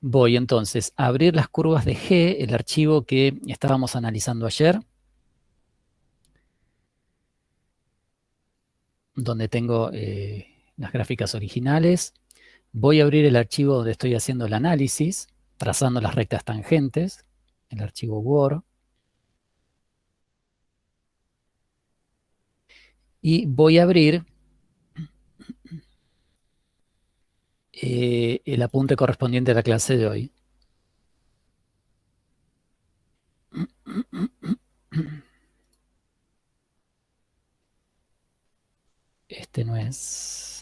voy entonces a abrir las curvas de G, el archivo que estábamos analizando ayer, donde tengo las gráficas originales. Voy a abrir el archivo donde estoy haciendo el análisis, trazando las rectas tangentes, el archivo Word. Y voy a abrir el apunte correspondiente a la clase de hoy. Este no es.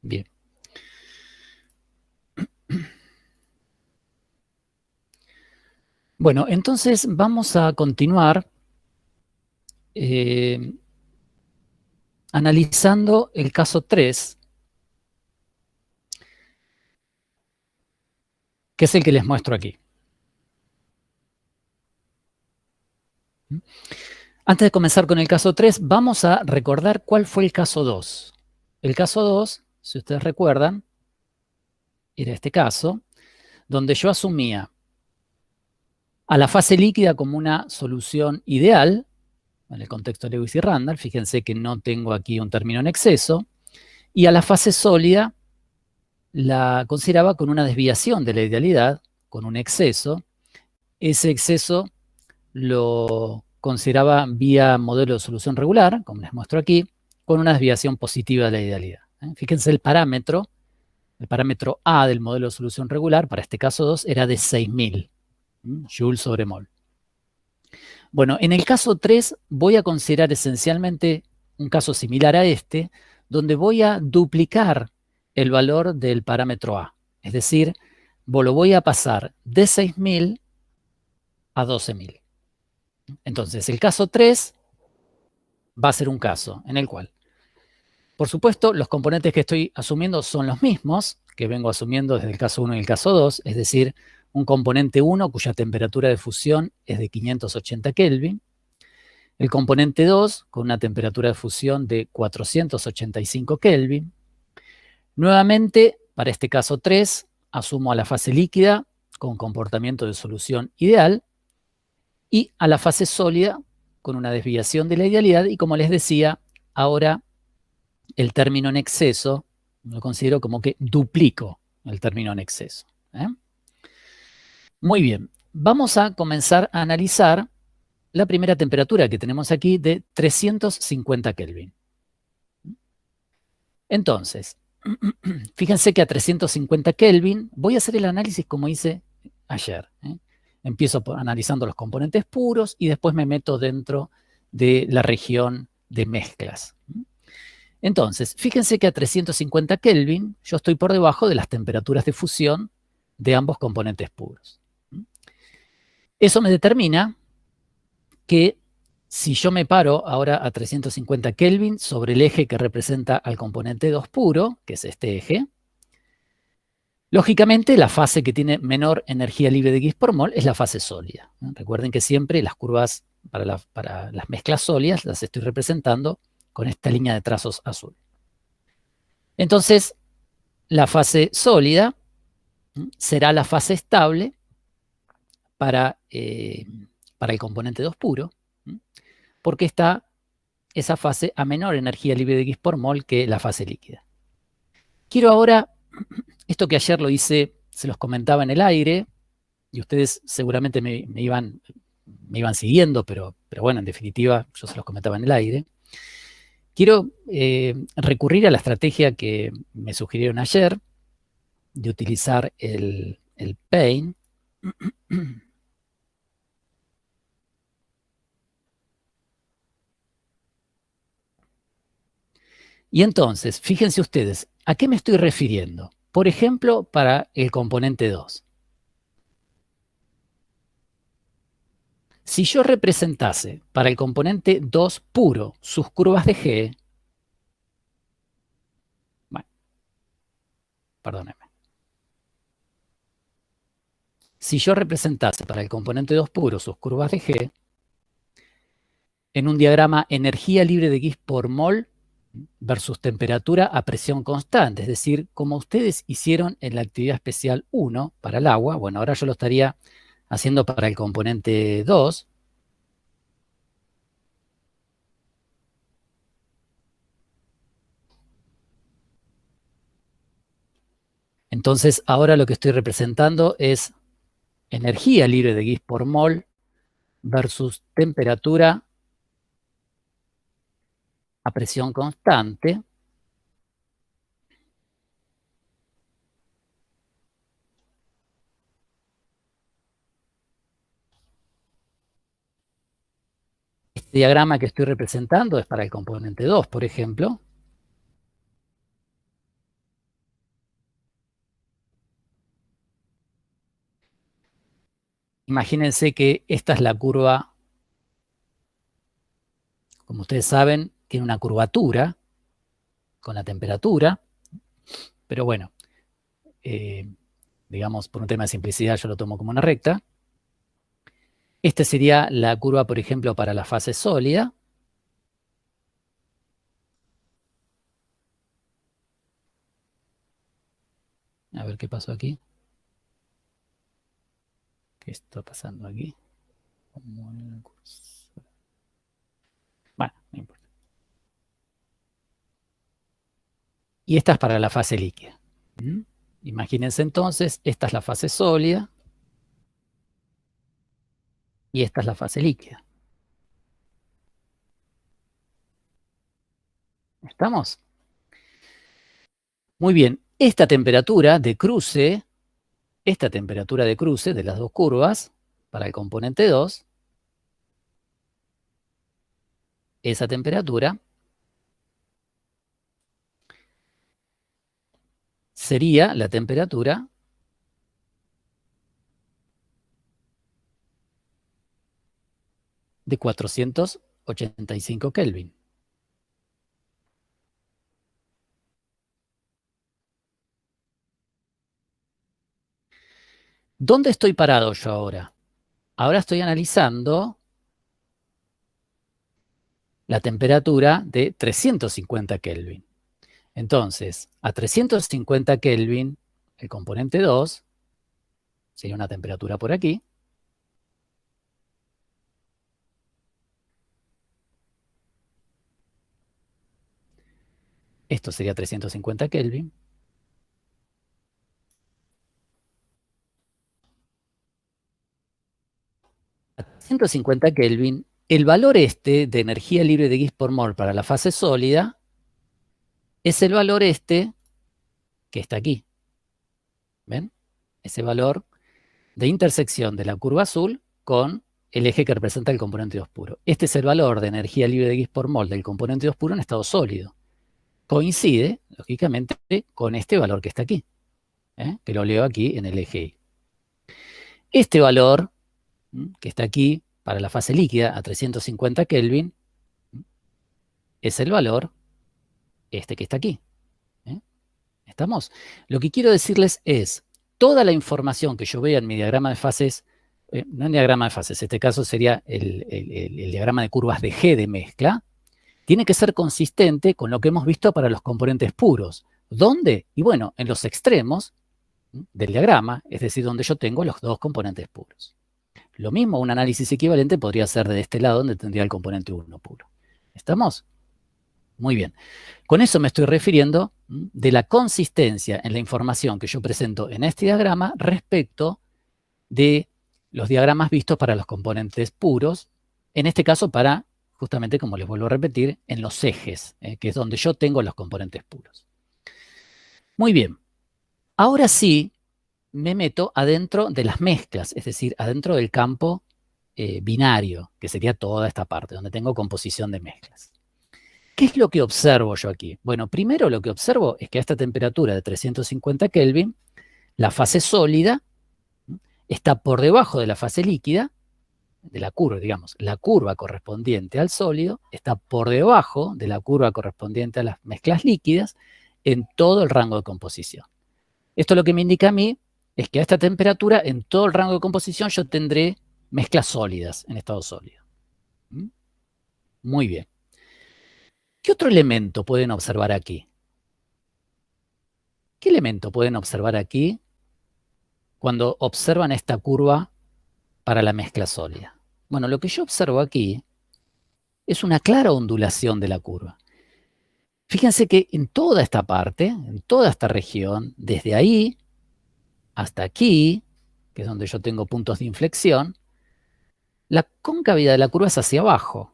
Bien. Bueno, entonces vamos a continuar analizando el caso 3, que es el que les muestro aquí. Antes de comenzar con el caso 3, vamos a recordar cuál fue el caso 2. El caso 2, si ustedes recuerdan, era este caso, donde yo asumía a la fase líquida como una solución ideal, en el contexto de Lewis y Randall, fíjense que no tengo aquí un término en exceso, y a la fase sólida la consideraba con una desviación de la idealidad, con un exceso. Ese exceso lo consideraba vía modelo de solución regular, como les muestro aquí, con una desviación positiva de la idealidad. Fíjense el parámetro A del modelo de solución regular, para este caso 2, era de 6.000 joules sobre mol. Bueno, en el caso 3 voy a considerar esencialmente un caso similar a este, donde voy a duplicar el valor del parámetro A. Es decir, lo voy a pasar de 6.000 a 12.000. Entonces, el caso 3 va a ser un caso en el cual, por supuesto, los componentes que estoy asumiendo son los mismos que vengo asumiendo desde el caso 1 y el caso 2, es decir, un componente 1 cuya temperatura de fusión es de 580 Kelvin, el componente 2 con una temperatura de fusión de 485 Kelvin. Nuevamente, para este caso 3, asumo a la fase líquida con comportamiento de solución ideal y a la fase sólida con una desviación de la idealidad y, como les decía, ahora el término en exceso lo considero como que duplico el término en exceso. Muy bien, vamos a comenzar a analizar la primera temperatura que tenemos aquí de 350 Kelvin. Entonces, fíjense que a 350 Kelvin voy a hacer el análisis como hice ayer. Empiezo analizando los componentes puros y después me meto dentro de la región de mezclas. Entonces, fíjense que a 350 Kelvin yo estoy por debajo de las temperaturas de fusión de ambos componentes puros. Eso me determina que si yo me paro ahora a 350 Kelvin sobre el eje que representa al componente 2 puro, que es este eje, lógicamente la fase que tiene menor energía libre de Gibbs por mol es la fase sólida. Recuerden que siempre las curvas para las mezclas sólidas las estoy representando con esta línea de trazos azul. Entonces, la fase sólida será la fase estable para el componente 2 puro, porque está esa fase a menor energía libre de Gibbs por mol que la fase líquida. Quiero ahora, esto que ayer lo hice, se los comentaba en el aire, y ustedes seguramente me iban siguiendo, pero bueno, en definitiva, yo se los comentaba en el aire. Quiero recurrir a la estrategia que me sugirieron ayer, de utilizar el Paint. Y entonces, fíjense ustedes, ¿a qué me estoy refiriendo? Por ejemplo, para el componente 2. Si yo representase para el componente 2 puro sus curvas de G, bueno, perdónenme. Si yo representase para el componente 2 puro sus curvas de G, en un diagrama energía libre de Gibbs por mol versus temperatura a presión constante, es decir, como ustedes hicieron en la actividad especial 1 para el agua, bueno, ahora yo lo estaría haciendo para el componente 2. Entonces, ahora lo que estoy representando es energía libre de Gibbs por mol versus temperatura a presión constante. Este diagrama que estoy representando es para el componente 2, por ejemplo. Imagínense que esta es la curva, como ustedes saben, tiene una curvatura con la temperatura, pero bueno, digamos, por un tema de simplicidad yo lo tomo como una recta. Esta sería la curva, por ejemplo, para la fase sólida. A ver qué pasó aquí. ¿Qué está pasando aquí? Bueno, no importa. Y esta es para la fase líquida. Imagínense entonces, esta es la fase sólida y esta es la fase líquida. ¿Estamos? Muy bien. Esta temperatura de cruce de las dos curvas para el componente 2, esa temperatura sería la temperatura de 485 Kelvin. ¿Dónde estoy parado yo ahora? Ahora estoy analizando la temperatura de 350 Kelvin. Entonces, a 350 Kelvin, el componente 2 sería una temperatura por aquí. Esto sería 350 Kelvin. A 350 Kelvin, el valor este de energía libre de Gibbs por mol para la fase sólida es el valor este que está aquí. ¿Ven? Ese valor de intersección de la curva azul con el eje que representa el componente 2 puro. Este es el valor de energía libre de Gibbs por mol del componente 2 puro en estado sólido. Coincide, lógicamente, con este valor que está aquí, que lo leo aquí en el eje Y. Este valor, que está aquí para la fase líquida a 350 Kelvin, es el valor este que está aquí. ¿Estamos? Lo que quiero decirles es, toda la información que yo vea en mi diagrama de fases, no en diagrama de fases, en este caso sería el diagrama de curvas de G de mezcla, tiene que ser consistente con lo que hemos visto para los componentes puros. ¿Dónde? Y bueno, en los extremos del diagrama, es decir, donde yo tengo los dos componentes puros. Lo mismo, un análisis equivalente podría ser de este lado, donde tendría el componente 1 puro. ¿Estamos? Muy bien. Con eso me estoy refiriendo de la consistencia en la información que yo presento en este diagrama respecto de los diagramas vistos para los componentes puros, en este caso para, justamente como les vuelvo a repetir, en los ejes, que es donde yo tengo los componentes puros. Muy bien. Ahora sí me meto adentro de las mezclas, es decir, adentro del campo binario, que sería toda esta parte, donde tengo composición de mezclas. ¿Qué es lo que observo yo aquí? Bueno, primero lo que observo es que a esta temperatura de 350 Kelvin, la fase sólida está por debajo de la fase líquida, de la curva, digamos, la curva correspondiente al sólido está por debajo de la curva correspondiente a las mezclas líquidas en todo el rango de composición. Esto lo que me indica a mí es que a esta temperatura, en todo el rango de composición, yo tendré mezclas sólidas en estado sólido. Muy bien. ¿Qué otro elemento pueden observar aquí? ¿Qué elemento pueden observar aquí cuando observan esta curva para la mezcla sólida? Bueno, lo que yo observo aquí es una clara ondulación de la curva. Fíjense que en toda esta parte, en toda esta región, desde ahí hasta aquí, que es donde yo tengo puntos de inflexión, la concavidad de la curva es hacia abajo.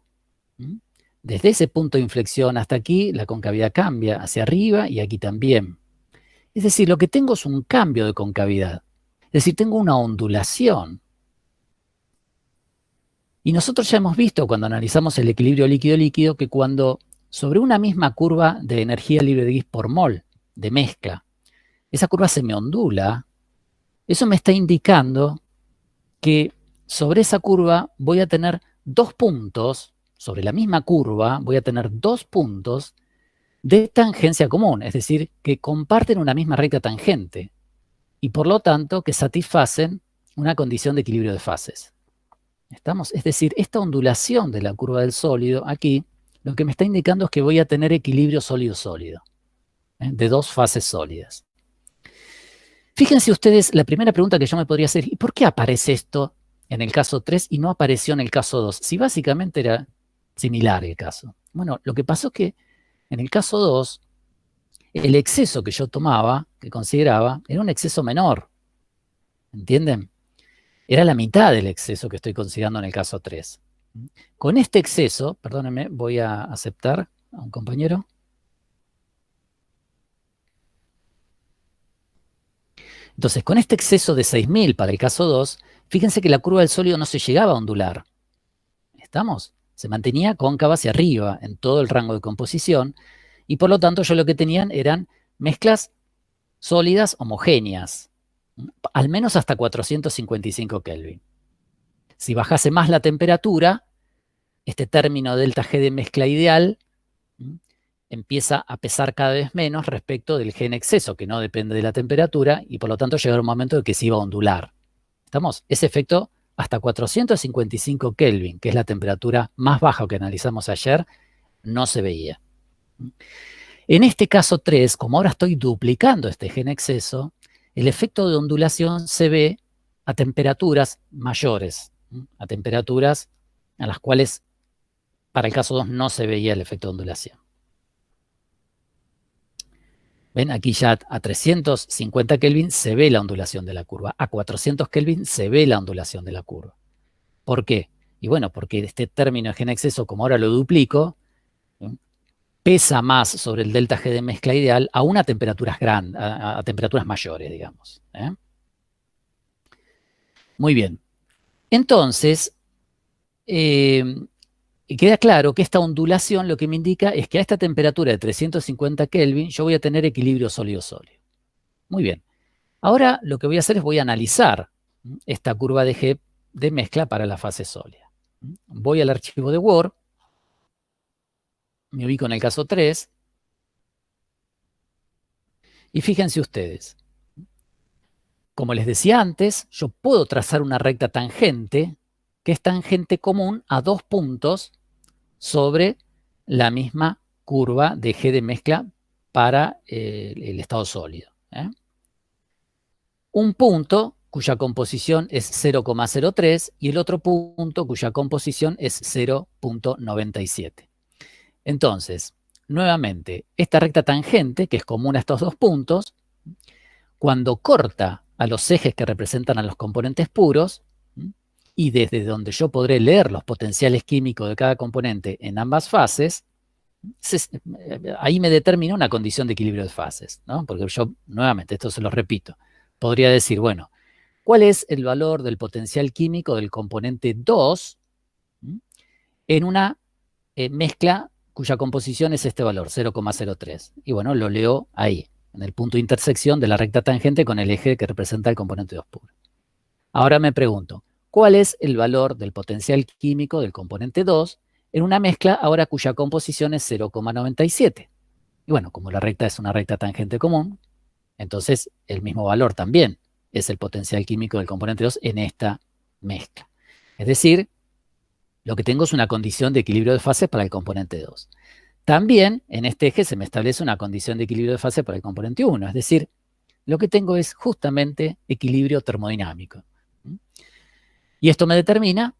Desde ese punto de inflexión hasta aquí, la concavidad cambia hacia arriba y aquí también. Es decir, lo que tengo es un cambio de concavidad. Es decir, tengo una ondulación. Y nosotros ya hemos visto cuando analizamos el equilibrio líquido-líquido que cuando sobre una misma curva de energía libre de Gibbs por mol de mezcla, esa curva se me ondula, eso me está indicando que sobre esa curva voy a tener dos puntos, sobre la misma curva voy a tener dos puntos de tangencia común, es decir, que comparten una misma recta tangente y por lo tanto que satisfacen una condición de equilibrio de fases. ¿Estamos? Es decir, esta ondulación de la curva del sólido aquí, lo que me está indicando es que voy a tener equilibrio sólido-sólido, de dos fases sólidas. Fíjense ustedes, la primera pregunta que yo me podría hacer, ¿y por qué aparece esto en el caso 3 y no apareció en el caso 2? Si básicamente era similar el caso. Bueno, lo que pasó es que en el caso 2, el exceso que yo tomaba, que consideraba, era un exceso menor. ¿Entienden? Era la mitad del exceso que estoy considerando en el caso 3. Con este exceso, perdónenme, voy a aceptar a un compañero. Entonces, con este exceso de 6.000 para el caso 2, fíjense que la curva del sólido no se llegaba a ondular. ¿Estamos? Se mantenía cóncava hacia arriba en todo el rango de composición y por lo tanto yo lo que tenían eran mezclas sólidas homogéneas, al menos hasta 455 Kelvin. Si bajase más la temperatura, este término delta G de mezcla ideal empieza a pesar cada vez menos respecto del G en exceso, que no depende de la temperatura, y por lo tanto llega un momento en que se iba a ondular. ¿Estamos? Ese efecto hasta 455 Kelvin, que es la temperatura más baja que analizamos ayer, no se veía. En este caso 3, como ahora estoy duplicando este G en exceso, el efecto de ondulación se ve a temperaturas mayores, a temperaturas a las cuales para el caso 2 no se veía el efecto de ondulación. ¿Ven? Aquí ya a 350 Kelvin se ve la ondulación de la curva. A 400 Kelvin se ve la ondulación de la curva. ¿Por qué? Y bueno, porque este término de G en exceso, como ahora lo duplico, pesa más sobre el delta G de mezcla ideal a unas temperaturas grandes, a temperaturas mayores, digamos. Muy bien. Entonces, queda claro que esta ondulación lo que me indica es que a esta temperatura de 350 Kelvin yo voy a tener equilibrio sólido-sólido. Muy bien. Ahora lo que voy a hacer es voy a analizar esta curva de G de mezcla para la fase sólida. Voy al archivo de Word, me ubico en el caso 3, y fíjense ustedes, como les decía antes, yo puedo trazar una recta tangente, que es tangente común a dos puntos sobre la misma curva de G de mezcla para el estado sólido. Un punto cuya composición es 0,03 y el otro punto cuya composición es 0,97. Entonces, nuevamente, esta recta tangente, que es común a estos dos puntos, cuando corta a los ejes que representan a los componentes puros, y desde donde yo podré leer los potenciales químicos de cada componente en ambas fases, ahí me determina una condición de equilibrio de fases, ¿no? Porque yo, nuevamente, esto se lo repito, podría decir, bueno, ¿cuál es el valor del potencial químico del componente 2 en una mezcla cuya composición es este valor, 0,03. Y bueno, lo leo ahí, en el punto de intersección de la recta tangente con el eje que representa el componente 2 puro. Ahora me pregunto, ¿cuál es el valor del potencial químico del componente 2 en una mezcla ahora cuya composición es 0,97? Y bueno, como la recta es una recta tangente común, entonces el mismo valor también es el potencial químico del componente 2 en esta mezcla. Es decir, lo que tengo es una condición de equilibrio de fases para el componente 2. También en este eje se me establece una condición de equilibrio de fase para el componente 1, es decir, lo que tengo es justamente equilibrio termodinámico. Y esto me determina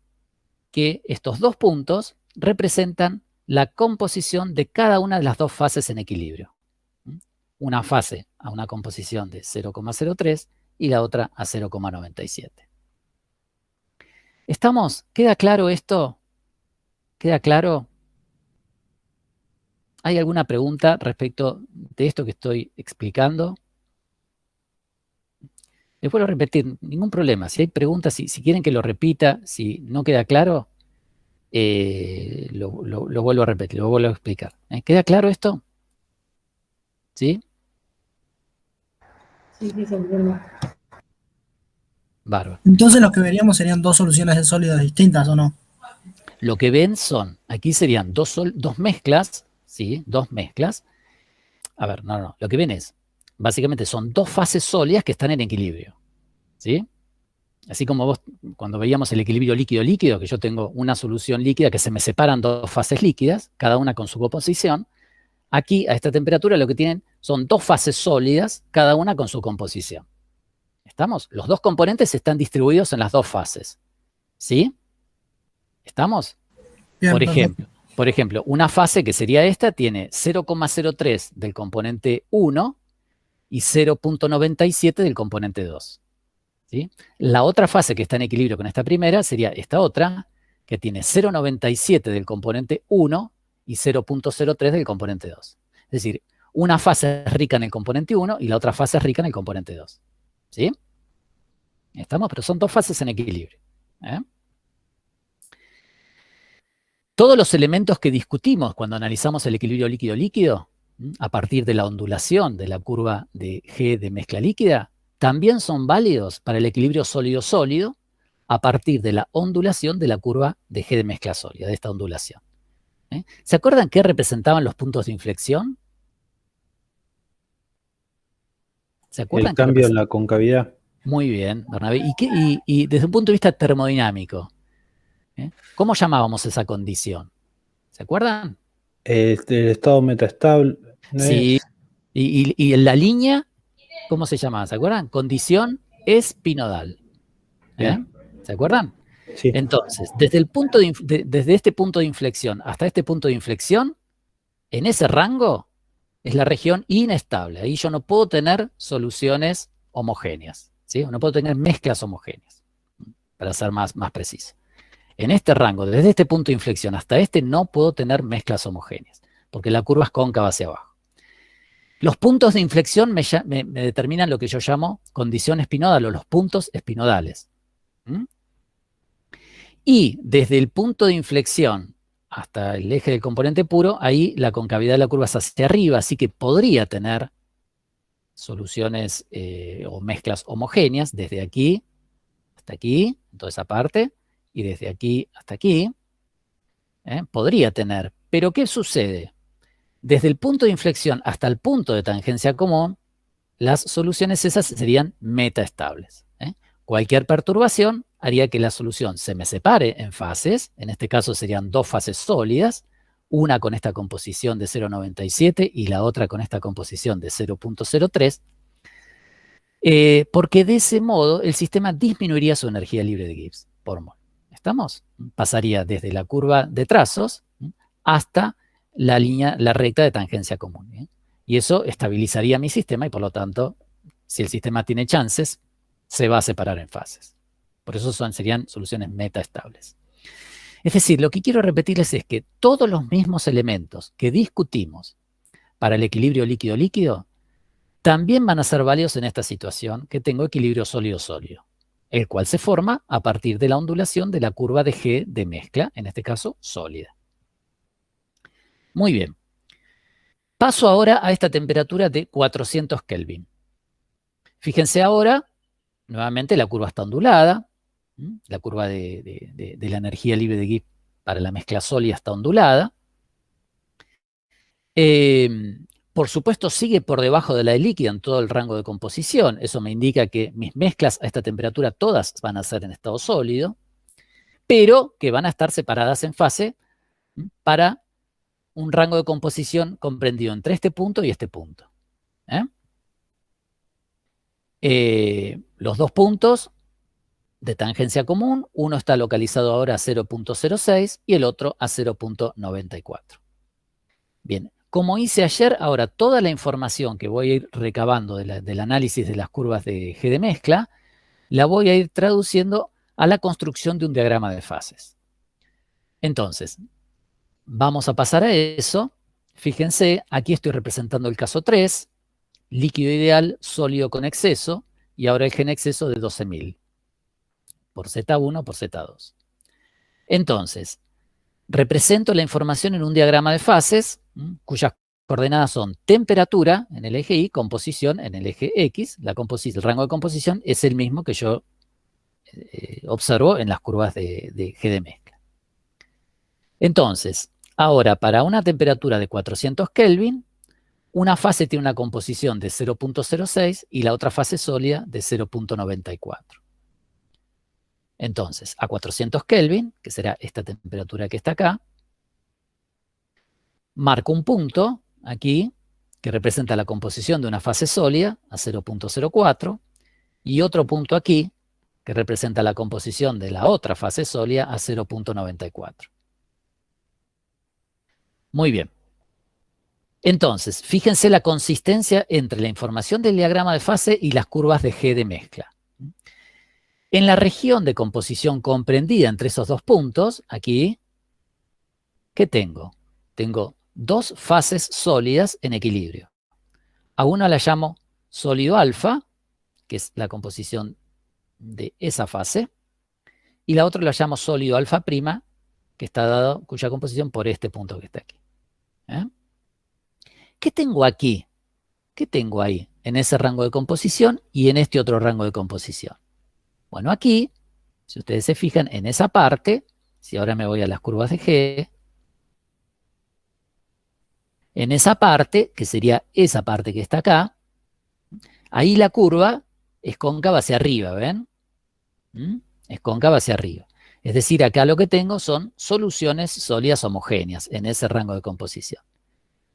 que estos dos puntos representan la composición de cada una de las dos fases en equilibrio. Una fase a una composición de 0,03 y la otra a 0,97. ¿Estamos? ¿Queda claro esto? ¿Queda claro? ¿Hay alguna pregunta respecto de esto que estoy explicando? Les vuelvo a repetir, ningún problema. Si hay preguntas, si quieren que lo repita, si no queda claro, lo vuelvo a repetir, lo vuelvo a explicar. ¿Queda claro esto? ¿Sí? Sí, se entiende. Bárbaro. Entonces lo que veríamos serían dos soluciones de sólidos distintas, ¿o no? Lo que ven son, aquí serían dos mezclas, ¿sí? Dos mezclas. A ver, no. Lo que ven es, básicamente son dos fases sólidas que están en equilibrio, ¿sí? Así como vos, cuando veíamos el equilibrio líquido-líquido, que yo tengo una solución líquida que se me separan dos fases líquidas, cada una con su composición, aquí a esta temperatura lo que tienen son dos fases sólidas, cada una con su composición. ¿Estamos? Los dos componentes están distribuidos en las dos fases, ¿sí? ¿Estamos? Bien, por ejemplo, una fase que sería esta tiene 0,03 del componente 1 y 0,97 del componente 2. ¿Sí? La otra fase que está en equilibrio con esta primera sería esta otra, que tiene 0,97 del componente 1 y 0,03 del componente 2. Es decir, una fase es rica en el componente 1 y la otra fase es rica en el componente 2. ¿Sí? ¿Estamos? Pero son dos fases en equilibrio. Todos los elementos que discutimos cuando analizamos el equilibrio líquido-líquido, a partir de la ondulación de la curva de G de mezcla líquida, también son válidos para el equilibrio sólido-sólido a partir de la ondulación de la curva de G de mezcla sólida, de esta ondulación. ¿Se acuerdan qué representaban los puntos de inflexión? ¿Se acuerdan? El cambio en la concavidad. Muy bien, Bernabé. Y desde un punto de vista termodinámico, ¿cómo llamábamos esa condición? ¿Se acuerdan? El estado metaestable. Sí, y en la línea, ¿cómo se llamaba? ¿Se acuerdan? Condición espinodal. ¿Se acuerdan? Sí. Entonces, desde este punto de inflexión hasta este punto de inflexión, en ese rango es la región inestable. Ahí yo no puedo tener soluciones homogéneas, ¿sí? No puedo tener mezclas homogéneas, para ser más preciso. En este rango, desde este punto de inflexión hasta este, no puedo tener mezclas homogéneas, porque la curva es cóncava hacia abajo. Los puntos de inflexión me determinan lo que yo llamo condición espinodal o los puntos espinodales. Y desde el punto de inflexión hasta el eje del componente puro, ahí la concavidad de la curva es hacia arriba, así que podría tener soluciones o mezclas homogéneas desde aquí hasta aquí, en toda esa parte, y desde aquí hasta aquí. Podría tener, pero ¿qué sucede? Desde el punto de inflexión hasta el punto de tangencia común, las soluciones esas serían metaestables. Cualquier perturbación haría que la solución se me separe en fases, en este caso serían dos fases sólidas, una con esta composición de 0,97 y la otra con esta composición de 0,03, porque de ese modo el sistema disminuiría su energía libre de Gibbs por mol. ¿Estamos? Pasaría desde la curva de trazos hasta la recta de tangencia común. Y eso estabilizaría mi sistema y por lo tanto, si el sistema tiene chances, se va a separar en fases. Por eso serían soluciones metaestables. Es decir, lo que quiero repetirles es que todos los mismos elementos que discutimos para el equilibrio líquido-líquido también van a ser válidos en esta situación que tengo equilibrio sólido-sólido, el cual se forma a partir de la ondulación de la curva de G de mezcla, en este caso sólida. Muy bien. Paso ahora a esta temperatura de 400 Kelvin. Fíjense ahora, nuevamente la curva está ondulada. La curva de la energía libre de Gibbs para la mezcla sólida está ondulada. Por supuesto, sigue por debajo de la de líquida en todo el rango de composición. Eso me indica que mis mezclas a esta temperatura todas van a ser en estado sólido, pero que van a estar separadas en fase para un rango de composición comprendido entre este punto y este punto. Los dos puntos de tangencia común, uno está localizado ahora a 0.06 y el otro a 0.94. Bien, como hice ayer, ahora toda la información que voy a ir recabando del análisis de las curvas de G de mezcla, la voy a ir traduciendo a la construcción de un diagrama de fases. Entonces, vamos a pasar a eso. Fíjense, aquí estoy representando el caso 3, líquido ideal, sólido con exceso, y ahora el G en exceso de 12.000 por Z1 por Z2. Entonces, represento la información en un diagrama de fases, cuyas coordenadas son temperatura en el eje Y, composición en el eje X. El rango de composición es el mismo que yo observo en las curvas de G de mezcla. Entonces, ahora para una temperatura de 400 Kelvin, una fase tiene una composición de 0.06 y la otra fase sólida de 0.94. Entonces, a 400 Kelvin, que será esta temperatura que está acá, marco un punto aquí que representa la composición de una fase sólida a 0.04 y otro punto aquí que representa la composición de la otra fase sólida a 0.94. Muy bien. Entonces, fíjense la consistencia entre la información del diagrama de fase y las curvas de G de mezcla. En la región de composición comprendida entre esos dos puntos, aquí, ¿qué tengo? Tengo dos fases sólidas en equilibrio. A una la llamo sólido alfa, que es la composición de esa fase, y la otra la llamo sólido alfa prima, que está dado, cuya composición por este punto que está aquí. ¿Qué tengo aquí? ¿Qué tengo ahí en ese rango de composición y en este otro rango de composición? Bueno, aquí, si ustedes se fijan en esa parte, si ahora me voy a las curvas de G, en esa parte, que sería esa parte que está acá, ahí la curva es cóncava hacia arriba, ¿ven? Es cóncava hacia arriba. Es decir, acá lo que tengo son soluciones sólidas homogéneas en ese rango de composición.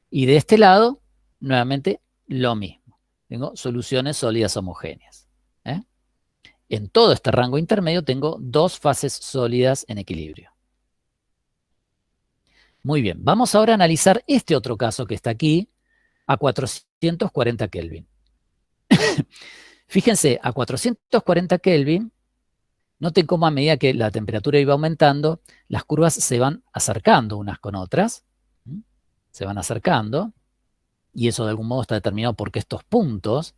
Y de este lado, nuevamente, lo mismo. Tengo soluciones sólidas homogéneas. En todo este rango intermedio tengo dos fases sólidas en equilibrio. Muy bien, vamos ahora a analizar este otro caso que está aquí, a 440 Kelvin. Fíjense, a 440 Kelvin, noten cómo a medida que la temperatura iba aumentando, las curvas se van acercando unas con otras. Se van acercando, y eso de algún modo está determinado porque estos puntos,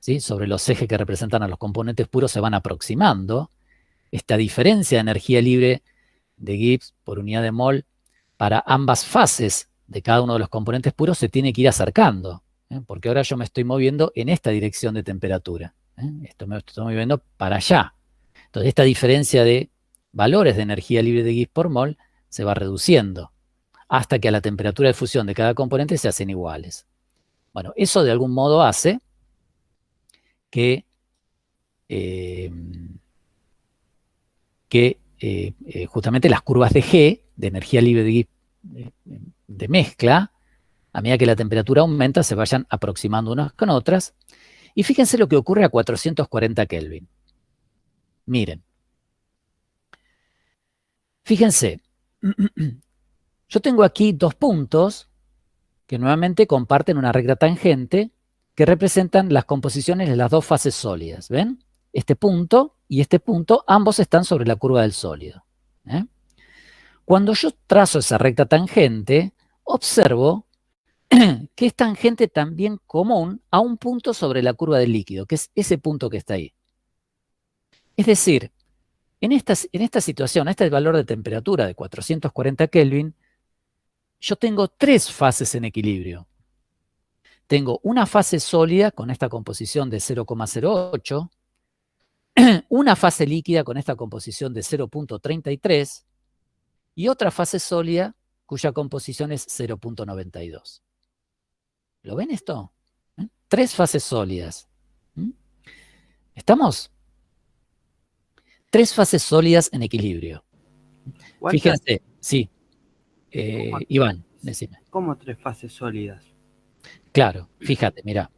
¿sí?, sobre los ejes que representan a los componentes puros se van aproximando. Esta diferencia de energía libre de Gibbs por unidad de mol para ambas fases de cada uno de los componentes puros se tiene que ir acercando, porque ahora yo me estoy moviendo en esta dirección de temperatura. Esto me estoy moviendo para allá. Entonces esta diferencia de valores de energía libre de Gibbs por mol se va reduciendo hasta que a la temperatura de fusión de cada componente se hacen iguales. Bueno, eso de algún modo hace que justamente las curvas de G, de energía libre de Gibbs de mezcla, a medida que la temperatura aumenta, se vayan aproximando unas con otras. Y fíjense lo que ocurre a 440 Kelvin. Miren. Fíjense. Yo tengo aquí dos puntos que nuevamente comparten una recta tangente que representan las composiciones de las dos fases sólidas. ¿Ven? Este punto y este punto, ambos están sobre la curva del sólido. Cuando yo trazo esa recta tangente, observo que es tangente también común a un punto sobre la curva del líquido, que es ese punto que está ahí. Es decir, en esta situación, a este valor de temperatura de 440 Kelvin, yo tengo 3 fases en equilibrio. Tengo una fase sólida con esta composición de 0,08, una fase líquida con esta composición de 0,33 y otra fase sólida cuya composición es 0,92. ¿Lo ven esto? 3 fases sólidas. ¿Estamos? 3 fases sólidas en equilibrio. Fíjense, sí. Iván, decime. ¿Cómo 3 fases sólidas? Claro, fíjate, mira.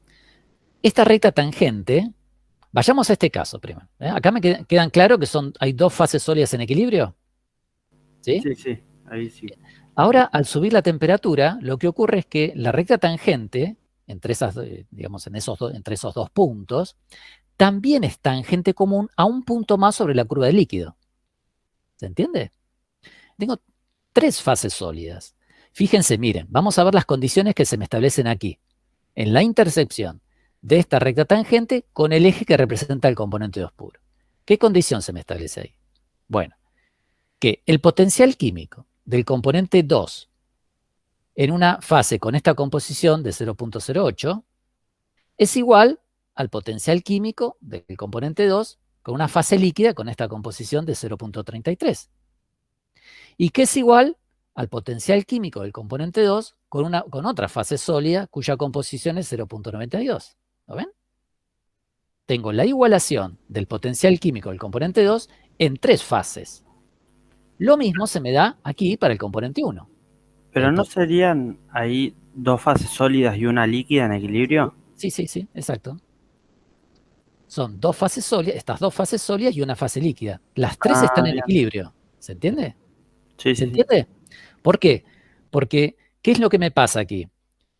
Esta recta tangente, vayamos a este caso primero. Acá me quedan claro que hay 2 fases sólidas en equilibrio. ¿Sí? Sí, ahí sí. Ahora, al subir la temperatura, lo que ocurre es que la recta tangente, entre esos dos puntos, también es tangente común a un punto más sobre la curva del líquido. ¿Se entiende? Tengo 3 fases sólidas. Fíjense, miren, vamos a ver las condiciones que se me establecen aquí, en la intersección de esta recta tangente con el eje que representa el componente 2 puro. ¿Qué condición se me establece ahí? Bueno, que el potencial químico del componente 2 en una fase con esta composición de 0,08 es igual al potencial químico del componente 2 con una fase líquida con esta composición de 0,33. Y que es igual al potencial químico del componente 2 con otra fase sólida cuya composición es 0,92. ¿Lo ven? Tengo la igualación del potencial químico del componente 2 en 3 fases. Lo mismo se me da aquí para el componente 1. ¿Pero no serían ahí 2 fases sólidas y una líquida en equilibrio? Sí, exacto. Son 2 fases sólidas, estas 2 fases sólidas y una fase líquida. Las 3 están en equilibrio. ¿Se entiende? Sí. ¿Se entiende? ¿Por qué? Porque, ¿qué es lo que me pasa aquí?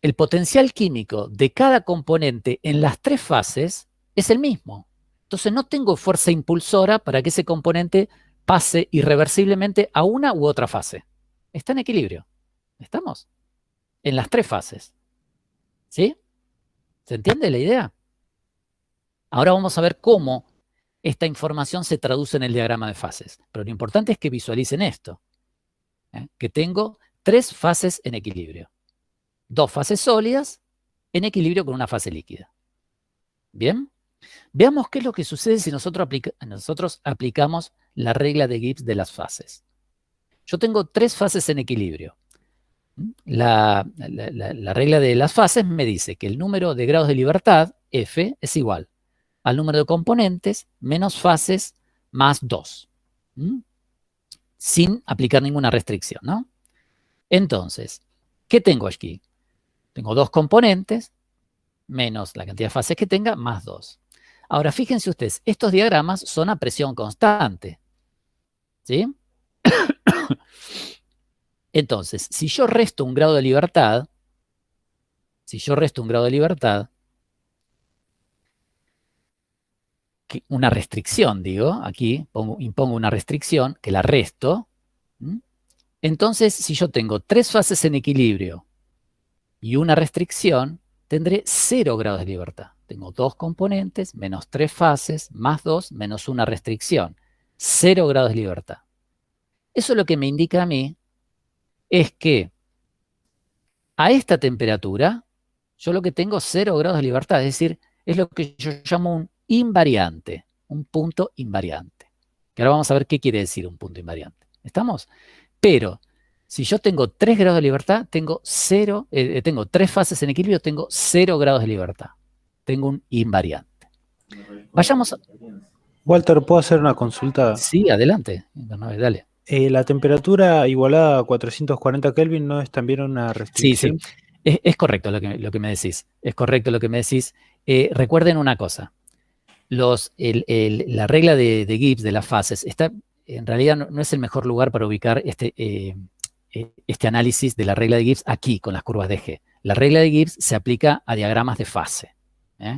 El potencial químico de cada componente en las 3 fases es el mismo. Entonces no tengo fuerza impulsora para que ese componente pase irreversiblemente a una u otra fase. Está en equilibrio. ¿Estamos? En las 3 fases. ¿Sí? ¿Se entiende la idea? Ahora vamos a ver cómo esta información se traduce en el diagrama de fases. Pero lo importante es que visualicen esto. Que tengo 3 fases en equilibrio. 2 fases sólidas en equilibrio con una fase líquida. ¿Bien? Veamos qué es lo que sucede si nosotros aplicamos la regla de Gibbs de las fases. Yo tengo 3 fases en equilibrio. La regla de las fases me dice que el número de grados de libertad, F, es igual al número de componentes menos fases más 2. Sin aplicar ninguna restricción, ¿no? Entonces, ¿qué tengo aquí? Tengo 2 componentes menos la cantidad de fases que tenga más 2. Ahora, fíjense ustedes, estos diagramas son a presión constante. ¿Sí? Entonces, si yo resto un grado de libertad, una restricción, digo, aquí impongo una restricción, que la resto. Entonces, si yo tengo 3 fases en equilibrio y una restricción, tendré 0 grados de libertad. Tengo 2 componentes, menos 3 fases, más 2, menos una restricción. 0 grados de libertad. Eso lo que me indica a mí es que a esta temperatura, yo lo que tengo es 0 grados de libertad. Es decir, es lo que yo llamo un invariante, un punto invariante. Que ahora vamos a ver qué quiere decir un punto invariante. ¿Estamos? Pero si yo tengo 3 grados de libertad, tengo 3 fases en equilibrio, tengo 0 grados de libertad. Tengo un invariante. Vayamos a... Walter, ¿puedo hacer una consulta? Sí, adelante. Dale. ¿La temperatura igualada a 440 Kelvin no es también una restricción? Sí. Es correcto lo que me decís. Es correcto lo que me decís. Recuerden una cosa. La regla de Gibbs de las fases en realidad no es el mejor lugar para ubicar este análisis de la regla de Gibbs aquí, con las curvas de G. La regla de Gibbs se aplica a diagramas de fase.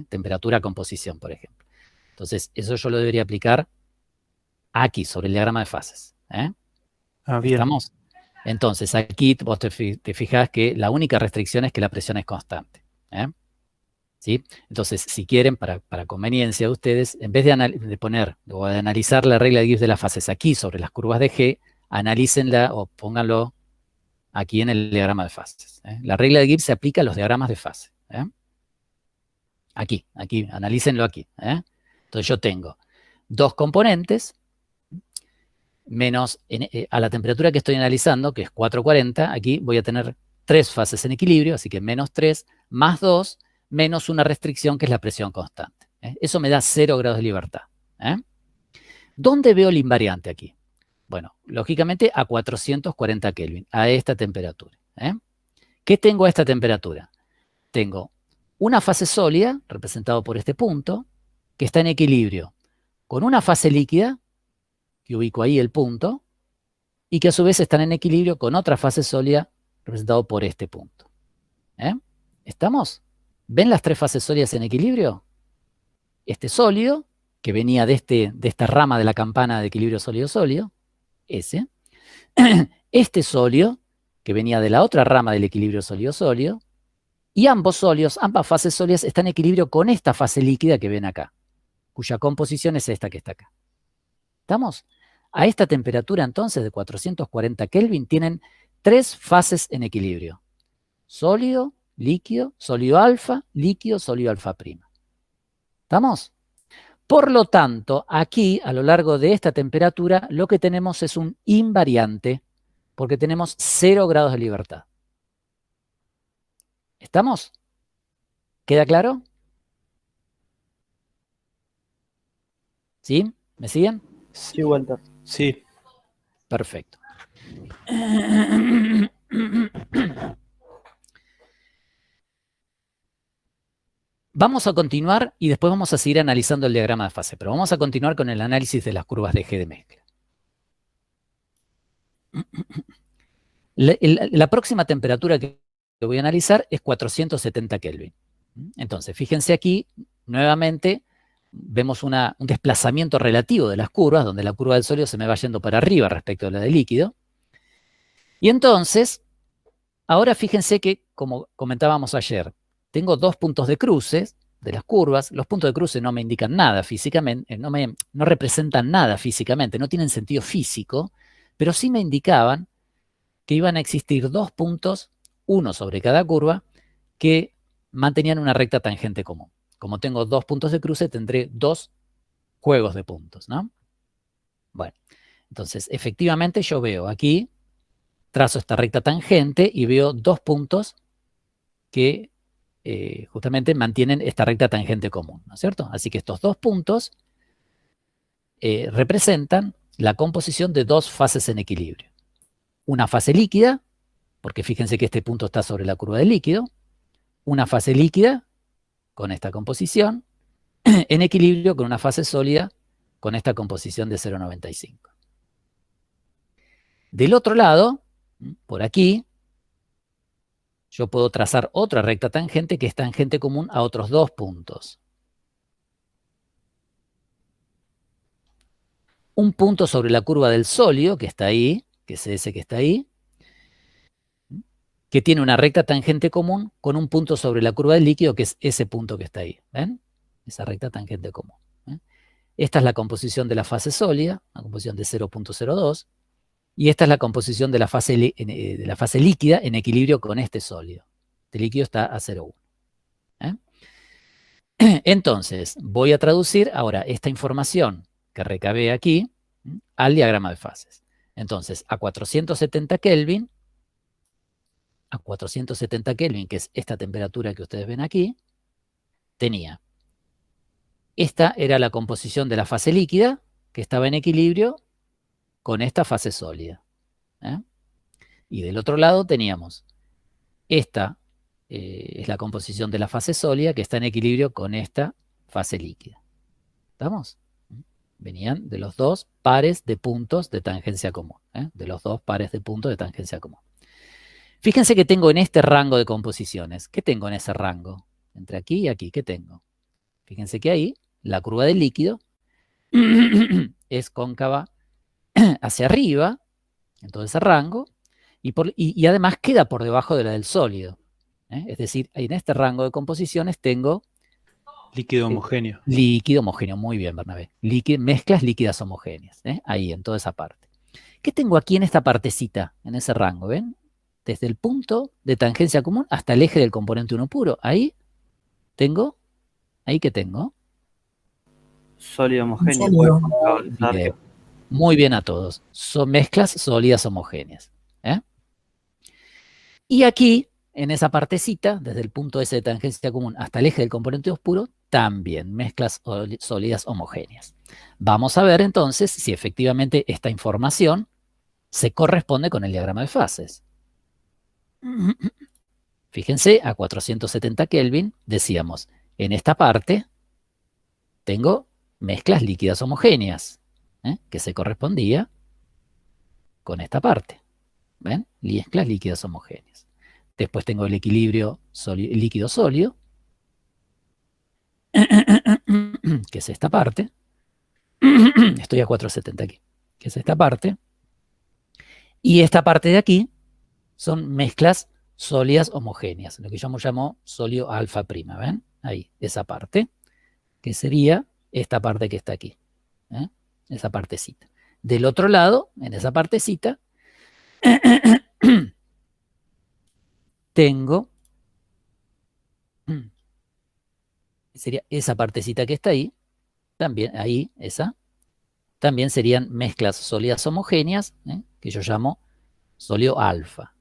Temperatura, composición, por ejemplo. Entonces, eso yo lo debería aplicar aquí, sobre el diagrama de fases. Bien. ¿Estamos? Entonces, aquí vos te fijás que la única restricción es que la presión es constante. ¿Sí? Entonces, si quieren, para conveniencia de ustedes, en vez de poner o de analizar la regla de Gibbs de las fases aquí sobre las curvas de G, analícenla o pónganlo aquí en el diagrama de fases. La regla de Gibbs se aplica a los diagramas de fase. Aquí, analícenlo aquí. Entonces yo tengo dos componentes menos a la temperatura que estoy analizando, que es 440, aquí voy a tener 3 fases en equilibrio, así que menos 3, más 2, menos una restricción que es la presión constante. Eso me da 0 grados de libertad. ¿Dónde veo el invariante aquí? Bueno, lógicamente a 440 Kelvin, a esta temperatura. ¿Qué tengo a esta temperatura? Tengo una fase sólida, representado por este punto, que está en equilibrio con una fase líquida, que ubico ahí el punto, y que a su vez están en equilibrio con otra fase sólida, representado por este punto. ¿Estamos? ¿Ven las 3 fases sólidas en equilibrio? Este sólido, que venía de esta rama de la campana de equilibrio sólido-sólido, ese. Este sólido, que venía de la otra rama del equilibrio sólido-sólido, y ambas fases sólidas están en equilibrio con esta fase líquida que ven acá, cuya composición es esta que está acá. ¿Estamos? A esta temperatura entonces de 440 Kelvin tienen 3 fases en equilibrio. Sólido, líquido, sólido alfa, líquido, sólido alfa prima. ¿Estamos? Por lo tanto, aquí, a lo largo de esta temperatura, lo que tenemos es un invariante, porque tenemos 0 grados de libertad. ¿Estamos? ¿Queda claro? ¿Sí? ¿Me siguen? Sí, Walter. Sí. Perfecto. Vamos a continuar y después vamos a seguir analizando el diagrama de fase, pero vamos a continuar con el análisis de las curvas de G de mezcla. La próxima temperatura que voy a analizar es 470 Kelvin. Entonces, fíjense aquí, nuevamente, vemos un desplazamiento relativo de las curvas, donde la curva del sólido se me va yendo para arriba respecto a la del líquido. Y entonces, ahora fíjense que, como comentábamos ayer, tengo 2 puntos de cruce de las curvas. Los puntos de cruce no me indican nada físicamente, no representan nada físicamente, no tienen sentido físico, pero sí me indicaban que iban a existir 2 puntos, uno sobre cada curva, que mantenían una recta tangente común. Como tengo 2 puntos de cruce, tendré 2 juegos de puntos, ¿no? Bueno, entonces, efectivamente yo veo aquí, trazo esta recta tangente y veo 2 puntos que justamente mantienen esta recta tangente común, ¿no es cierto? Así que estos 2 puntos representan la composición de 2 fases en equilibrio. Una fase líquida, porque fíjense que este punto está sobre la curva del líquido, una fase líquida con esta composición, en equilibrio con una fase sólida con esta composición de 0,95. Del otro lado, por aquí, yo puedo trazar otra recta tangente que es tangente común a otros 2 puntos. Un punto sobre la curva del sólido, que está ahí, que es ese que está ahí, que tiene una recta tangente común con un punto sobre la curva del líquido, que es ese punto que está ahí. ¿Ven? Esa recta tangente común. Esta es la composición de la fase sólida, una composición de 0,02, y esta es la composición de la fase líquida en equilibrio con este sólido. Este líquido está a 0,1. Entonces, voy a traducir ahora esta información que recabé aquí al diagrama de fases. Entonces, a 470 Kelvin, que es esta temperatura que ustedes ven aquí, tenía. Esta era la composición de la fase líquida, que estaba en equilibrio con esta fase sólida. Y del otro lado teníamos, esta es la composición de la fase sólida, que está en equilibrio con esta fase líquida. ¿Estamos? Venían de los 2 pares de puntos de tangencia común. De los 2 pares de puntos de tangencia común. Fíjense que tengo en este rango de composiciones. ¿Qué tengo en ese rango? Entre aquí y aquí, ¿qué tengo? Fíjense que ahí, la curva del líquido es cóncava hacia arriba, en todo ese rango, y además queda por debajo de la del sólido. Es decir, en este rango de composiciones tengo Líquido homogéneo. Líquido homogéneo, muy bien, Bernabé. Mezclas líquidas homogéneas, ahí, en toda esa parte. ¿Qué tengo aquí en esta partecita, en ese rango? ¿Ven? desde el punto de tangencia común hasta el eje del componente 1 puro. Ahí tengo, ¿qué tengo? Sólido homogéneo. Sólido. Bien. Muy bien a todos. Son mezclas sólidas homogéneas. Y aquí, en esa partecita, desde el punto S de tangencia común hasta el eje del componente 2 puro, también mezclas sólidas homogéneas. Vamos a ver entonces si efectivamente esta información se corresponde con el diagrama de fases. Fíjense, a 470 Kelvin decíamos, en esta parte tengo mezclas líquidas homogéneas, que se correspondía con esta parte. ¿Ven? Mezclas líquidas homogéneas. Después tengo el equilibrio líquido-sólido, que es esta parte. Estoy a 470 aquí, que es esta parte. Y esta parte de aquí son mezclas sólidas homogéneas, lo que yo llamo sólido alfa prima, ¿ven? Ahí, esa parte, que sería esta parte que está aquí, esa partecita. Del otro lado, en esa partecita, tengo, sería esa partecita que está ahí, también, ahí, esa, también serían mezclas sólidas homogéneas, que yo llamo sólido alfa.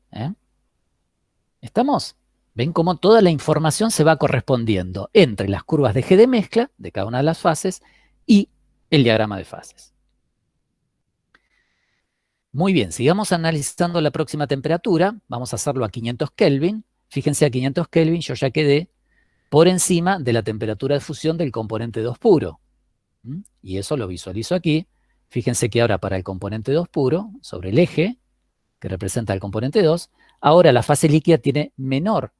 ¿Estamos? ¿Ven cómo toda la información se va correspondiendo entre las curvas de G de mezcla de cada una de las fases y el diagrama de fases? Muy bien, sigamos analizando la próxima temperatura. Vamos a hacerlo a 500 Kelvin. Fíjense, a 500 Kelvin yo ya quedé por encima de la temperatura de fusión del componente 2 puro. Y eso lo visualizo aquí. Fíjense que ahora para el componente 2 puro, sobre el eje, que representa el componente 2, ahora la fase líquida tiene menor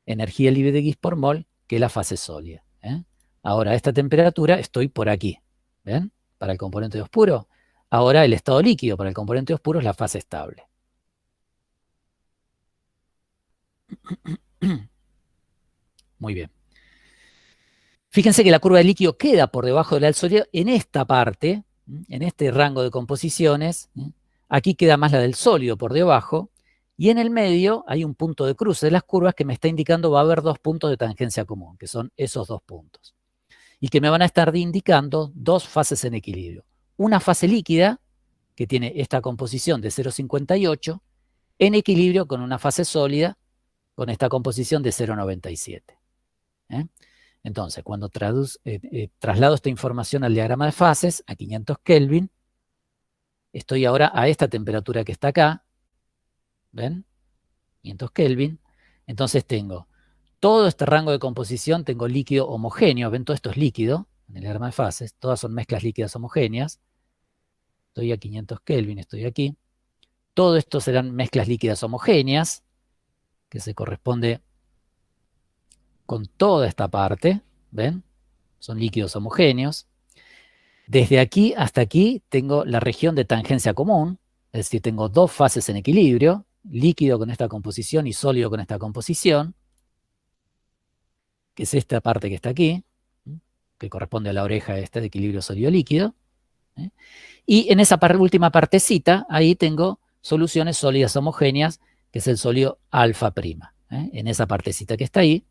energía libre de Gibbs por mol que la fase sólida. Ahora a esta temperatura estoy por aquí. ¿Ven? Para el componente 2 puro. Ahora el estado líquido para el componente 2 puro es la fase estable. Muy bien. Fíjense que la curva de líquido queda por debajo de la del sólido en esta parte, en este rango de composiciones. Aquí queda más la del sólido por debajo. Y en el medio hay un punto de cruce de las curvas que me está indicando va a haber dos puntos de tangencia común, que son esos dos puntos. Y que me van a estar indicando dos fases en equilibrio. Una fase líquida, que tiene esta composición de 0,58, en equilibrio con una fase sólida, con esta composición de 0,97. Entonces, cuando traslado esta información al diagrama de fases, a 500 Kelvin, estoy ahora a esta temperatura que está acá, ¿ven? 500 Kelvin. Entonces tengo todo este rango de composición, tengo líquido homogéneo, ven, todo esto es líquido, en el diagrama de fases, todas son mezclas líquidas homogéneas. Estoy a 500 Kelvin, estoy aquí. Todo esto serán mezclas líquidas homogéneas, que se corresponde con toda esta parte, ¿ven? Son líquidos homogéneos. Desde aquí hasta aquí tengo la región de tangencia común, es decir, tengo dos fases en equilibrio, líquido con esta composición y sólido con esta composición, que es esta parte que está aquí, que corresponde a la oreja esta de equilibrio sólido-líquido. Y en esa última partecita, ahí tengo soluciones sólidas homogéneas, que es el sólido alfa prima. En esa partecita que está ahí,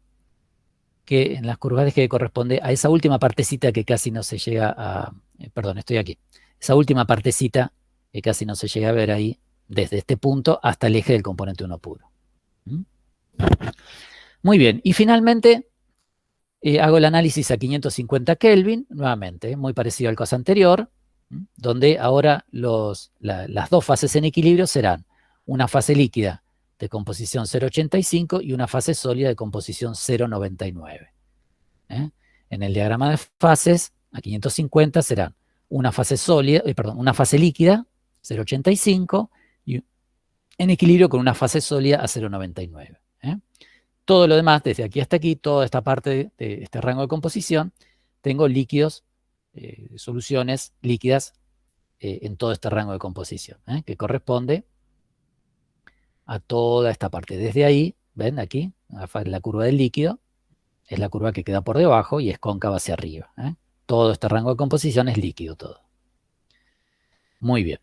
que en las curvas de G corresponde a esa última partecita que casi no se llega a... perdón, estoy aquí. Esa última partecita que casi no se llega a ver ahí, desde este punto hasta el eje del componente 1 puro. Muy bien, y finalmente hago el análisis a 550 Kelvin, nuevamente, muy parecido al caso anterior, donde ahora las dos fases en equilibrio serán una fase líquida de composición 0,85 y una fase sólida de composición 0,99. En el diagrama de fases, a 550 serán una fase sólida, una fase líquida, 0,85, y en equilibrio con una fase sólida a 0,99. Todo lo demás, desde aquí hasta aquí, toda esta parte de este rango de composición, tengo líquidos, soluciones líquidas en todo este rango de composición, que corresponde a toda esta parte. Desde ahí, ven aquí, la curva del líquido es la curva que queda por debajo y es cóncava hacia arriba. Todo este rango de composición es líquido todo. Muy bien.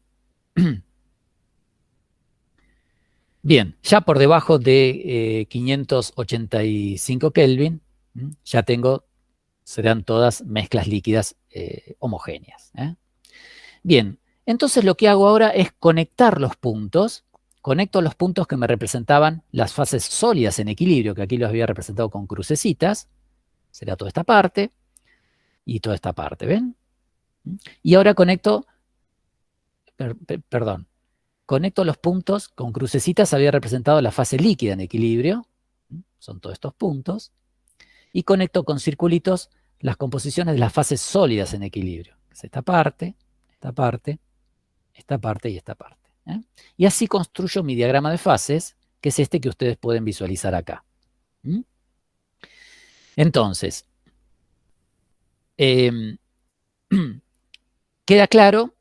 Bien, ya por debajo de 585 Kelvin, ya serán todas mezclas líquidas homogéneas. Bien, entonces lo que hago ahora es conectar los puntos. Conecto los puntos que me representaban las fases sólidas en equilibrio, que aquí los había representado con crucecitas. Será toda esta parte y toda esta parte, ¿ven? Y ahora conecto, perdón, conecto los puntos con crucecitas, había representado la fase líquida en equilibrio, son todos estos puntos, y conecto con circulitos las composiciones de las fases sólidas en equilibrio, que es esta parte, esta parte, esta parte y esta parte. Y así construyo mi diagrama de fases, que es este que ustedes pueden visualizar acá. Entonces, queda claro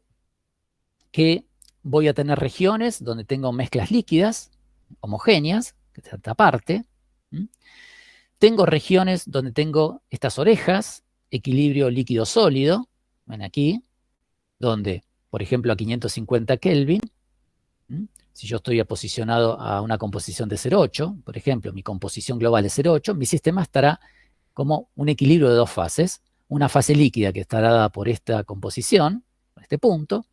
que voy a tener regiones donde tengo mezclas líquidas, homogéneas, que es esta parte. Tengo regiones donde tengo estas orejas, equilibrio líquido-sólido, ven aquí, donde, por ejemplo, a 550 Kelvin, si yo estoy posicionado a una composición de 0,8, por ejemplo, mi composición global es 0,8, mi sistema estará como un equilibrio de dos fases, una fase líquida que estará dada por esta composición, por este punto,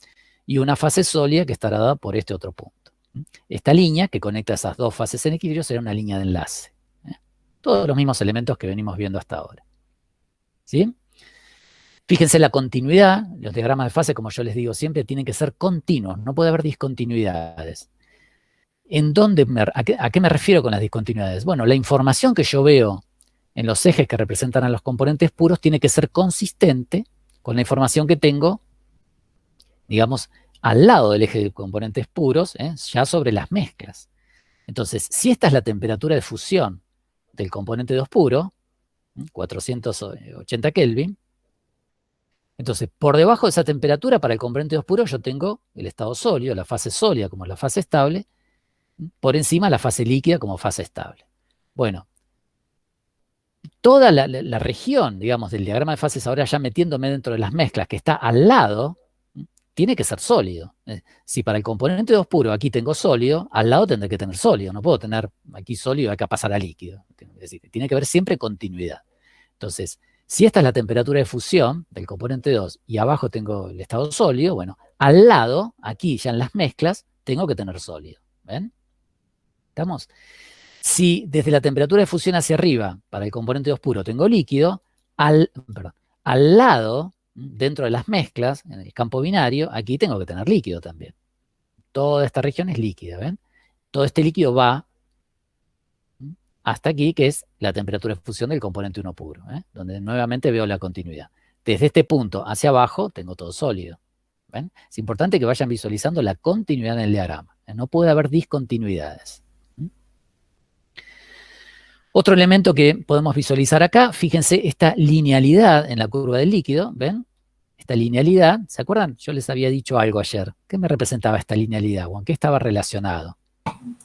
y una fase sólida que estará dada por este otro punto. Esta línea que conecta esas dos fases en equilibrio será una línea de enlace. Todos los mismos elementos que venimos viendo hasta ahora. ¿Sí? Fíjense la continuidad, los diagramas de fase, como yo les digo siempre, tienen que ser continuos, no puede haber discontinuidades. ¿A qué me refiero con las discontinuidades? Bueno, la información que yo veo en los ejes que representan a los componentes puros tiene que ser consistente con la información que tengo, digamos, al lado del eje de componentes puros, ya sobre las mezclas. Entonces, si esta es la temperatura de fusión del componente 2 puro, 480 Kelvin, entonces, por debajo de esa temperatura, para el componente 2 puro, yo tengo el estado sólido, la fase sólida como la fase estable, por encima la fase líquida como fase estable. Bueno, toda la región, digamos, del diagrama de fases, ahora ya metiéndome dentro de las mezclas, que está al lado, tiene que ser sólido. Si para el componente 2 puro aquí tengo sólido, al lado tendré que tener sólido. No puedo tener aquí sólido y acá pasar a líquido. Es decir, tiene que haber siempre continuidad. Entonces, si esta es la temperatura de fusión del componente 2 y abajo tengo el estado sólido, bueno, al lado, aquí ya en las mezclas, tengo que tener sólido. ¿Ven? ¿Estamos? Si desde la temperatura de fusión hacia arriba, para el componente 2 puro, tengo líquido, al lado, dentro de las mezclas, en el campo binario, aquí tengo que tener líquido también. Toda esta región es líquida, ¿ven? Todo este líquido va hasta aquí, que es la temperatura de fusión del componente 1 puro, donde nuevamente veo la continuidad. Desde este punto hacia abajo tengo todo sólido. ¿Ven? Es importante que vayan visualizando la continuidad en el diagrama. No puede haber discontinuidades. Otro elemento que podemos visualizar acá, fíjense esta linealidad en la curva del líquido, ¿ven? Esta linealidad, ¿se acuerdan? Yo les había dicho algo ayer. ¿Qué me representaba esta linealidad? ¿O en qué estaba relacionado?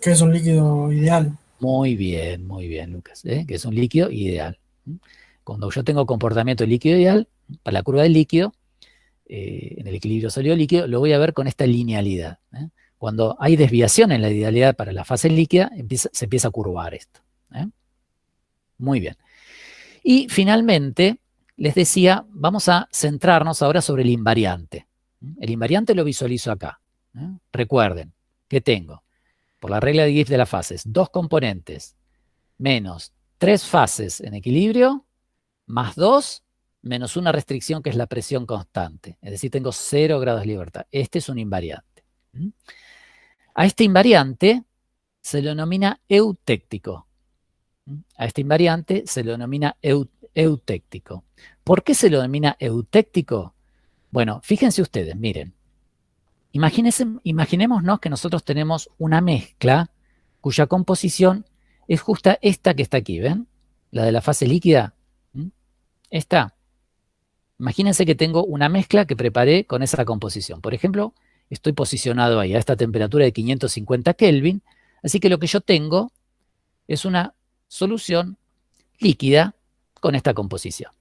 Que es un líquido ideal. Muy bien, Lucas, que es un líquido ideal. Cuando yo tengo comportamiento de líquido ideal, para la curva del líquido, en el equilibrio sólido-líquido, lo voy a ver con esta linealidad. Cuando hay desviación en la idealidad para la fase líquida, se empieza a curvar esto. Muy bien. Y finalmente, les decía, vamos a centrarnos ahora sobre el invariante. El invariante lo visualizo acá. Recuerden que tengo, por la regla de Gibbs de las fases, 2 componentes menos 3 fases en equilibrio, más 2 menos una restricción que es la presión constante. Es decir, tengo 0 grados de libertad. Este es un invariante. A este invariante se lo denomina eutéctico. A este invariante se lo denomina eutéctico. ¿Por qué se lo denomina eutéctico? Bueno, fíjense ustedes, miren. Imaginémonos que nosotros tenemos una mezcla cuya composición es justa esta que está aquí, ¿ven? La de la fase líquida. Esta. Imagínense que tengo una mezcla que preparé con esa composición. Por ejemplo, estoy posicionado ahí a esta temperatura de 550 Kelvin, así que lo que yo tengo es una solución líquida con esta composición.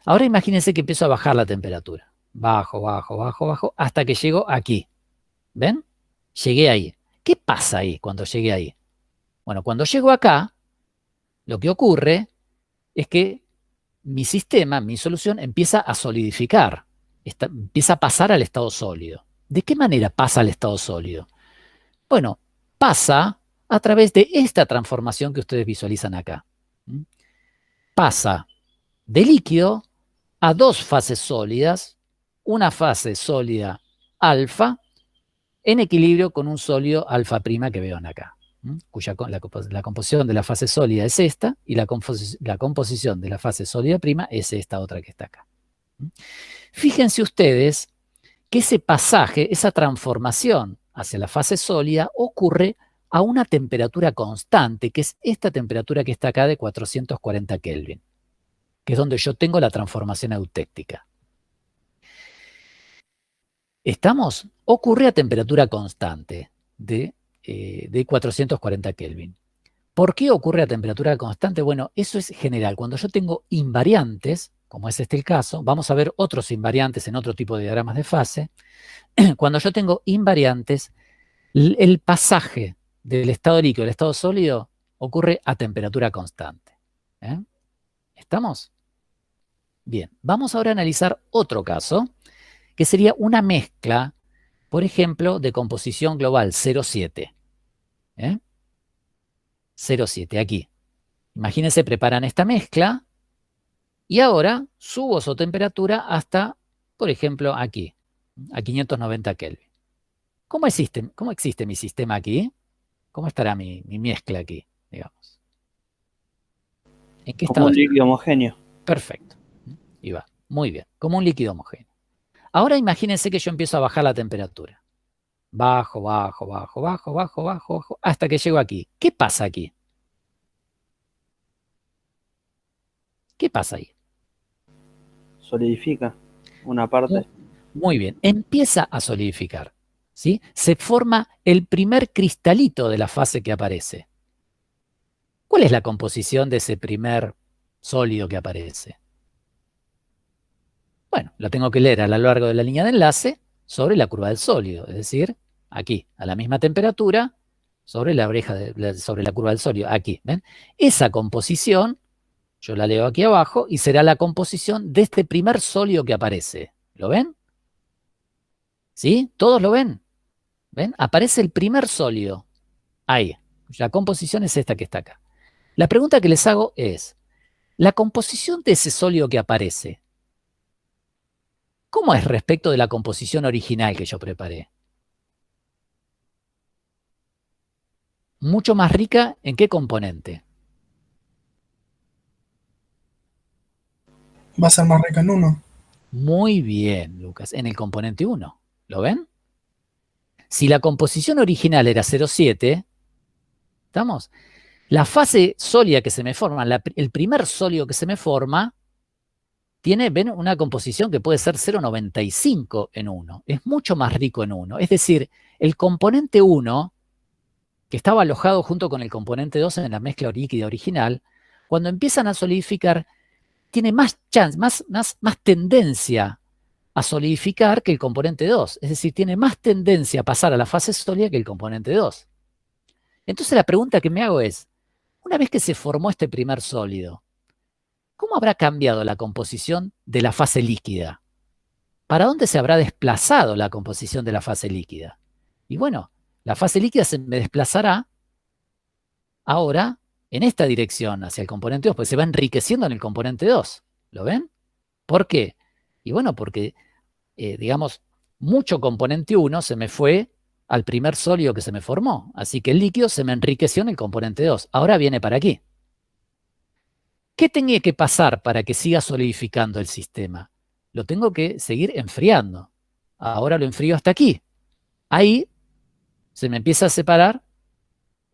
Ahora imagínense que empiezo a bajar la temperatura. Bajo, hasta que llego aquí. ¿Ven? Llegué ahí. ¿Qué pasa ahí cuando llegué ahí? Bueno, cuando llego acá, lo que ocurre es que mi sistema, mi solución, empieza a solidificar, empieza a pasar al estado sólido. ¿De qué manera pasa al estado sólido? Bueno, pasa a través de esta transformación que ustedes visualizan acá. Pasa de líquido a dos fases sólidas, una fase sólida alfa en equilibrio con un sólido alfa prima que vean acá, cuya la composición de la fase sólida es esta y la composición de la fase sólida prima es esta otra que está acá. Fíjense ustedes que ese pasaje, esa transformación hacia la fase sólida ocurre a una temperatura constante, que es esta temperatura que está acá de 440 Kelvin, que es donde yo tengo la transformación eutéctica. ¿Estamos? Ocurre a temperatura constante de 440 Kelvin. ¿Por qué ocurre a temperatura constante? Bueno, eso es general. Cuando yo tengo invariantes, como es este el caso, vamos a ver otros invariantes en otro tipo de diagramas de fase. Cuando yo tengo invariantes, el pasaje del estado líquido al estado sólido ocurre a temperatura constante. ¿Estamos? Bien, vamos ahora a analizar otro caso, que sería una mezcla, por ejemplo, de composición global 0,7. 0,7, aquí. Imagínense, preparan esta mezcla y ahora subo su temperatura hasta, por ejemplo, aquí, a 590 Kelvin. ¿Cómo existe mi sistema aquí? ¿Cómo estará mi mezcla aquí, digamos? ¿En qué estado Como un está? líquido homogéneo. Perfecto. Y va, muy bien, como un líquido homogéneo. Ahora imagínense que yo empiezo a bajar la temperatura. Bajo, bajo, bajo, bajo, bajo, bajo, bajo, hasta que llego aquí. ¿Qué pasa aquí? ¿Qué pasa ahí? Solidifica una parte. Muy bien, empieza a solidificar, ¿sí? Se forma el primer cristalito de la fase que aparece. ¿Cuál es la composición de ese primer sólido que aparece? Bueno, lo tengo que leer a lo largo de la línea de enlace sobre la curva del sólido, es decir, aquí, a la misma temperatura, sobre la sobre la curva del sólido, aquí, ¿ven? Esa composición, yo la leo aquí abajo, y será la composición de este primer sólido que aparece. ¿Lo ven? ¿Sí? ¿Todos lo ven? ¿Ven? Aparece el primer sólido. Ahí. La composición es esta que está acá. La pregunta que les hago es, la composición de ese sólido que aparece, ¿cómo es respecto de la composición original que yo preparé? Mucho más rica, ¿en qué componente? Va a ser más rica en 1. Muy bien, Lucas, en el componente 1. ¿Lo ven? Si la composición original era 0,7, ¿estamos? La fase sólida que se me forma, el primer sólido que se me forma, tiene, ven, una composición que puede ser 0,95 en 1. Es mucho más rico en 1. Es decir, el componente 1, que estaba alojado junto con el componente 2 en la mezcla líquida original, cuando empiezan a solidificar, tiene más chance, más tendencia a solidificar que el componente 2. Es decir, tiene más tendencia a pasar a la fase sólida que el componente 2. Entonces la pregunta que me hago es, una vez que se formó este primer sólido, ¿cómo habrá cambiado la composición de la fase líquida? ¿Para dónde se habrá desplazado la composición de la fase líquida? Y bueno, la fase líquida se me desplazará ahora en esta dirección hacia el componente 2, porque se va enriqueciendo en el componente 2. ¿Lo ven? ¿Por qué? Y bueno, porque, digamos, mucho componente 1 se me fue al primer sólido que se me formó. Así que el líquido se me enriqueció en el componente 2. Ahora viene para aquí. ¿Qué tenía que pasar para que siga solidificando el sistema? Lo tengo que seguir enfriando. Ahora lo enfrío hasta aquí. Ahí se me empieza a separar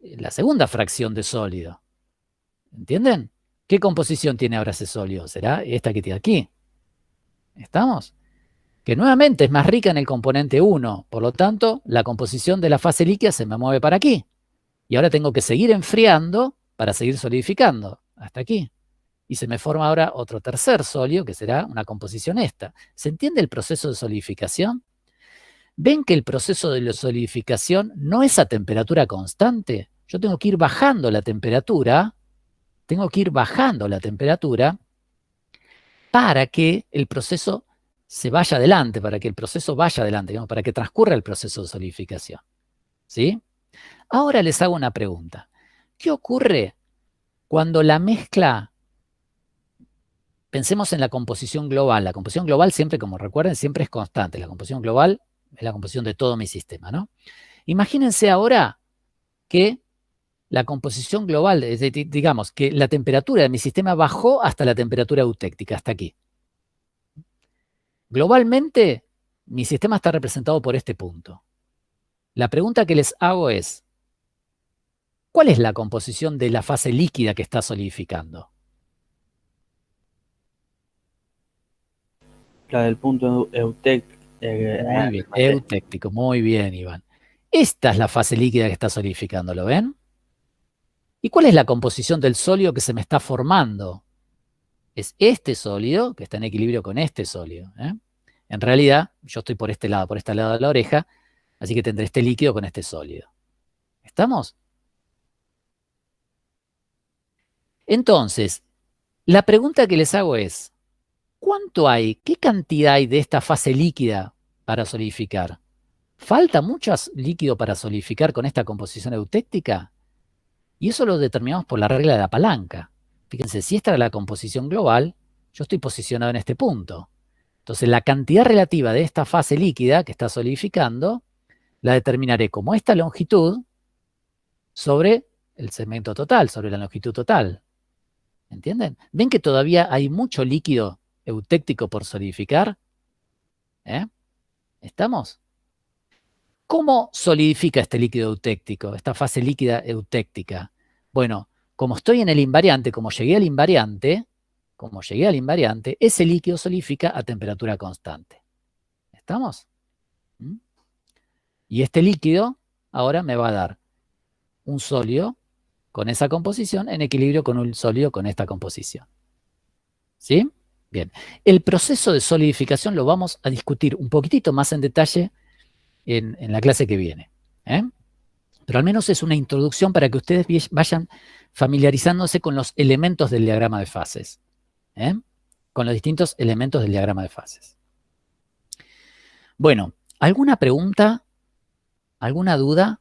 la segunda fracción de sólido. ¿Entienden? ¿Qué composición tiene ahora ese sólido? Será esta que tiene aquí. ¿Estamos? Que nuevamente es más rica en el componente 1. Por lo tanto, la composición de la fase líquida se me mueve para aquí. Y ahora tengo que seguir enfriando para seguir solidificando. Hasta aquí. Y se me forma ahora otro tercer sólido, que será una composición esta. ¿Se entiende el proceso de solidificación? ¿Ven que el proceso de la solidificación no es a temperatura constante? Yo tengo que ir bajando la temperatura, para que el proceso se vaya adelante, para que el proceso vaya adelante, digamos, para que transcurra el proceso de solidificación. ¿Sí? Ahora les hago una pregunta. ¿Qué ocurre cuando la mezcla, pensemos en la composición global? La composición global siempre, como recuerden, siempre es constante. La composición global es la composición de todo mi sistema, ¿no? Imagínense ahora que la composición global, digamos, que la temperatura de mi sistema bajó hasta la temperatura eutéctica, hasta aquí. Globalmente, mi sistema está representado por este punto. La pregunta que les hago es, ¿cuál es la composición de la fase líquida que está solidificando? La del punto eutéctico. Muy bien, eutéctico, muy bien, Iván. Esta es la fase líquida que está solidificando, ¿lo ven? ¿Y cuál es la composición del sólido que se me está formando? Es este sólido que está en equilibrio con este sólido, ¿eh? En realidad, yo estoy por este lado de la oreja, así que tendré este líquido con este sólido. ¿Estamos? Entonces, la pregunta que les hago es, ¿cuánto hay, qué cantidad hay de esta fase líquida para solidificar? ¿Falta mucho líquido para solidificar con esta composición eutéctica? Y eso lo determinamos por la regla de la palanca. Fíjense, si esta era la composición global, yo estoy posicionado en este punto. Entonces, la cantidad relativa de esta fase líquida que está solidificando, la determinaré como esta longitud sobre el segmento total, sobre la longitud total. ¿Entienden? ¿Ven que todavía hay mucho líquido eutéctico por solidificar? ¿Estamos? ¿Cómo solidifica este líquido eutéctico, esta fase líquida eutéctica? Bueno, como estoy en el invariante, como llegué al invariante, ese líquido solidifica a temperatura constante. ¿Estamos? ¿Mm? Y este líquido ahora me va a dar un sólido con esa composición en equilibrio con un sólido con esta composición. ¿Sí? Bien. El proceso de solidificación lo vamos a discutir un poquitito más en detalle en la clase que viene. Pero al menos es una introducción para que ustedes vayan familiarizándose con los elementos del diagrama de fases. Con los distintos elementos del diagrama de fases. Bueno, ¿alguna pregunta? ¿Alguna duda?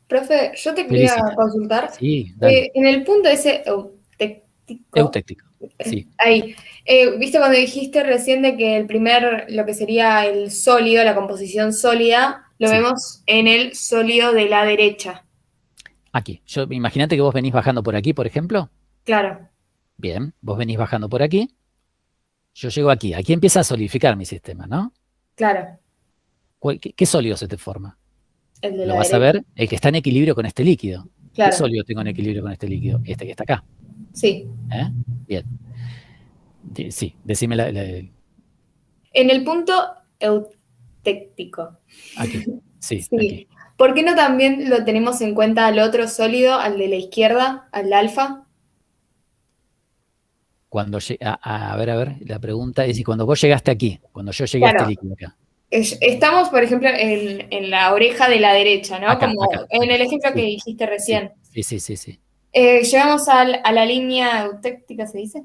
Profe, yo te quería consultar. Sí, dale. En el punto ese eutéctico, sí. Ahí. ¿Viste cuando dijiste recién de que lo que sería el sólido, la composición sólida, lo vemos en el sólido de la derecha? Aquí. Imagínate que vos venís bajando por aquí, por ejemplo. Claro. Bien, vos venís bajando por aquí. Yo llego aquí. Aquí empieza a solidificar mi sistema, ¿no? Claro. ¿Qué sólido se te forma? El de la Lo vas derecha. a ver, el que está en equilibrio con este líquido. Claro. ¿Qué sólido tengo en equilibrio con este líquido? Este que está acá. Sí. Bien. Sí, decime En el punto eutéctico. Aquí, sí. Sí. Aquí. ¿Por qué no también lo tenemos en cuenta al otro sólido, al de la izquierda, al alfa? Cuando a ver, la pregunta es si cuando vos llegaste aquí, cuando yo llegué a este líquido acá. Estamos, por ejemplo, en la oreja de la derecha, ¿no? Acá, Como en el ejemplo que dijiste recién. Sí. Llegamos a la línea eutéctica, ¿se dice?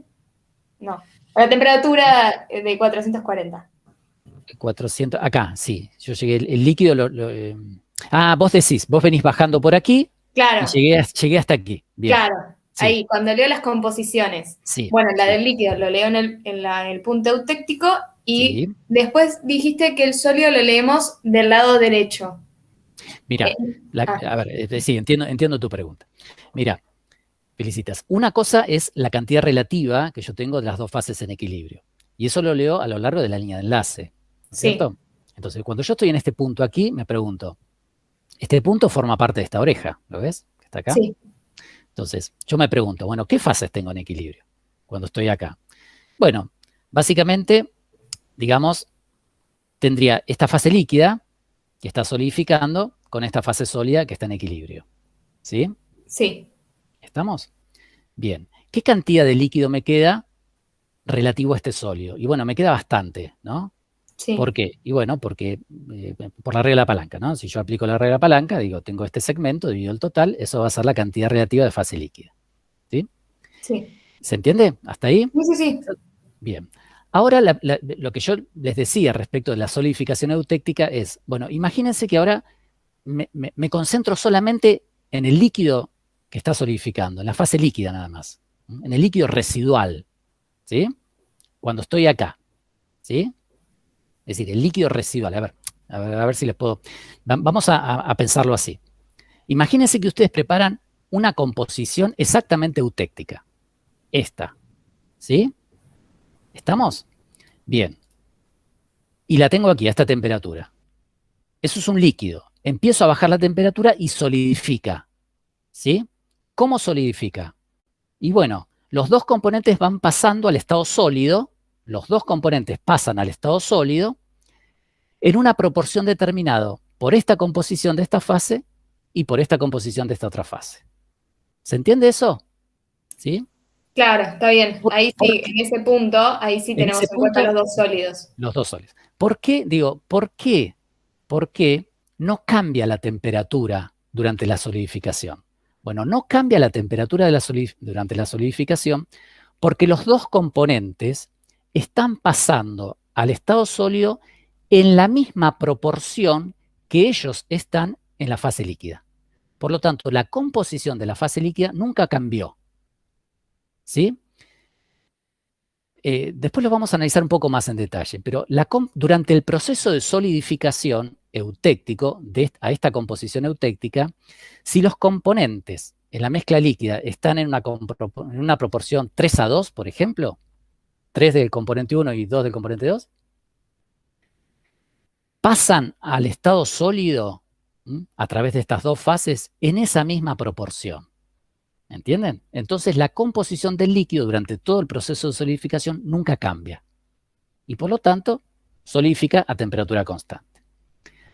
No. A la temperatura de 440. 400, acá, sí. Yo llegué, el líquido vos venís bajando por aquí. Claro. Y llegué hasta aquí. Bien. Claro. Sí. Ahí, cuando leo las composiciones. Sí. Bueno, la del líquido lo leo en el punto eutéctico y después dijiste que el sólido lo leemos del lado derecho. Mira, a ver, sí, entiendo tu pregunta. Mira, Felicitas, una cosa es la cantidad relativa que yo tengo de las dos fases en equilibrio. Y eso lo leo a lo largo de la línea de enlace. ¿Cierto? Sí. Entonces, cuando yo estoy en este punto aquí, me pregunto, este punto forma parte de esta oreja, ¿lo ves? Que está acá. Sí. Entonces, yo me pregunto, bueno, ¿qué fases tengo en equilibrio cuando estoy acá? Bueno, básicamente, digamos, tendría esta fase líquida que está solidificando con esta fase sólida que está en equilibrio. ¿Sí? Sí. ¿Estamos? Bien. ¿Qué cantidad de líquido me queda relativo a este sólido? Y bueno, me queda bastante, ¿no? Sí, ¿Por qué? Y bueno, porque por la regla de la palanca, ¿no? Si yo aplico la regla de la palanca, digo, tengo este segmento, divido el total, eso va a ser la cantidad relativa de fase líquida. ¿Sí? sí. ¿Se entiende? ¿Hasta ahí? Sí, sí, sí. Bien. Ahora, lo que yo les decía respecto de la solidificación eutéctica es, bueno, imagínense que ahora me concentro solamente en el líquido que está solidificando, en la fase líquida nada más, en el líquido residual, ¿sí? Cuando estoy acá, ¿sí? Es decir, el líquido residual. A ver si les puedo... Vamos a pensarlo así. Imagínense que ustedes preparan una composición exactamente eutéctica. Esta, ¿sí? ¿Estamos? Bien. Y la tengo aquí, a esta temperatura. Eso es un líquido. Empiezo a bajar la temperatura y solidifica, ¿sí? ¿Cómo solidifica? Y bueno, los dos componentes van pasando al estado sólido, los dos componentes pasan al estado sólido en una proporción determinada por esta composición de esta fase y por esta composición de esta otra fase. ¿Se entiende eso? ¿Sí? Claro, está bien. Ahí sí, en ese punto, ahí sí En tenemos ese en cuenta punto, los dos sólidos. los dos sólidos. ¿Por qué? Digo, ¿por qué? ¿Por qué no cambia la temperatura durante la solidificación? Bueno, no cambia la temperatura durante la solidificación porque los dos componentes están pasando al estado sólido en la misma proporción que ellos están en la fase líquida. Por lo tanto, la composición de la fase líquida nunca cambió. ¿Sí? Después lo vamos a analizar un poco más en detalle, pero durante el proceso de solidificación eutéctico, a esta composición eutéctica, si los componentes en la mezcla líquida están en una proporción 3:2, por ejemplo, 3 del componente 1 y 2 del componente 2, pasan al estado sólido a través de estas dos fases en esa misma proporción. ¿Entienden? Entonces la composición del líquido durante todo el proceso de solidificación nunca cambia. Y por lo tanto, solidifica a temperatura constante.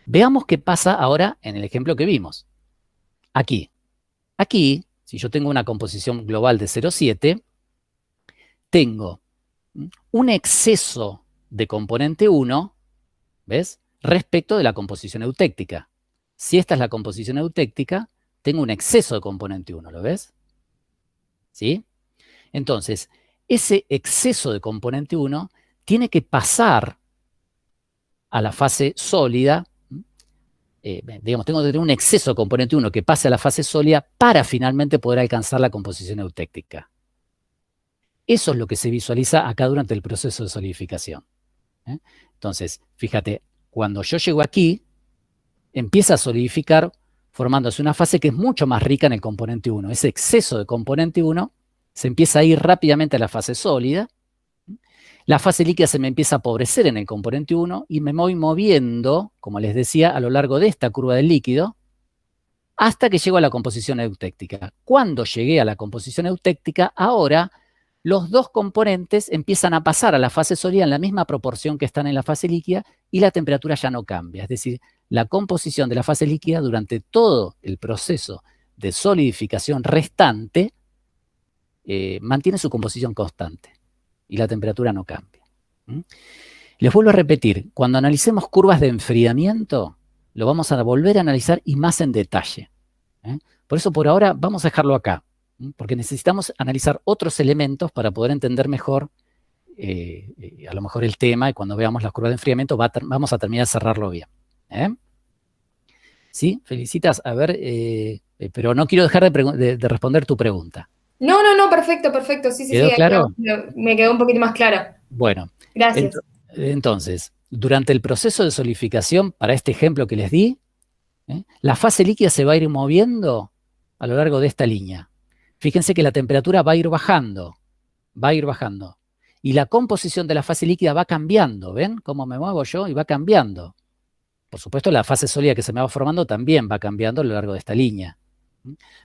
Veamos qué pasa ahora en el ejemplo que vimos. Aquí, si yo tengo una composición global de 0,7, tengo un exceso de componente 1, ¿ves? Respecto de la composición eutéctica. Si esta es la composición eutéctica, tengo un exceso de componente 1, ¿lo ves? ¿Sí? Entonces, ese exceso de componente 1 tiene que pasar a la fase sólida, digamos, tengo que tener un exceso de componente 1 que pase a la fase sólida para finalmente poder alcanzar la composición eutéctica. Eso es lo que se visualiza acá durante el proceso de solidificación. Entonces, fíjate, cuando yo llego aquí, empieza a solidificar formándose una fase que es mucho más rica en el componente 1. Ese exceso de componente 1 se empieza a ir rápidamente a la fase sólida. La fase líquida se me empieza a empobrecer en el componente 1 y me voy moviendo, como les decía, a lo largo de esta curva del líquido hasta que llego a la composición eutéctica. Cuando llegué a la composición eutéctica, ahora los dos componentes empiezan a pasar a la fase sólida en la misma proporción que están en la fase líquida y la temperatura ya no cambia. Es decir, la composición de la fase líquida durante todo el proceso de solidificación restante mantiene su composición constante y la temperatura no cambia. Les vuelvo a repetir, cuando analicemos curvas de enfriamiento, lo vamos a volver a analizar y más en detalle. Por eso por ahora vamos a dejarlo acá, porque necesitamos analizar otros elementos para poder entender mejor, a lo mejor el tema, y cuando veamos las curvas de enfriamiento vamos a terminar de cerrarlo bien. ¿Sí? Felicitas, a ver, pero no quiero dejar de responder tu pregunta. No, perfecto, perfecto. Sí, ¿Quedó claro? Me quedó un poquito más claro. Bueno. Gracias. Entonces, durante el proceso de solidificación, para este ejemplo que les di, la fase líquida se va a ir moviendo a lo largo de esta línea. Fíjense que la temperatura va a ir bajando, y la composición de la fase líquida va cambiando. ¿Ven cómo me muevo yo? Y va cambiando. Por supuesto, la fase sólida que se me va formando también va cambiando a lo largo de esta línea.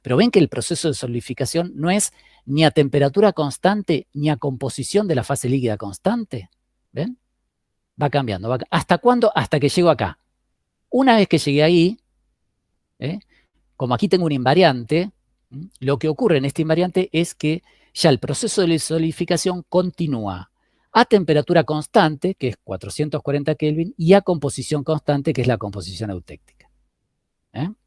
Pero ven que el proceso de solidificación no es ni a temperatura constante ni a composición de la fase líquida constante. ¿Ven? Va cambiando. ¿Hasta cuándo? Hasta que llego acá. Una vez que llegué ahí, como aquí tengo un invariante, lo que ocurre en este invariante es que ya el proceso de solidificación continúa. a temperatura constante, que es 440 Kelvin, y a composición constante, que es la composición eutéctica.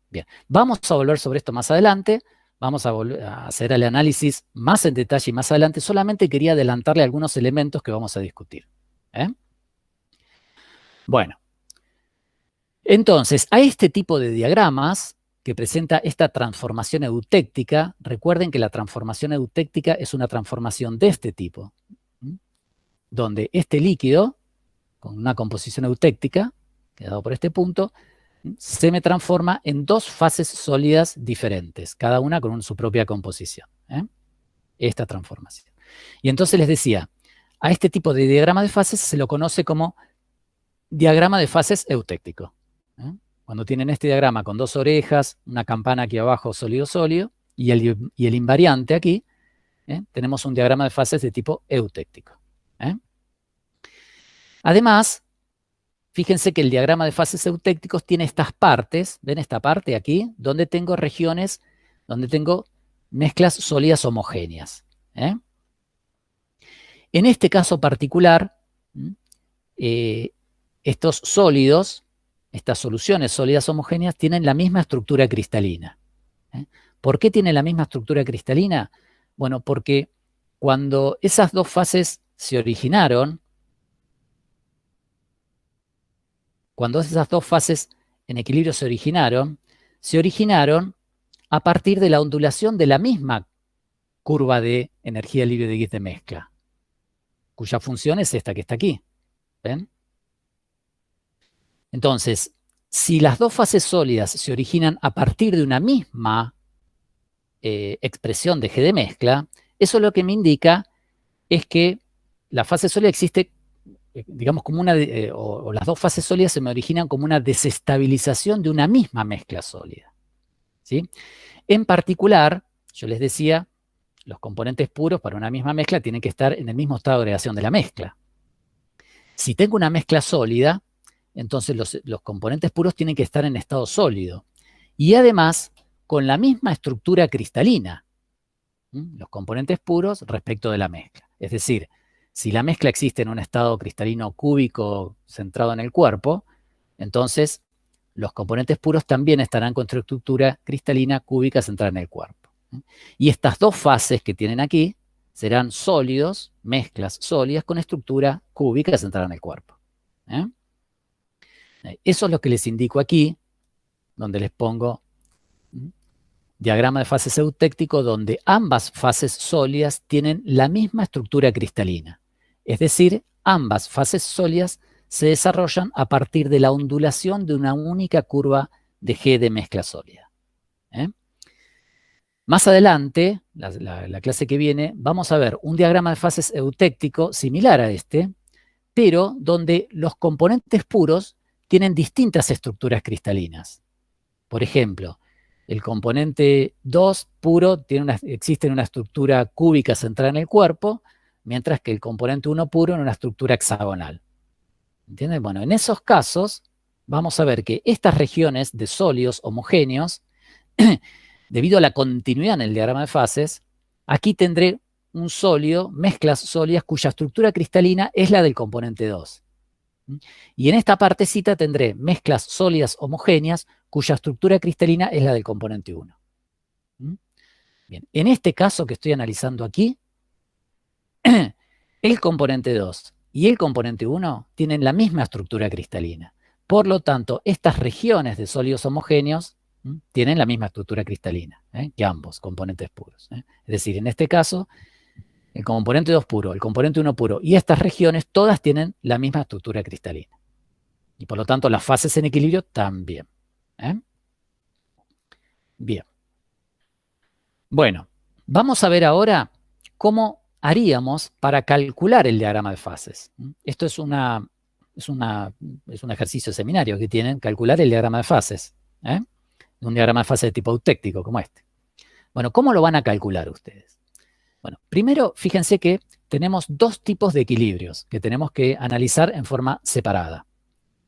Bien, vamos a volver sobre esto más adelante, vamos a volver a hacer el análisis más en detalle más adelante, solamente quería adelantarle algunos elementos que vamos a discutir. Bueno, entonces, a este tipo de diagramas que presenta esta transformación eutéctica, recuerden que la transformación eutéctica es una transformación de este tipo, donde este líquido, con una composición eutéctica, quedado por este punto, se me transforma en dos fases sólidas diferentes, cada una con su propia composición. Esta transformación. Y entonces les decía, a este tipo de diagrama de fases se lo conoce como diagrama de fases eutéctico. Cuando tienen este diagrama con dos orejas, una campana aquí abajo sólido-sólido, y el invariante aquí, tenemos un diagrama de fases de tipo eutéctico. Además, fíjense que el diagrama de fases eutécticos tiene estas partes, ¿ven esta parte aquí? Donde tengo regiones, donde tengo mezclas sólidas homogéneas. En este caso particular, estos sólidos, estas soluciones sólidas homogéneas, tienen la misma estructura cristalina. ¿Por qué tienen la misma estructura cristalina? Bueno, porque cuando esas dos fases se originaron, cuando esas dos fases en equilibrio se originaron a partir de la ondulación de la misma curva de energía libre de Gibbs de mezcla, cuya función es esta que está aquí. ¿Ven? Entonces, si las dos fases sólidas se originan a partir de una misma expresión de G de mezcla, eso lo que me indica es que la fase sólida existe, digamos, como una, o las dos fases sólidas se me originan como una desestabilización de una misma mezcla sólida. ¿Sí? En particular, yo les decía, los componentes puros para una misma mezcla tienen que estar en el mismo estado de agregación de la mezcla. Si tengo una mezcla sólida, entonces los componentes puros tienen que estar en estado sólido. Y además, con la misma estructura cristalina, los componentes puros respecto de la mezcla. Es decir, si la mezcla existe en un estado cristalino cúbico centrado en el cuerpo, entonces los componentes puros también estarán con estructura cristalina cúbica centrada en el cuerpo. Y estas dos fases que tienen aquí serán sólidos, mezclas sólidas con estructura cúbica centrada en el cuerpo. Eso es lo que les indico aquí, donde les pongo diagrama de fases eutéctico, donde ambas fases sólidas tienen la misma estructura cristalina. Es decir, ambas fases sólidas se desarrollan a partir de la ondulación de una única curva de G de mezcla sólida. Más adelante, la clase que viene, vamos a ver un diagrama de fases eutéctico similar a este, pero donde los componentes puros tienen distintas estructuras cristalinas. Por ejemplo, el componente 2 puro existe en una estructura cúbica centrada en el cuerpo, mientras que el componente 1 puro en una estructura hexagonal. ¿Entienden? Bueno, en esos casos vamos a ver que estas regiones de sólidos homogéneos, debido a la continuidad en el diagrama de fases, aquí tendré un sólido, mezclas sólidas cuya estructura cristalina es la del componente 2. Y en esta partecita tendré mezclas sólidas homogéneas cuya estructura cristalina es la del componente 1. Bien, en este caso que estoy analizando aquí, el componente 2 y el componente 1 tienen la misma estructura cristalina. Por lo tanto, estas regiones de sólidos homogéneos tienen la misma estructura cristalina que ambos componentes puros. Es decir, en este caso, el componente 2 puro, el componente 1 puro y estas regiones todas tienen la misma estructura cristalina. Y por lo tanto, las fases en equilibrio también. Bien. Bueno, vamos a ver ahora cómo haríamos para calcular el diagrama de fases. Esto es un ejercicio de seminario que tienen, calcular el diagrama de fases. Un diagrama de fases de tipo eutéctico como este. Bueno, ¿cómo lo van a calcular ustedes? Bueno, primero, fíjense que tenemos dos tipos de equilibrios que tenemos que analizar en forma separada.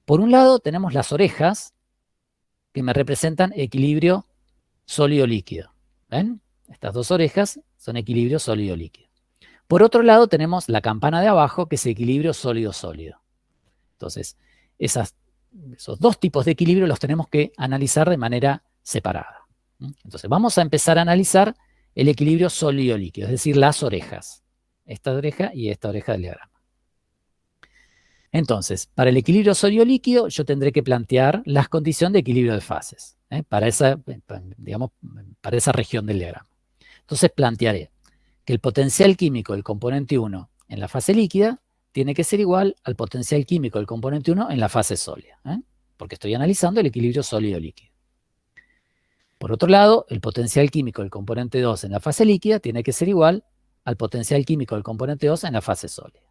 Por un lado, tenemos las orejas, que me representan equilibrio sólido-líquido. ¿Ven? Estas dos orejas son equilibrio sólido-líquido. Por otro lado, tenemos la campana de abajo, que es equilibrio sólido-sólido. Entonces, esos dos tipos de equilibrio los tenemos que analizar de manera separada. Entonces, vamos a empezar a analizar el equilibrio sólido-líquido, es decir, las orejas. Esta oreja y esta oreja del diagrama. Entonces, para el equilibrio sólido-líquido, yo tendré que plantear las condiciones de equilibrio de fases, para esa región del diagrama. Entonces, plantearé que el potencial químico del componente 1 en la fase líquida tiene que ser igual al potencial químico del componente 1 en la fase sólida, porque estoy analizando el equilibrio sólido-líquido. Por otro lado, el potencial químico del componente 2 en la fase líquida tiene que ser igual al potencial químico del componente 2 en la fase sólida.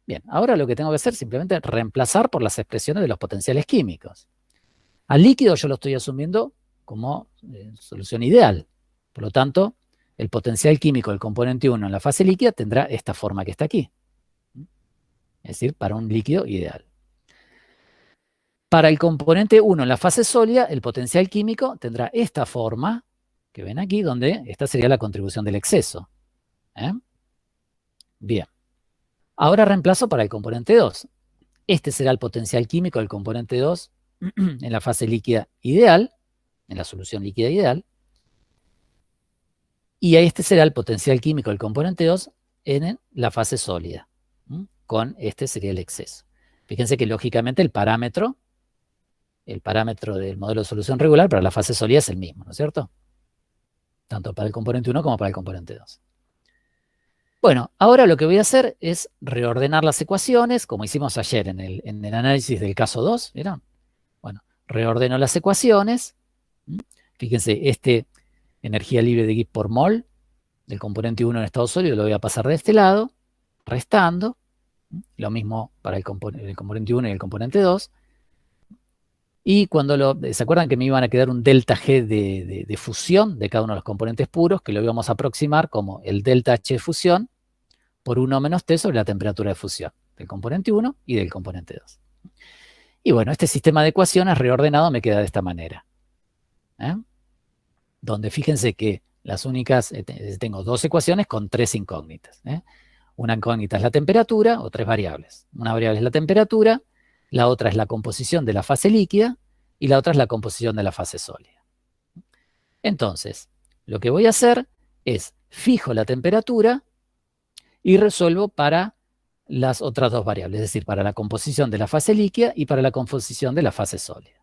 Bien, ahora lo que tengo que hacer es simplemente reemplazar por las expresiones de los potenciales químicos. Al líquido yo lo estoy asumiendo como solución ideal. Por lo tanto, el potencial químico del componente 1 en la fase líquida tendrá esta forma que está aquí. Es decir, para un líquido ideal. Para el componente 1 en la fase sólida, el potencial químico tendrá esta forma que ven aquí, donde esta sería la contribución del exceso. Bien. Ahora reemplazo para el componente 2. Este será el potencial químico del componente 2 en la fase líquida ideal, en la solución líquida ideal. Y este será el potencial químico del componente 2 en la fase sólida. Con este sería el exceso. Fíjense que lógicamente el parámetro del modelo de solución regular para la fase sólida es el mismo, ¿no es cierto? Tanto para el componente 1 como para el componente 2. Bueno, ahora lo que voy a hacer es reordenar las ecuaciones, como hicimos ayer en el análisis del caso 2, ¿vieron? Bueno, reordeno las ecuaciones. Fíjense, energía libre de Gibbs por mol del componente 1 en estado sólido lo voy a pasar de este lado, restando. Lo mismo para el componente 1 y el componente 2. Y cuando ¿se acuerdan que me iban a quedar un delta G de fusión de cada uno de los componentes puros, que lo íbamos a aproximar como el delta H de fusión por 1 menos T sobre la temperatura de fusión del componente 1 y del componente 2? Y bueno, este sistema de ecuaciones reordenado me queda de esta manera. Donde fíjense que las únicas, tengo dos ecuaciones con tres incógnitas. Una incógnita es la temperatura, o tres variables. Una variable es la temperatura, la otra es la composición de la fase líquida y la otra es la composición de la fase sólida. Entonces, lo que voy a hacer es fijo la temperatura y resuelvo para las otras dos variables, es decir, para la composición de la fase líquida y para la composición de la fase sólida.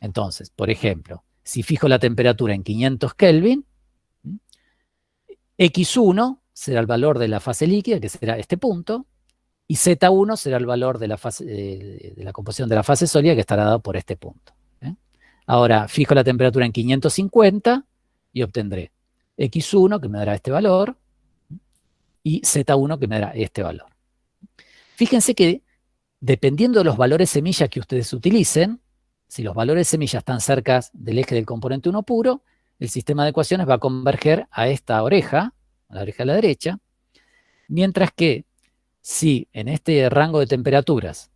Entonces, por ejemplo, si fijo la temperatura en 500 Kelvin, X1 será el valor de la fase líquida, que será este punto, y Z1 será el valor de la composición de la fase sólida, que estará dado por este punto. Ahora, fijo la temperatura en 550 y obtendré X1, que me dará este valor, y Z1, que me dará este valor. Fíjense que, dependiendo de los valores semilla que ustedes utilicen, si los valores semilla están cerca del eje del componente 1 puro, el sistema de ecuaciones va a converger a esta oreja, a la oreja de la derecha, mientras que si en este rango de temperaturas,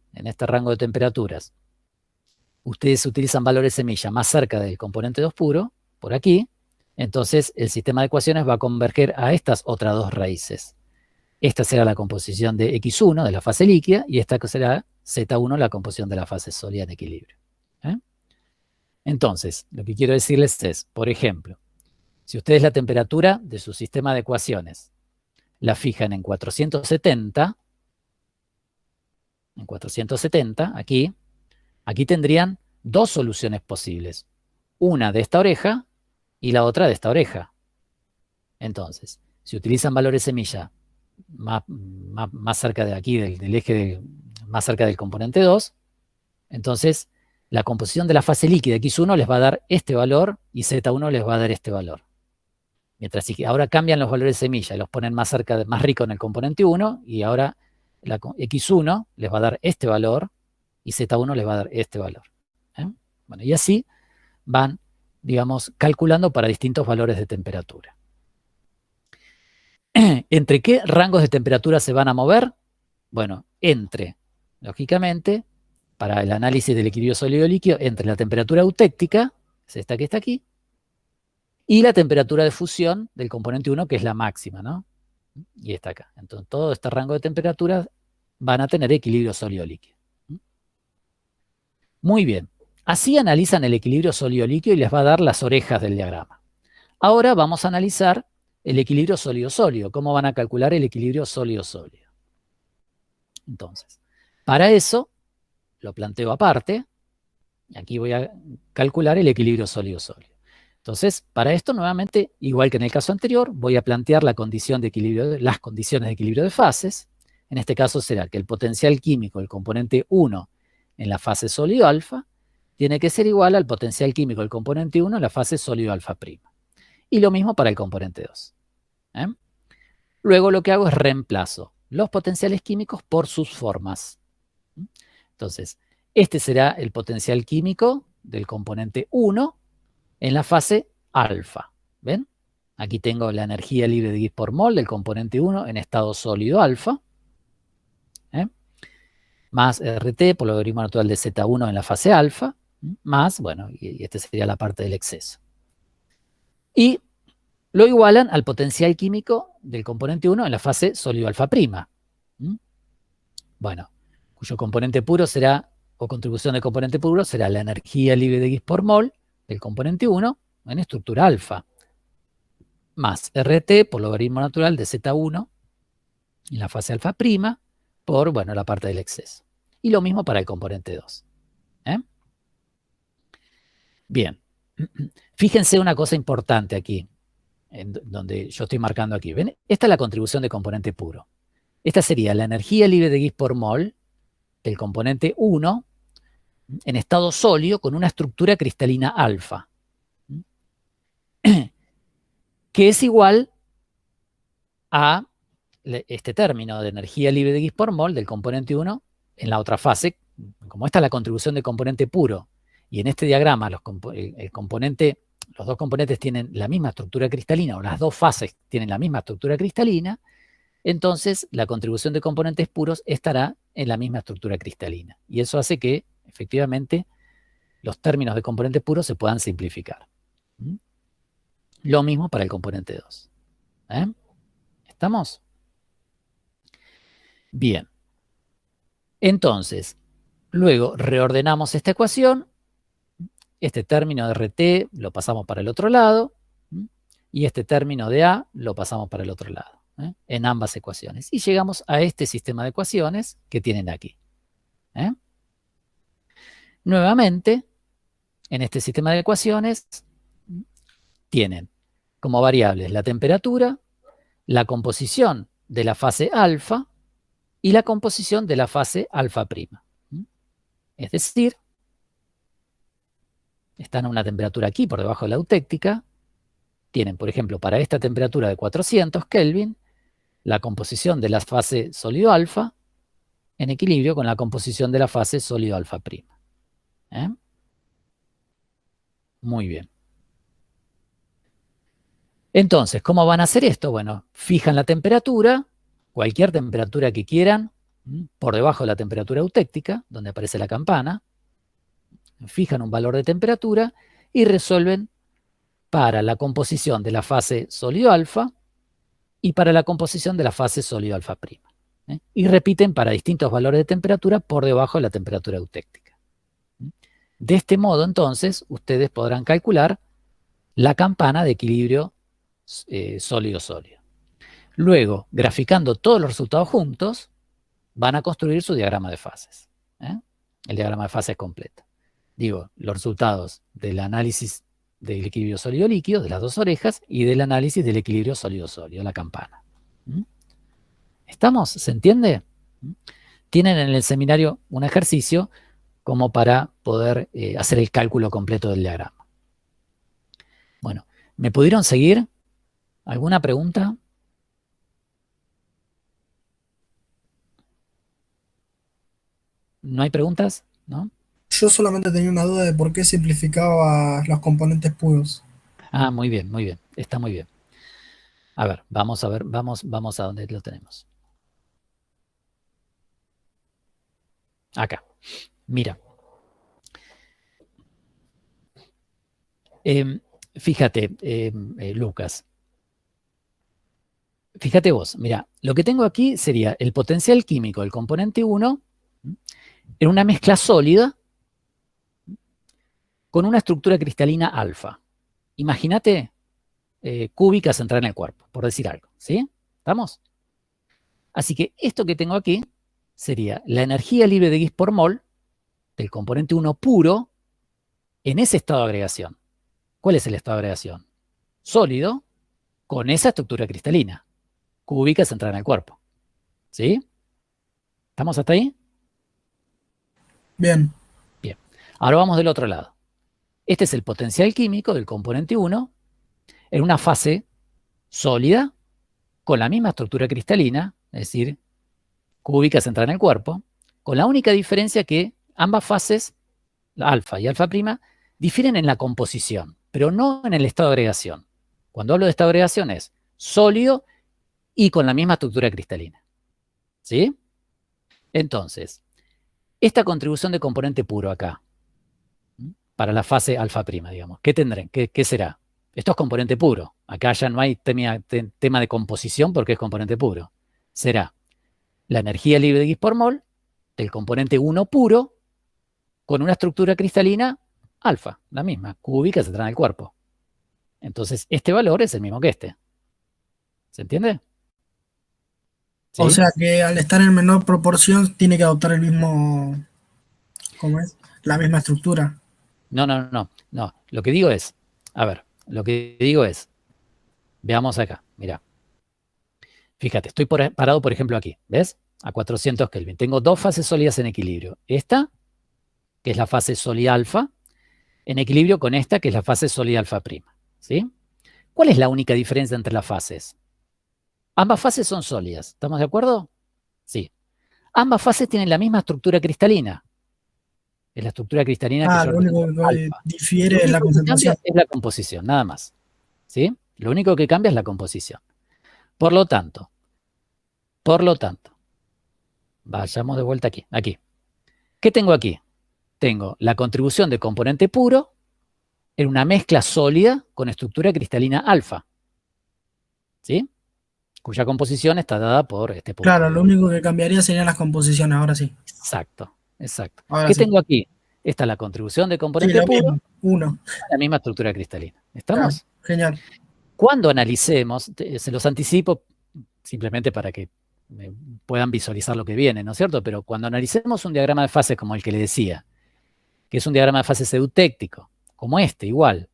ustedes utilizan valores semilla más cerca del componente 2 puro, por aquí, entonces el sistema de ecuaciones va a converger a estas otras dos raíces. Esta será la composición de X1 de la fase líquida y esta será Z1 la composición de la fase sólida en equilibrio. Entonces, lo que quiero decirles es, por ejemplo, si ustedes la temperatura de su sistema de ecuaciones la fijan en 470, aquí tendrían dos soluciones posibles. Una de esta oreja y la otra de esta oreja. Entonces, si utilizan valores semilla más cerca de aquí, del eje más cerca del componente 2, entonces la composición de la fase líquida X1 les va a dar este valor y Z1 les va a dar este valor. Mientras que ahora cambian los valores semilla, los ponen más rico en el componente 1 y ahora la X1 les va a dar este valor y Z1 les va a dar este valor. Bueno, y así van, digamos, calculando para distintos valores de temperatura. ¿Entre qué rangos de temperatura se van a mover? Bueno, lógicamente, para el análisis del equilibrio sólido-líquido, entre la temperatura eutéctica, es esta que está aquí, y la temperatura de fusión del componente 1, que es la máxima, ¿no? Y está acá. Entonces, todo este rango de temperaturas van a tener equilibrio sólido-líquido. Muy bien. Así analizan el equilibrio sólido-líquido y les va a dar las orejas del diagrama. Ahora vamos a analizar el equilibrio sólido-sólido. ¿Cómo van a calcular el equilibrio sólido-sólido? Entonces, para eso, lo planteo aparte. Y aquí voy a calcular el equilibrio sólido-sólido. Entonces, para esto, nuevamente, igual que en el caso anterior, voy a plantear la condición de equilibrio, las condiciones de equilibrio de fases. En este caso será que el potencial químico del componente 1 en la fase sólido alfa tiene que ser igual al potencial químico del componente 1 en la fase sólido alfa prima. Y lo mismo para el componente 2. Luego lo que hago es reemplazo los potenciales químicos por sus formas. Entonces, este será el potencial químico del componente 1 en la fase alfa. ¿Ven? Aquí tengo la energía libre de Gibbs por mol del componente 1 en estado sólido alfa. Más RT por logaritmo natural de Z1 en la fase alfa. Más, bueno, y esta sería la parte del exceso. Y lo igualan al potencial químico del componente 1 en la fase sólido alfa prima. Bueno, cuyo componente puro será, o contribución del componente puro será la energía libre de Gibbs por mol del componente 1 en estructura alfa, más RT por logaritmo natural de Z1 en la fase alfa prima por, bueno, la parte del exceso. Y lo mismo para el componente 2. Bien, fíjense una cosa importante aquí, donde yo estoy marcando aquí. ¿Ven? Esta es la contribución de componente puro. Esta sería la energía libre de Gibbs por mol del componente 1 en estado sólido con una estructura cristalina alfa, que es igual a este término de energía libre de Gibbs por mol del componente 1 en la otra fase. Como esta es la contribución de componente puro, y en este diagrama los dos componentes tienen la misma estructura cristalina, o las dos fases tienen la misma estructura cristalina, entonces la contribución de componentes puros estará en la misma estructura cristalina. Y eso hace que, efectivamente, los términos de componentes puros se puedan simplificar. Lo mismo para el componente 2. ¿Estamos? Bien. Entonces, luego reordenamos esta ecuación. Este término de RT lo pasamos para el otro lado. Y este término de A lo pasamos para el otro lado. En ambas ecuaciones. Y llegamos a este sistema de ecuaciones que tienen aquí. Nuevamente, en este sistema de ecuaciones tienen como variables la temperatura, la composición de la fase alfa y la composición de la fase alfa prima. Es decir, están a una temperatura aquí por debajo de la eutéctica. Tienen, por ejemplo, para esta temperatura de 400 Kelvin, la composición de la fase sólido alfa en equilibrio con la composición de la fase sólido alfa prima. Muy bien. Entonces, ¿cómo van a hacer esto? Bueno, fijan la temperatura, cualquier temperatura que quieran, por debajo de la temperatura eutéctica, donde aparece la campana, fijan un valor de temperatura y resuelven para la composición de la fase sólido alfa y para la composición de la fase sólido alfa prima. Y repiten para distintos valores de temperatura por debajo de la temperatura eutéctica. De este modo, entonces, ustedes podrán calcular la campana de equilibrio sólido-sólido. Luego, graficando todos los resultados juntos, van a construir su diagrama de fases. El diagrama de fases completo. Digo, los resultados del análisis del equilibrio sólido-líquido, de las dos orejas, y del análisis del equilibrio sólido-sólido, la campana. ¿Estamos? ¿Se entiende? Tienen en el seminario un ejercicio como para poder hacer el cálculo completo del diagrama. Bueno, ¿me pudieron seguir? ¿Alguna pregunta? ¿No hay preguntas? ¿No? Yo solamente tenía una duda de por qué simplificaba los componentes puros. Ah, muy bien, muy bien. Está muy bien. A ver, vamos a donde lo tenemos. Acá. Mira. Fíjate, Lucas. Fíjate vos, mira, lo que tengo aquí sería el potencial químico del componente 1 en una mezcla sólida con una estructura cristalina alfa. Imagínate cúbica centrada en el cuerpo, por decir algo, ¿sí? ¿Estamos? Así que esto que tengo aquí sería la energía libre de Gibbs por mol del componente 1 puro en ese estado de agregación. ¿Cuál es el estado de agregación? Sólido con esa estructura cristalina, cúbica centrada en el cuerpo. ¿Sí? ¿Estamos hasta ahí? Bien. Bien. Ahora vamos del otro lado. Este es el potencial químico del componente 1 en una fase sólida con la misma estructura cristalina, es decir, cúbica centrada en el cuerpo, con la única diferencia que ambas fases, alfa y alfa prima, difieren en la composición, pero no en el estado de agregación. Cuando hablo de estado de agregación es sólido y con la misma estructura cristalina. ¿Sí? Entonces, esta contribución de componente puro acá, para la fase alfa prima, digamos, ¿qué tendrán? ¿Qué será? Esto es componente puro. Acá ya no hay tema de composición porque es componente puro. Será la energía libre de Gibbs por mol del componente 1 puro con una estructura cristalina alfa, la misma, cúbica centrada en el cuerpo. Entonces, este valor es el mismo que este. ¿Se entiende? ¿Sí? O sea que al estar en menor proporción tiene que adoptar el mismo, ¿cómo es? La misma estructura. No. Lo que digo es, veamos acá, mira. Fíjate, estoy parado, por ejemplo, aquí, ¿ves? A 400 Kelvin. Tengo dos fases sólidas en equilibrio. Esta, que es la fase sólida alfa, en equilibrio con esta, que es la fase sólida alfa prima. ¿Sí? ¿Cuál es la única diferencia entre las fases? Ambas fases son sólidas. ¿Estamos de acuerdo? Sí. Ambas fases tienen la misma estructura cristalina. Es la estructura cristalina que yo Lo único represento, que alfa. difiere Lo es la único que concentración. cambia es la composición, nada más. ¿Sí? Lo único que cambia es la composición. Por lo tanto, vayamos de vuelta aquí. ¿Qué tengo aquí? Tengo la contribución de componente puro en una mezcla sólida con estructura cristalina alfa. ¿Sí? Cuya composición está dada por este punto. Claro, lo único que cambiaría serían las composiciones, ahora sí. Exacto. Ahora ¿Qué sí. tengo aquí? Esta es la contribución de Sí, componente lo puro mismo, uno. a la misma estructura cristalina. Claro, ¿Estamos? genial. Cuando analicemos, se los anticipo simplemente para que puedan visualizar lo que viene, ¿no es cierto? Pero cuando analicemos un diagrama de fases como el que le decía, que es un diagrama de fases eutéctico, como este, igual,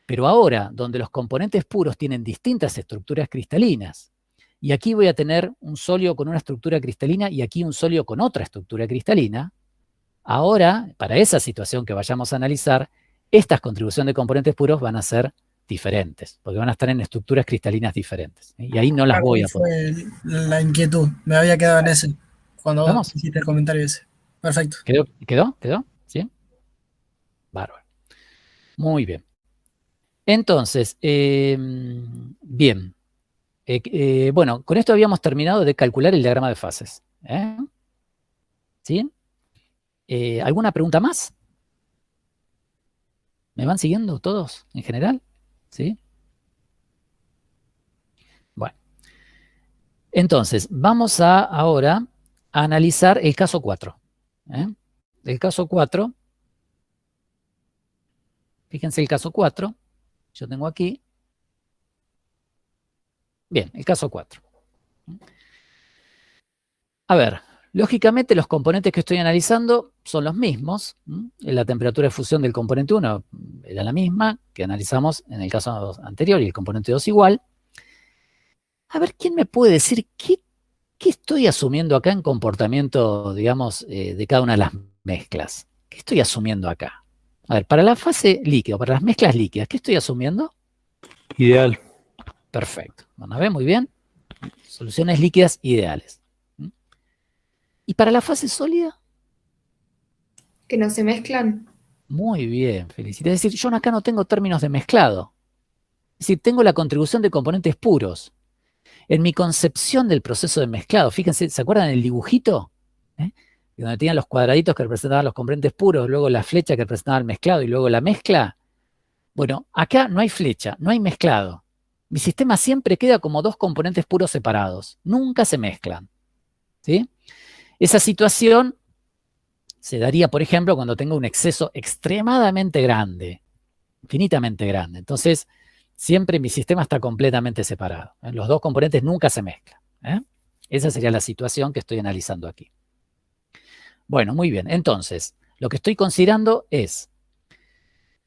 pero ahora donde los componentes puros tienen distintas estructuras cristalinas, y aquí voy a tener un sólido con una estructura cristalina y aquí un sólido con otra estructura cristalina, ahora, para esa situación que vayamos a analizar, estas contribuciones de componentes puros van a ser diferentes, porque van a estar en estructuras cristalinas diferentes. Y ahí no las voy a poner. Fue la inquietud. Me había quedado en ese cuando vos ¿Estamos? hiciste el comentario ese. Perfecto. ¿Quedó? ¿Sí? Bárbaro. Muy bien. Entonces, bien. Bueno, con esto habíamos terminado de calcular el diagrama de fases. ¿Sí? ¿Alguna pregunta más? ¿Me van siguiendo todos en general? ¿Sí? Bueno. Entonces, vamos ahora a analizar el caso 4. El caso 4, fíjense el caso 4, yo tengo aquí. Bien, el caso 4. A ver, lógicamente los componentes que estoy analizando son los mismos. La temperatura de fusión del componente 1 era la misma que analizamos en el caso anterior y el componente 2 igual. A ver, ¿quién me puede decir qué estoy asumiendo acá en comportamiento, digamos, de cada una de las mezclas? ¿Qué estoy asumiendo acá? A ver, para la fase líquida, para las mezclas líquidas, ¿qué estoy asumiendo? Ideal. Perfecto. Van a ver, muy bien. Soluciones líquidas ideales. ¿Y para la fase sólida? Que no se mezclan. Muy bien, felicidades. Es decir, yo acá no tengo términos de mezclado. Es decir, tengo la contribución de componentes puros. En mi concepción del proceso de mezclado, fíjense, ¿se acuerdan del dibujito? Donde tenían los cuadraditos que representaban los componentes puros, luego la flecha que representaba el mezclado y luego la mezcla. Bueno, acá no hay flecha, no hay mezclado. mi sistema siempre queda como dos componentes puros separados. Nunca se mezclan. ¿Sí? Esa situación se daría, por ejemplo, cuando tengo un exceso extremadamente grande, infinitamente grande. Entonces, siempre mi sistema está completamente separado. Los dos componentes nunca se mezclan. Esa sería la situación que estoy analizando aquí. Bueno, muy bien. Entonces, lo que estoy considerando es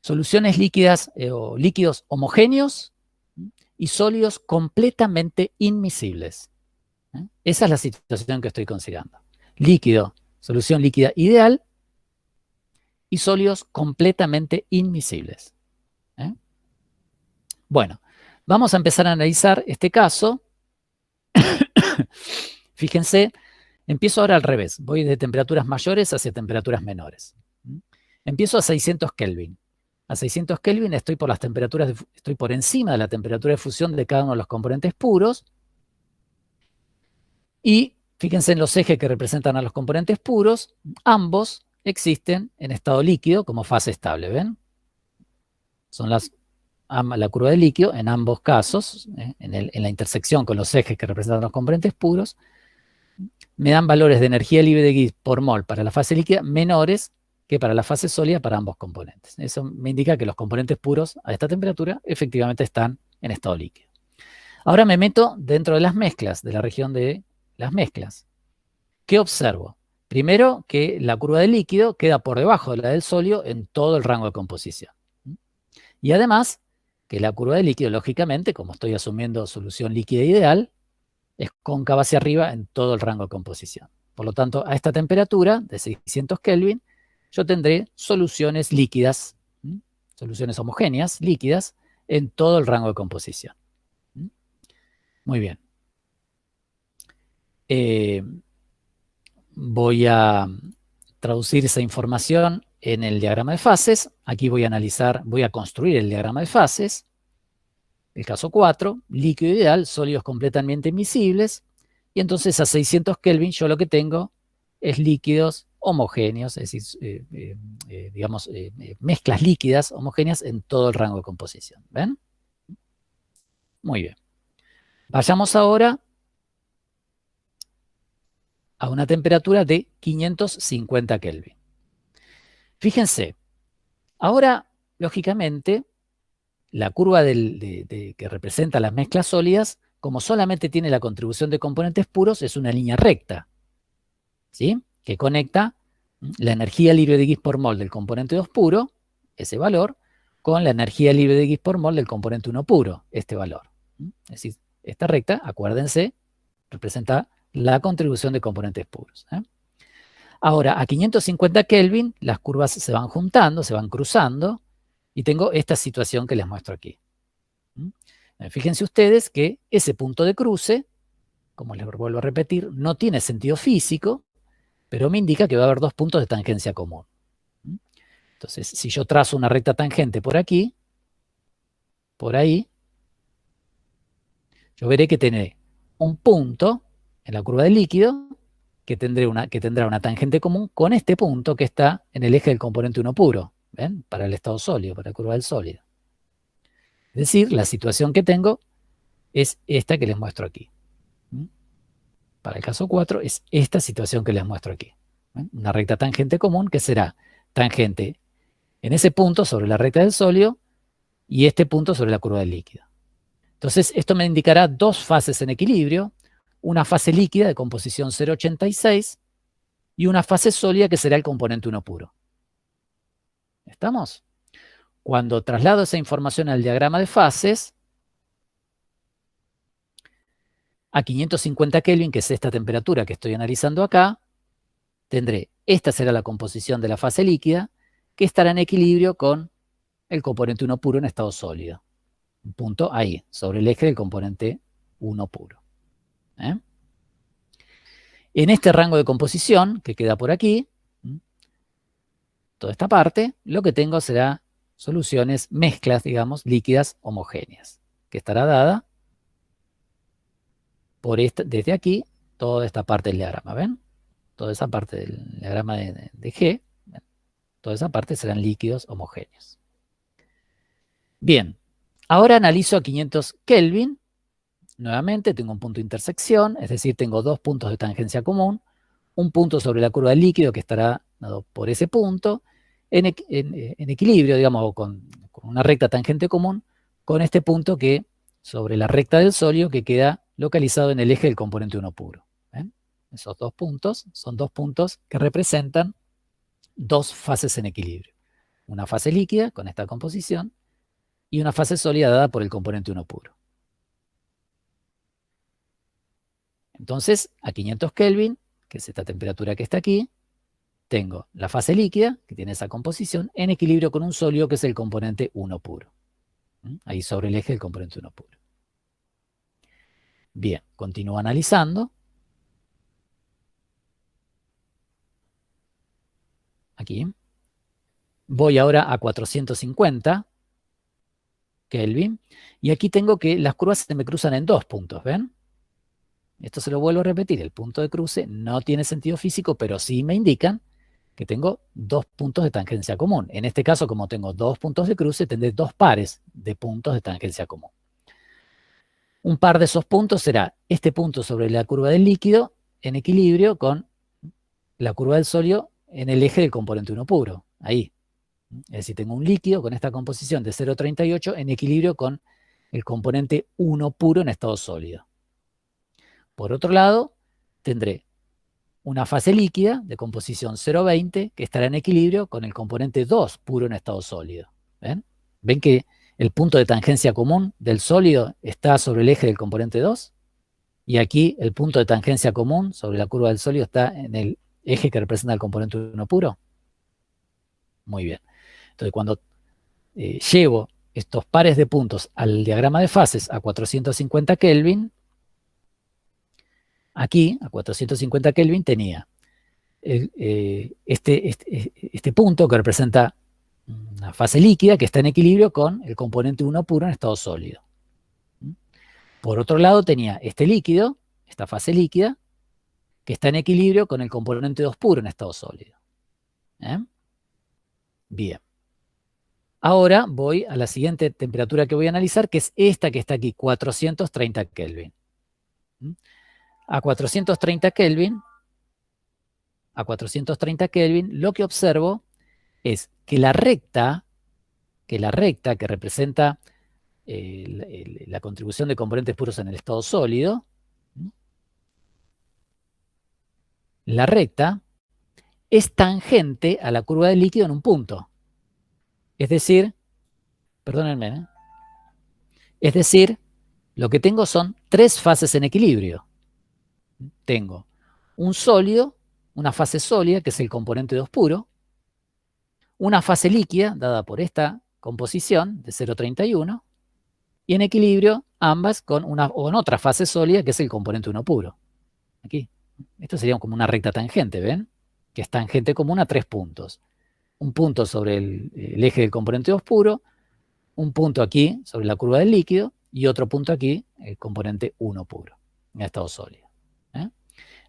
soluciones líquidas o líquidos homogéneos y sólidos completamente inmiscibles. Esa es la situación que estoy considerando. Líquido, solución líquida ideal y sólidos completamente inmiscibles. Bueno, vamos a empezar a analizar este caso. Fíjense, empiezo ahora al revés. Voy de temperaturas mayores hacia temperaturas menores. Empiezo a 600 Kelvin. A 600 Kelvin estoy por las temperaturas, estoy por encima de la temperatura de fusión de cada uno de los componentes puros. Y fíjense en los ejes que representan a los componentes puros. Ambos existen en estado líquido como fase estable. ¿Ven? Son la curva de líquido en ambos casos, en la intersección con los ejes que representan los componentes puros, me dan valores de energía libre de Gibbs por mol para la fase líquida menores que para la fase sólida para ambos componentes. Eso me indica que los componentes puros a esta temperatura efectivamente están en estado líquido. Ahora me meto dentro de las mezclas, de la región de las mezclas. ¿Qué observo? Primero, que la curva de líquido queda por debajo de la del sólido en todo el rango de composición. Y además, que la curva de líquido, lógicamente, como estoy asumiendo solución líquida ideal, es cóncava hacia arriba en todo el rango de composición. Por lo tanto, a esta temperatura de 600 Kelvin, yo tendré soluciones líquidas, soluciones homogéneas, líquidas, en todo el rango de composición. Muy bien. Voy a traducir esa información en el diagrama de fases. Aquí voy a construir el diagrama de fases. El caso 4, líquido ideal, sólidos completamente miscibles. Y entonces a 600 Kelvin yo lo que tengo es líquidos homogéneos, es decir, digamos, mezclas líquidas homogéneas en todo el rango de composición. ¿Ven? Muy bien. Vayamos ahora a una temperatura de 550 Kelvin. Fíjense, ahora, lógicamente, la curva que representa las mezclas sólidas, como solamente tiene la contribución de componentes puros, es una línea recta, ¿sí? Que conecta la energía libre de Gibbs por mol del componente 2 puro, ese valor, con la energía libre de Gibbs por mol del componente 1 puro, este valor. Es decir, esta recta, acuérdense, representa la contribución de componentes puros. Ahora, a 550 Kelvin, las curvas se van juntando, se van cruzando, y tengo esta situación que les muestro aquí. Fíjense ustedes que ese punto de cruce, como les vuelvo a repetir, no tiene sentido físico, pero me indica que va a haber dos puntos de tangencia común. Entonces, si yo trazo una recta tangente por aquí, por ahí, yo veré que tendré un punto en la curva del líquido que tendrá una tangente común con este punto que está en el eje del componente 1 puro. ¿Ven? Para el estado sólido, para la curva del sólido. Es decir, la situación que tengo es esta que les muestro aquí. Para el caso 4 es esta situación que les muestro aquí. Una recta tangente común que será tangente en ese punto sobre la recta del sólido y este punto sobre la curva del líquido. Entonces, esto me indicará dos fases en equilibrio, una fase líquida de composición 0,86 y una fase sólida que será el componente 1 puro. ¿Estamos? Cuando traslado esa información al diagrama de fases, a 550 Kelvin, que es esta temperatura que estoy analizando acá, tendré, esta será la composición de la fase líquida, que estará en equilibrio con el componente 1 puro en estado sólido. Un punto ahí, sobre el eje del componente 1 puro. En este rango de composición, que queda por aquí, toda esta parte, lo que tengo será soluciones, mezclas, digamos, líquidas homogéneas, que estará dada por desde aquí, toda esta parte del diagrama, ¿ven? Toda esa parte del diagrama de G, ¿ven? Toda esa parte serán líquidos homogéneos. Bien, Ahora analizo a 500 Kelvin. Nuevamente tengo un punto de intersección, es decir, tengo dos puntos de tangencia común, un punto sobre la curva del líquido que estará dado por ese punto, en equilibrio, digamos, con una recta tangente común, con este punto que sobre la recta del sólido que queda localizado en el eje del componente 1 puro. ¿Ven? Esos dos puntos son dos puntos que representan dos fases en equilibrio. Una fase líquida con esta composición y una fase sólida dada por el componente 1 puro. Entonces, a 500 Kelvin, que es esta temperatura que está aquí, tengo la fase líquida, que tiene esa composición, en equilibrio con un sólido que es el componente 1 puro. Ahí sobre el eje del componente 1 puro. Bien, continúo analizando. Aquí. Voy ahora a 450 Kelvin. Y aquí tengo que las curvas se me cruzan en dos puntos, ¿ven? Esto se lo vuelvo a repetir. El punto de cruce no tiene sentido físico, pero sí me indican que tengo dos puntos de tangencia común. En este caso, como tengo dos puntos de cruce, tendré dos pares de puntos de tangencia común. Un par de esos puntos será este punto sobre la curva del líquido en equilibrio con la curva del sólido en el eje del componente 1 puro. Ahí. Es decir, tengo un líquido con esta composición de 0,38 en equilibrio con el componente 1 puro en estado sólido. Por otro lado, tendré una fase líquida de composición 0,20 que estará en equilibrio con el componente 2 puro en estado sólido. ¿Ven? ¿Ven que el punto de tangencia común del sólido está sobre el eje del componente 2? Y aquí el punto de tangencia común sobre la curva del sólido está en el eje que representa el componente 1 puro. Muy bien. Entonces, cuando llevo estos pares de puntos al diagrama de fases a 450 Kelvin, aquí, a 450 Kelvin, tenía este punto que representa una fase líquida que está en equilibrio con el componente 1 puro en estado sólido. Por otro lado, tenía este líquido, esta fase líquida, que está en equilibrio con el componente 2 puro en estado sólido. Bien. Ahora voy a la siguiente temperatura que voy a analizar, que es esta que está aquí, 430 Kelvin. A 430 Kelvin, lo que observo es que la recta que representa la contribución de componentes puros en el estado sólido, la recta es tangente a la curva del líquido en un punto. Es decir, perdónenme, es decir, lo que tengo son tres fases en equilibrio. Tengo un sólido, una fase sólida, que es el componente 2 puro, una fase líquida, dada por esta composición de 0,31, y en equilibrio ambas con otra fase sólida, que es el componente 1 puro. Aquí. Esto sería como una recta tangente, ¿ven? Que es tangente común a tres puntos. Un punto sobre el eje del componente 2 puro, un punto aquí sobre la curva del líquido y otro punto aquí, el componente 1 puro, en estado sólido.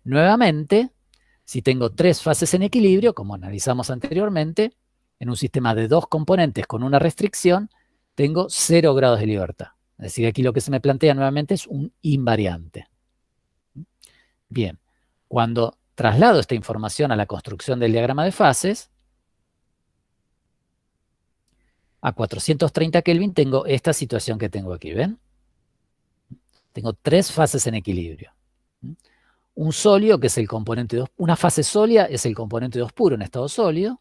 Nuevamente, si tengo tres fases en equilibrio, como analizamos anteriormente, en un sistema de dos componentes con una restricción, tengo 0 grados de libertad. Es decir, aquí lo que se me plantea nuevamente es un invariante. Bien, cuando traslado esta información a la construcción del diagrama de fases, a 430 Kelvin tengo esta situación que tengo aquí, ¿ven? Tengo tres fases en equilibrio. Un sólido, que es el componente 2, una fase sólida es el componente 2 puro en estado sólido,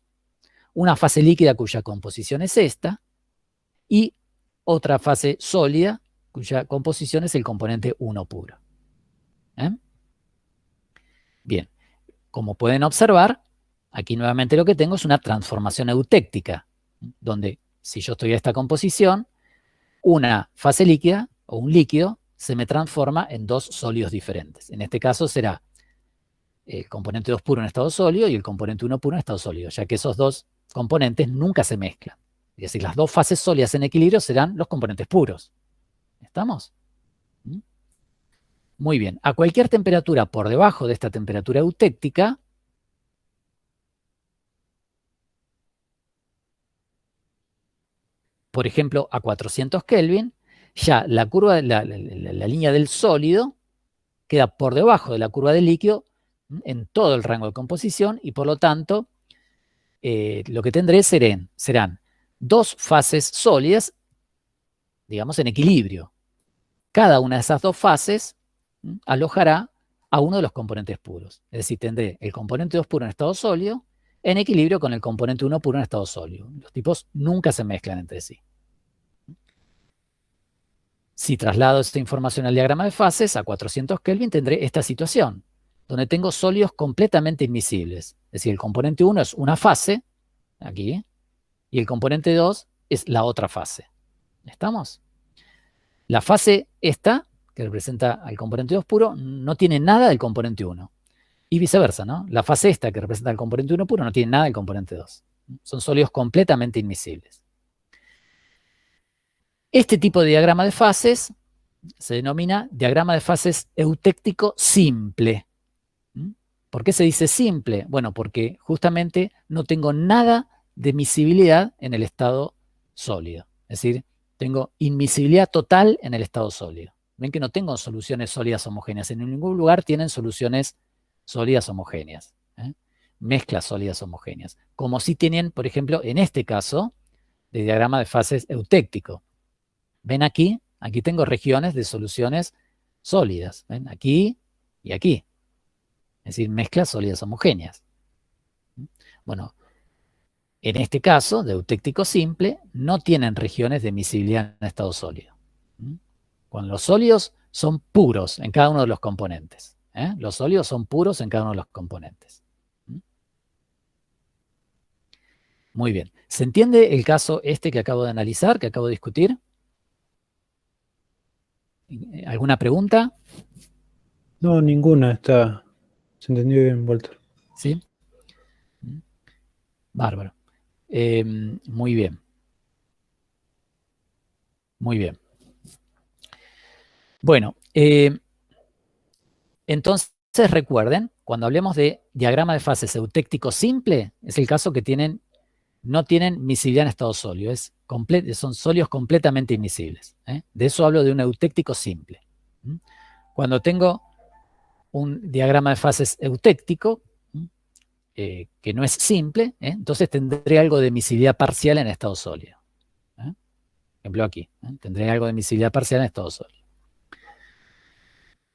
una fase líquida cuya composición es esta, y otra fase sólida cuya composición es el componente 1 puro. Bien, como pueden observar, aquí nuevamente lo que tengo es una transformación eutéctica, donde si yo estoy a esta composición, una fase líquida o un líquido se me transforma en dos sólidos diferentes. En este caso será el componente 2 puro en estado sólido y el componente 1 puro en estado sólido, ya que esos dos componentes nunca se mezclan. Es decir, las dos fases sólidas en equilibrio serán los componentes puros. ¿Estamos? Muy bien. A cualquier temperatura por debajo de esta temperatura eutéctica, por ejemplo, a 400 Kelvin, ya la curva, la línea del sólido queda por debajo de la curva del líquido en todo el rango de composición y por lo tanto lo que tendré serán dos fases sólidas, digamos, en equilibrio. Cada una de esas dos fases alojará a uno de los componentes puros. Es decir, tendré el componente 2 puro en estado sólido en equilibrio con el componente 1 puro en estado sólido. Los tipos nunca se mezclan entre sí. Si traslado esta información al diagrama de fases, a 400 Kelvin tendré esta situación, donde tengo sólidos completamente inmiscibles. Es decir, el componente 1 es una fase, aquí, y el componente 2 es la otra fase. ¿Estamos? La fase esta, que representa al componente 2 puro, no tiene nada del componente 1. Y viceversa, ¿no? La fase esta, que representa al componente 1 puro, no tiene nada del componente 2. Son sólidos completamente inmiscibles. Este tipo de diagrama de fases se denomina diagrama de fases eutéctico simple. ¿Por qué se dice simple? Bueno, porque justamente no tengo nada de miscibilidad en el estado sólido. Es decir, tengo inmiscibilidad total en el estado sólido. Ven que no tengo soluciones sólidas homogéneas. En ningún lugar tienen soluciones sólidas homogéneas. Mezclas sólidas homogéneas. Como si tienen, por ejemplo, en este caso, de diagrama de fases eutéctico. Ven aquí, aquí tengo regiones de soluciones sólidas. ¿Ven? Aquí y aquí. Es decir, mezclas sólidas homogéneas. Bueno, en este caso, de eutéctico simple, no tienen regiones de miscibilidad en estado sólido. Cuando los sólidos son puros en cada uno de los componentes. Los sólidos son puros en cada uno de los componentes. Muy bien. ¿Se entiende el caso este que acabo de analizar, que acabo de discutir? ¿Alguna pregunta? No, ninguna. Se entendió bien, Walter. ¿Sí? Bárbaro. Muy bien. Muy bien. Bueno, entonces recuerden, cuando hablemos de diagrama de fases eutéctico simple, es el caso que no tienen miscibilidad en estado sólido, son sólidos completamente inmiscibles. De eso hablo de un eutéctico simple. Cuando tengo un diagrama de fases eutéctico, que no es simple, entonces tendré algo de miscibilidad parcial en estado sólido. Por ejemplo aquí, tendré algo de miscibilidad parcial en estado sólido.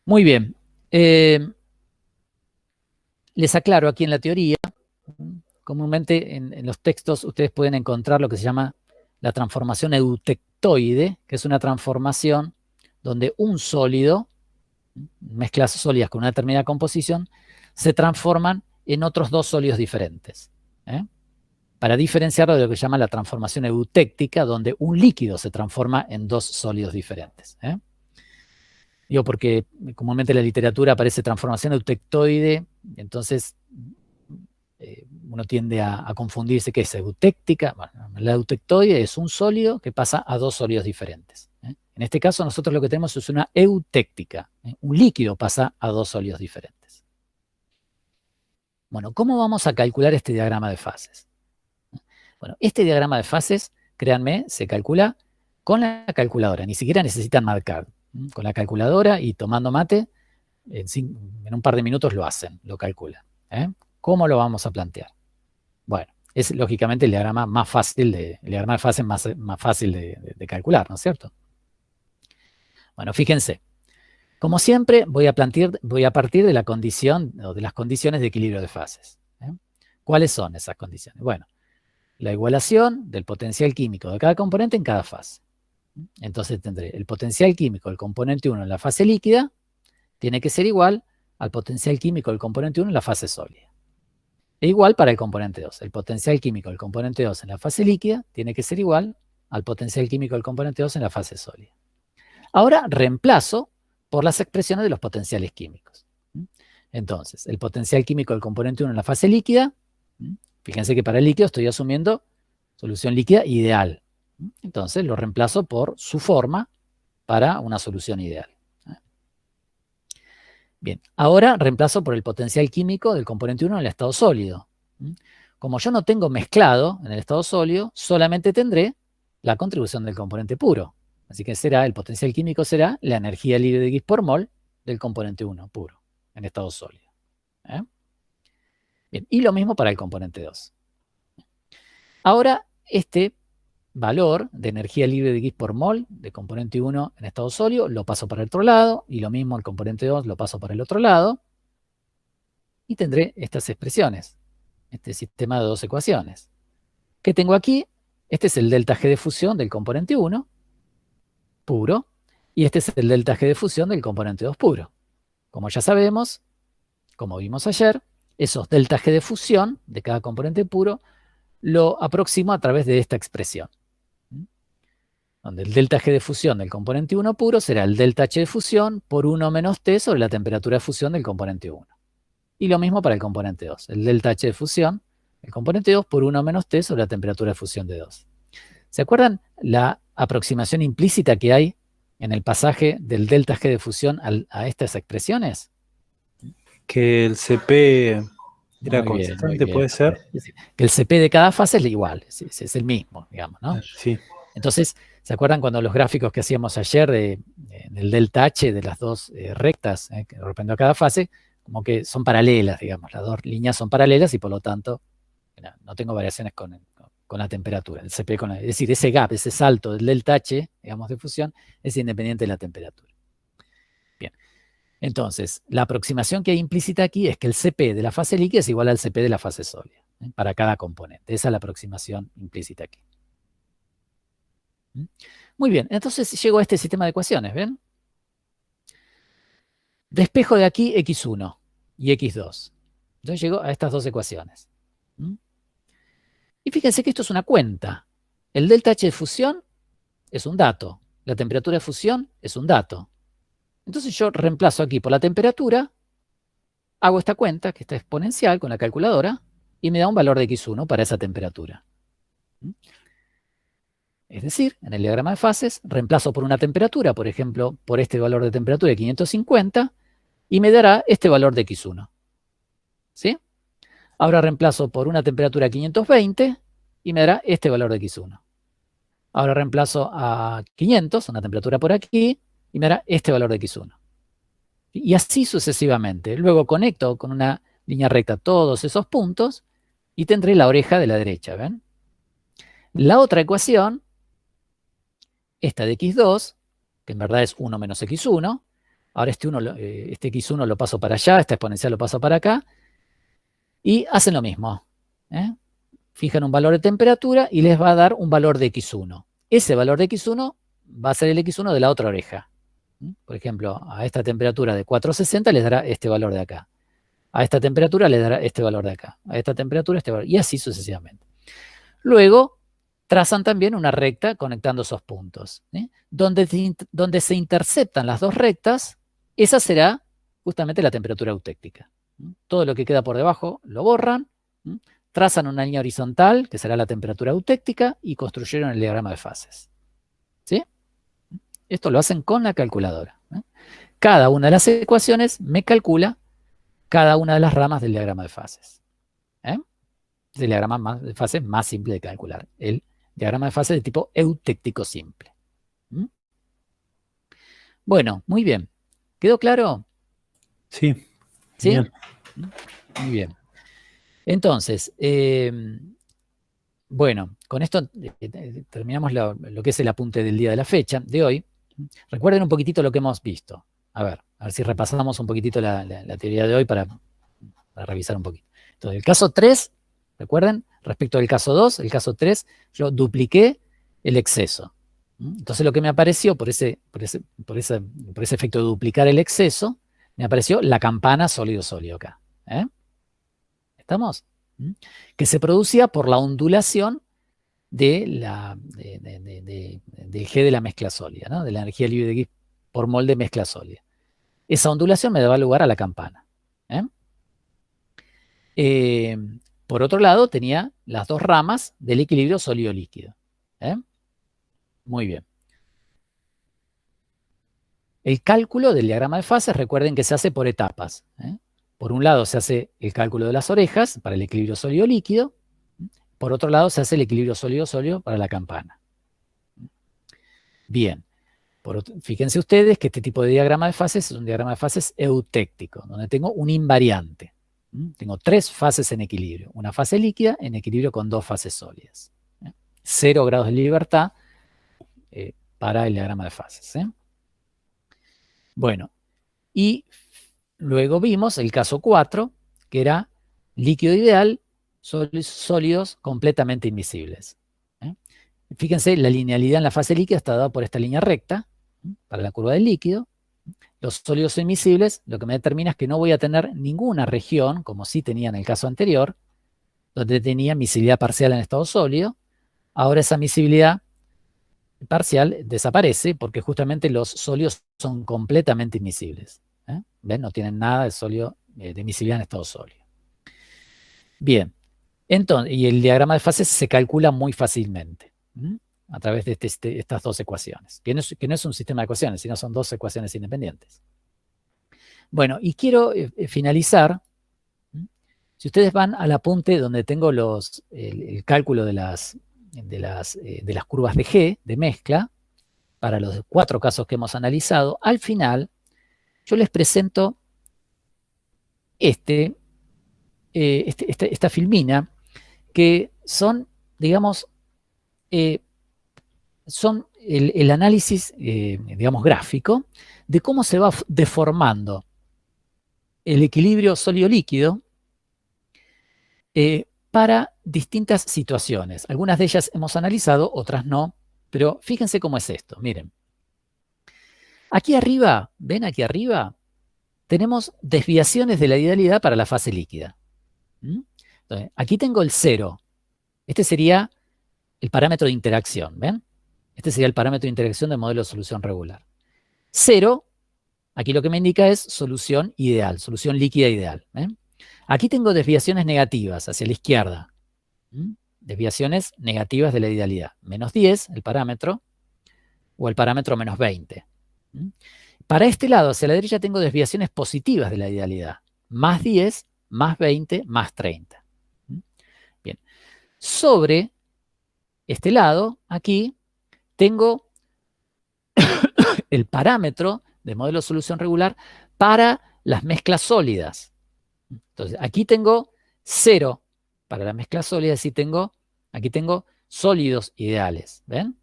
Muy bien. Les aclaro aquí en la teoría, comúnmente en los textos ustedes pueden encontrar lo que se llama la transformación eutectoide, que es una transformación donde un sólido, mezclas sólidas con una determinada composición, se transforman en otros dos sólidos diferentes. Para diferenciarlo de lo que se llama la transformación eutéctica, donde un líquido se transforma en dos sólidos diferentes. Digo, porque comúnmente en la literatura aparece transformación eutectoide, entonces uno tiende a confundirse qué es eutéctica. Bueno, la eutectoide es un sólido que pasa a dos sólidos diferentes. En este caso nosotros lo que tenemos es una eutéctica. Un líquido pasa a dos sólidos diferentes. Bueno, ¿cómo vamos a calcular este diagrama de fases? Bueno, este diagrama de fases, créanme, se calcula con la calculadora. Ni siquiera necesitan marcar. Con la calculadora y tomando mate, en un par de minutos lo hacen, lo calculan. ¿Cómo lo vamos a plantear? Bueno, es lógicamente el diagrama más fácil el diagrama de fases más fácil de calcular, ¿no es cierto? Bueno, fíjense. Como siempre, voy a partir de la condición o de las condiciones de equilibrio de fases. ¿Cuáles son esas condiciones? Bueno, la igualación del potencial químico de cada componente en cada fase. Entonces tendré el potencial químico del componente 1 en la fase líquida, tiene que ser igual al potencial químico del componente 1 en la fase sólida. E igual para el componente 2. El potencial químico del componente 2 en la fase líquida tiene que ser igual al potencial químico del componente 2 en la fase sólida. Ahora reemplazo por las expresiones de los potenciales químicos. Entonces, el potencial químico del componente 1 en la fase líquida, fíjense que para el líquido estoy asumiendo solución líquida ideal. Entonces lo reemplazo por su forma para una solución ideal. Bien, ahora reemplazo por el potencial químico del componente 1 en el estado sólido. Como yo no tengo mezclado en el estado sólido, solamente tendré la contribución del componente puro. Así que el potencial químico será la energía libre de X por mol del componente 1 puro, en estado sólido. Bien, y lo mismo para el componente 2. Ahora, este valor de energía libre de X por mol de componente 1 en estado sólido lo paso para el otro lado, y lo mismo el componente 2 lo paso para el otro lado, y tendré estas expresiones, este sistema de 2 ecuaciones. ¿Qué tengo aquí? Este es el delta G de fusión del componente 1 puro, y este es el delta G de fusión del componente 2 puro. Como ya sabemos, como vimos ayer, esos delta G de fusión de cada componente puro lo aproximo a través de esta expresión, donde el delta G de fusión del componente 1 puro será el delta H de fusión por 1 menos T sobre la temperatura de fusión del componente 1. Y lo mismo para el componente 2, el delta H de fusión del componente 2 por 1 menos T sobre la temperatura de fusión de 2. ¿Se acuerdan la aproximación implícita que hay en el pasaje del delta G de fusión a estas expresiones? Que el CP era Muy bien, constante, puede ser. Es decir, que el CP de cada fase es igual, es el mismo, digamos, ¿no? Sí. Entonces, ¿se acuerdan cuando los gráficos que hacíamos ayer del delta H de las dos rectas que corresponden a cada fase, como que son paralelas, digamos, las dos líneas son paralelas y por lo tanto no tengo variaciones con la temperatura, el CP es decir, ese gap, ese salto del delta H, digamos, de fusión, es independiente de la temperatura. Bien, entonces, la aproximación que hay implícita aquí es que el CP de la fase líquida es igual al CP de la fase sólida, para cada componente. Esa es la aproximación implícita aquí. Muy bien, entonces llego a este sistema de ecuaciones, ¿ven? Despejo de aquí x1 y x2. Entonces llego a estas dos ecuaciones. Y fíjense que esto es una cuenta. El delta H de fusión es un dato. La temperatura de fusión es un dato. Entonces yo reemplazo aquí por la temperatura, hago esta cuenta, que está exponencial con la calculadora, y me da un valor de x1 para esa temperatura. Es decir, en el diagrama de fases, reemplazo por una temperatura, por ejemplo, por este valor de temperatura de 550, y me dará este valor de x1. ¿Sí? Ahora reemplazo por una temperatura 520 y me dará este valor de x1. Ahora reemplazo a 500, una temperatura por aquí, y me dará este valor de x1. Y así sucesivamente. Luego conecto con una línea recta todos esos puntos y tendré la oreja de la derecha, ¿ven? La otra ecuación, esta de x2, que en verdad es 1 menos x1, ahora este x1 lo paso para allá, esta exponencial lo paso para acá, y hacen lo mismo. Fijan un valor de temperatura y les va a dar un valor de x1. Ese valor de x1 va a ser el x1 de la otra oreja. Por ejemplo, a esta temperatura de 460 les dará este valor de acá. A esta temperatura les dará este valor de acá. A esta temperatura este valor. Y así sucesivamente. Luego, trazan también una recta conectando esos puntos. Donde se interceptan las dos rectas, esa será justamente la temperatura eutéctica. Todo lo que queda por debajo lo borran, trazan una línea horizontal, que será la temperatura eutéctica, y construyeron el diagrama de fases. ¿Sí? Esto lo hacen con la calculadora. Cada una de las ecuaciones me calcula cada una de las ramas del diagrama de fases. Es el diagrama de fases más simple de calcular. El diagrama de fases de tipo eutéctico simple. Bueno, muy bien. ¿Quedó claro? Sí. ¿Sí? Bien. Muy bien. Entonces, bueno, con esto terminamos lo que es el apunte del día de la fecha, de hoy. Recuerden un poquitito lo que hemos visto. A ver si repasamos un poquitito la teoría de hoy para revisar un poquito. Entonces, el caso 3, recuerden, respecto del caso 2, el caso 3, yo dupliqué el exceso. Entonces, lo que me apareció por ese efecto de duplicar el exceso, me apareció la campana sólido-sólido acá. ¿Estamos? Que se producía por la ondulación de G de la mezcla sólida, ¿no? De la energía libre de X por mol de mezcla sólida. Esa ondulación me daba lugar a la campana. Por otro lado, tenía las dos ramas del equilibrio sólido-líquido. Muy bien. El cálculo del diagrama de fases, recuerden que se hace por etapas. Por un lado se hace el cálculo de las orejas para el equilibrio sólido-líquido. Por otro lado se hace el equilibrio sólido-sólido para la campana. Bien. Fíjense ustedes que este tipo de diagrama de fases es un diagrama de fases eutéctico, donde tengo un invariante. Tengo 3 fases en equilibrio. Una fase líquida en equilibrio con 2 fases sólidas. 0 grados de libertad para el diagrama de fases. Bueno, y luego vimos el caso 4, que era líquido ideal, sólidos completamente invisibles. Fíjense, la linealidad en la fase líquida está dada por esta línea recta, para la curva del líquido. Los sólidos invisibles, lo que me determina es que no voy a tener ninguna región, como sí tenía en el caso anterior, donde tenía miscibilidad parcial en estado sólido. Ahora esa miscibilidad parcial desaparece porque justamente los sólidos son completamente invisibles. ¿Ven? No tienen nada de sólido, de miscibilidad en estado sólido. Bien, entonces, y el diagrama de fases se calcula muy fácilmente a través de estas 2 ecuaciones, que no es un sistema de ecuaciones, sino son 2 ecuaciones independientes. Bueno, y quiero finalizar. Si ustedes van al apunte donde tengo el cálculo de las curvas de G, de mezcla, para los 4 casos que hemos analizado, al final yo les presento esta filmina, que son, digamos, son el análisis, digamos, gráfico, de cómo se va deformando el equilibrio sólido-líquido para distintas situaciones. Algunas de ellas hemos analizado, otras no, pero fíjense cómo es esto, miren. Aquí arriba, ¿ven aquí arriba? Tenemos desviaciones de la idealidad para la fase líquida. Entonces, aquí tengo el 0. Este sería el parámetro de interacción, ¿ven? Este sería el parámetro de interacción del modelo de solución regular. 0, aquí lo que me indica es solución ideal, solución líquida ideal. ¿Ven? Aquí tengo desviaciones negativas hacia la izquierda. Desviaciones negativas de la idealidad. Menos 10, el parámetro, o el parámetro menos 20. Para este lado, hacia la derecha, tengo desviaciones positivas de la idealidad. Más 10, más 20, más 30. Bien. Sobre este lado, aquí, tengo el parámetro de modelo de solución regular para las mezclas sólidas. Entonces, aquí tengo 0 para las mezclas sólidas y aquí tengo sólidos ideales. ¿Ven?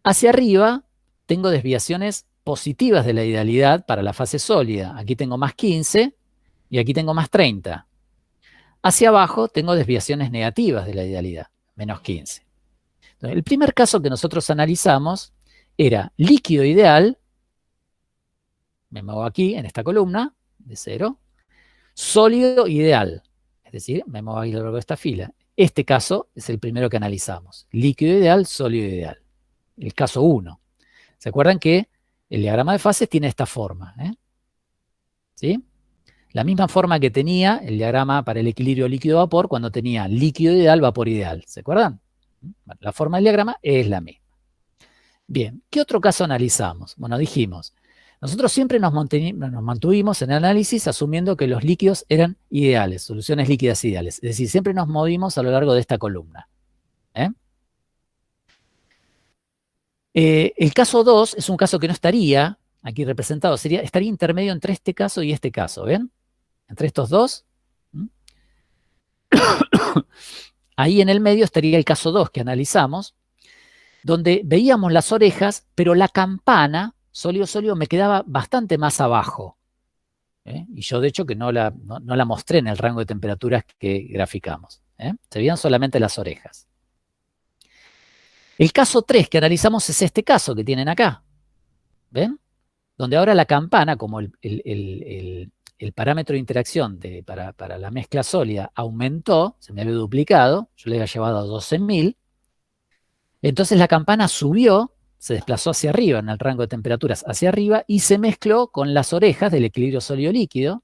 Hacia arriba tengo desviaciones positivas de la idealidad para la fase sólida. Aquí tengo más 15 y aquí tengo más 30. Hacia abajo tengo desviaciones negativas de la idealidad, menos 15. Entonces, el primer caso que nosotros analizamos era líquido ideal, me muevo aquí en esta columna de 0, sólido ideal, es decir, me muevo aquí a lo largo de esta fila. Este caso es el primero que analizamos, líquido ideal, sólido ideal, el caso 1. ¿Se acuerdan que el diagrama de fases tiene esta forma? ¿Sí? La misma forma que tenía el diagrama para el equilibrio líquido-vapor cuando tenía líquido ideal, vapor ideal. ¿Se acuerdan? La forma del diagrama es la misma. Bien, ¿qué otro caso analizamos? Bueno, dijimos, nosotros siempre nos mantuvimos en el análisis asumiendo que los líquidos eran ideales, soluciones líquidas ideales. Es decir, siempre nos movimos a lo largo de esta columna. El caso 2 es un caso que no estaría aquí representado, estaría intermedio entre este caso y este caso, ¿ven? Entre estos dos. Ahí en el medio estaría el caso 2 que analizamos, donde veíamos las orejas, pero la campana, sólido-sólido, me quedaba bastante más abajo. Y yo, de hecho, que no la mostré en el rango de temperaturas que graficamos. Se veían solamente las orejas. El caso 3 que analizamos es este caso que tienen acá. ¿Ven? Donde ahora la campana, como el parámetro de interacción para la mezcla sólida aumentó, se me había duplicado, yo le había llevado a 12.000, entonces la campana subió, se desplazó hacia arriba en el rango de temperaturas, hacia arriba, y se mezcló con las orejas del equilibrio sólido-líquido,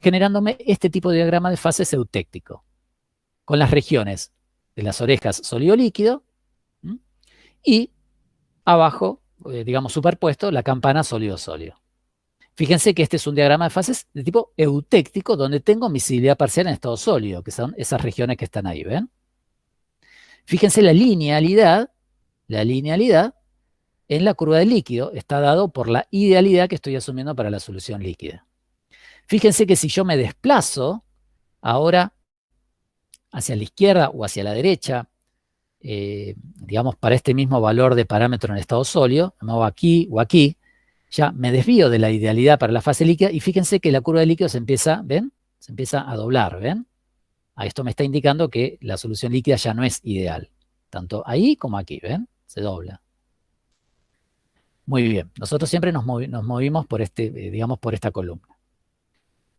generándome este tipo de diagrama de fases eutéctico, con las regiones de las orejas sólido-líquido y abajo, digamos superpuesto, la campana sólido-sólido. Fíjense que este es un diagrama de fases de tipo eutéctico donde tengo miscibilidad parcial en estado sólido, que son esas regiones que están ahí, ¿ven? Fíjense la linealidad en la curva del líquido está dado por la idealidad que estoy asumiendo para la solución líquida. Fíjense que si yo me desplazo ahora hacia la izquierda o hacia la derecha, digamos para este mismo valor de parámetro en estado sólido, me muevo aquí o aquí, ya me desvío de la idealidad para la fase líquida y fíjense que la curva del líquido se empieza, ¿ven? Se empieza a doblar, ¿ven? A esto me está indicando que la solución líquida ya no es ideal. Tanto ahí como aquí, ¿ven? Se dobla. Muy bien. Nosotros siempre nos movimos por digamos, por esta columna.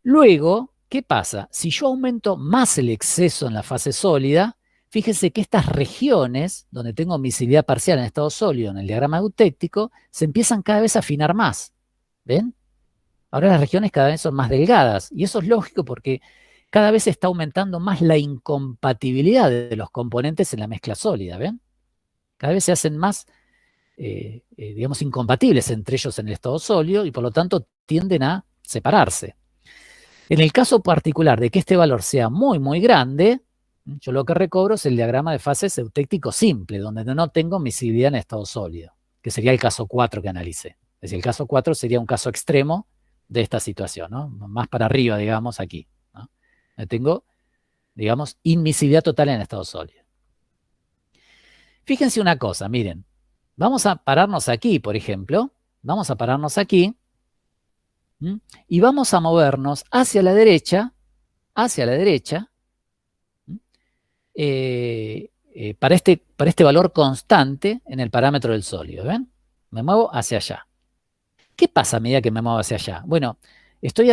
Luego, ¿qué pasa? Si yo aumento más el exceso en la fase sólida, fíjense que estas regiones, donde tengo miscibilidad parcial en estado sólido en el diagrama eutéctico, se empiezan cada vez a afinar más. ¿Ven? Ahora las regiones cada vez son más delgadas. Y eso es lógico porque cada vez está aumentando más la incompatibilidad de los componentes en la mezcla sólida. ¿Ven? Cada vez se hacen más, digamos, incompatibles entre ellos en el estado sólido y por lo tanto tienden a separarse. En el caso particular de que este valor sea muy, muy grande, yo lo que recobro es el diagrama de fases eutéctico simple, donde no tengo miscibilidad en estado sólido, que sería el caso 4 que analicé. Es decir, el caso 4 sería un caso extremo de esta situación, ¿no? Más para arriba, digamos, aquí, ¿no? Tengo, digamos, inmiscibilidad total en estado sólido. Fíjense una cosa, miren. Vamos a pararnos aquí, por ejemplo. Vamos a pararnos aquí. Y vamos a movernos hacia la derecha, para este valor constante en el parámetro del sólido, ¿ven? Me muevo hacia allá. ¿Qué pasa a medida que me muevo hacia allá? Bueno, estoy